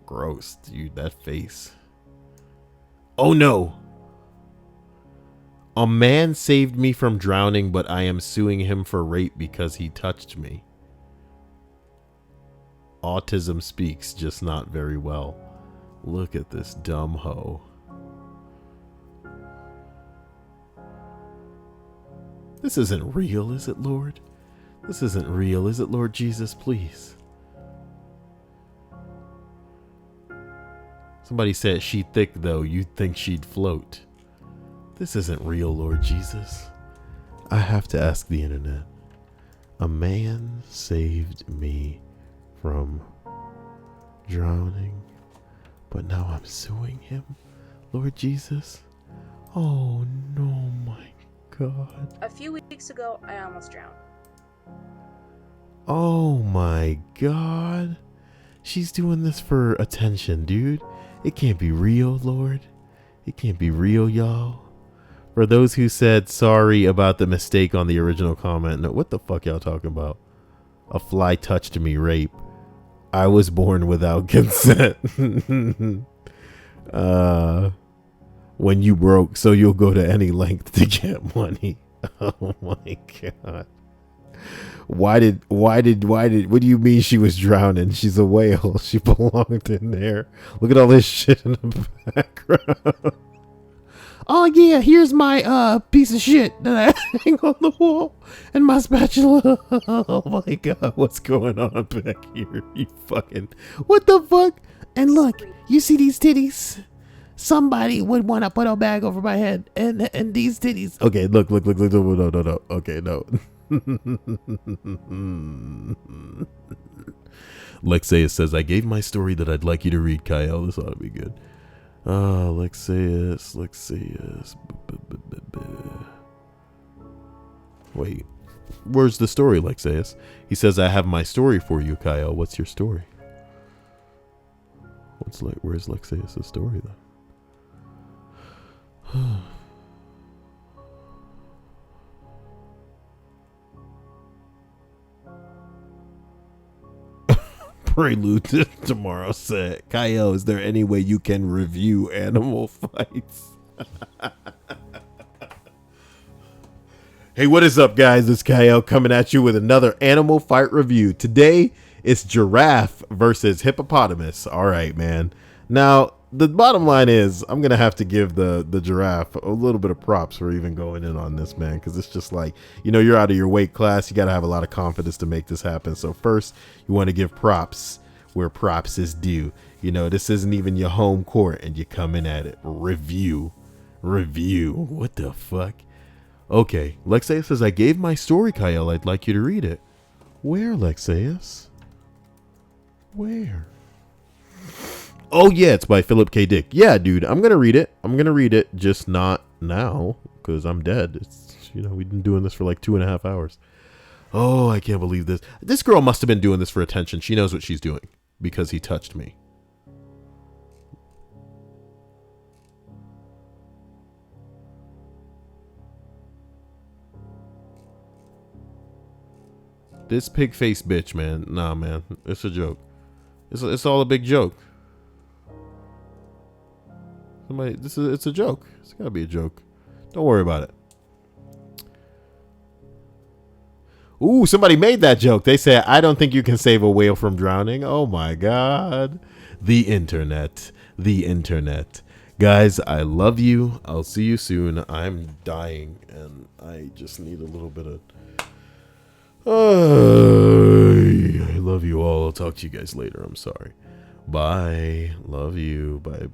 gross, dude. That face. Oh no. A man saved me from drowning, but I am suing him for rape because he touched me. Autism speaks, just not very well. Look at this dumb hoe. This isn't real, is it, Lord? This isn't real, is it, Lord Jesus? Please. Somebody said she thick, though. You'd think she'd float. This isn't real, Lord Jesus. I have to ask the internet. A man saved me from drowning, but now I'm suing him, Lord Jesus. Oh no, my God. A few weeks ago, I almost drowned. Oh my God. She's doing this for attention, dude. It can't be real, Lord. It can't be real, y'all. For those who said sorry about the mistake on the original comment, no, what the fuck y'all talking about? A fly touched me, rape. I was born without consent. When you broke, so you'll go to any length to get money. Oh my God. What do you mean she was drowning? She's a whale. She belonged in there. Look at all this shit in the background. Oh yeah, here's my piece of shit that I hang on the wall and my spatula. Oh my God, what's going on back here? You fucking, what the fuck? And look, you see these titties? Somebody would want to put a bag over my head, and these titties. Okay, look, no. Okay, no. Lexeus says, I gave my story that I'd like you to read, Kyle. This ought to be good. Lexeus. Wait, where's the story, Lexeus? He says, I have my story for you, Kyle. What's your story? Where's Lexeus' story, then? Prelude to tomorrow said, Kyle, is there any way you can review animal fights? Hey, what is up, guys? It's Kyle coming at you with another animal fight review. Today, it's giraffe versus hippopotamus. All right, man. Now, the bottom line is I'm gonna have to give the giraffe a little bit of props for even going in on this, man, because it's just like, you know, you're out of your weight class. You got to have a lot of confidence to make this happen. So first, you want to give props where props is due. You know, this isn't even your home court, and you're coming at it. Review. What the fuck? Okay, Lexeus says, I gave my story, Kyle. I'd like you to read it. Where, Lexeus? Where? Oh, yeah, it's by Philip K. Dick. Yeah, dude, I'm going to read it. Just not now, because I'm dead. It's, you know, we've been doing this for like 2.5 hours. Oh, I can't believe this. This girl must have been doing this for attention. She knows what she's doing because he touched me. This pig-faced bitch, man. Nah, man. It's a joke. It's all a big joke. It's a joke. It's gotta be a joke. Don't worry about it. Ooh, somebody made that joke. They said, I don't think you can save a whale from drowning. Oh my God. The internet. Guys, I love you. I'll see you soon. I'm dying and I just need a little bit of... I love you all. I'll talk to you guys later. I'm sorry. Bye. Love you. Bye.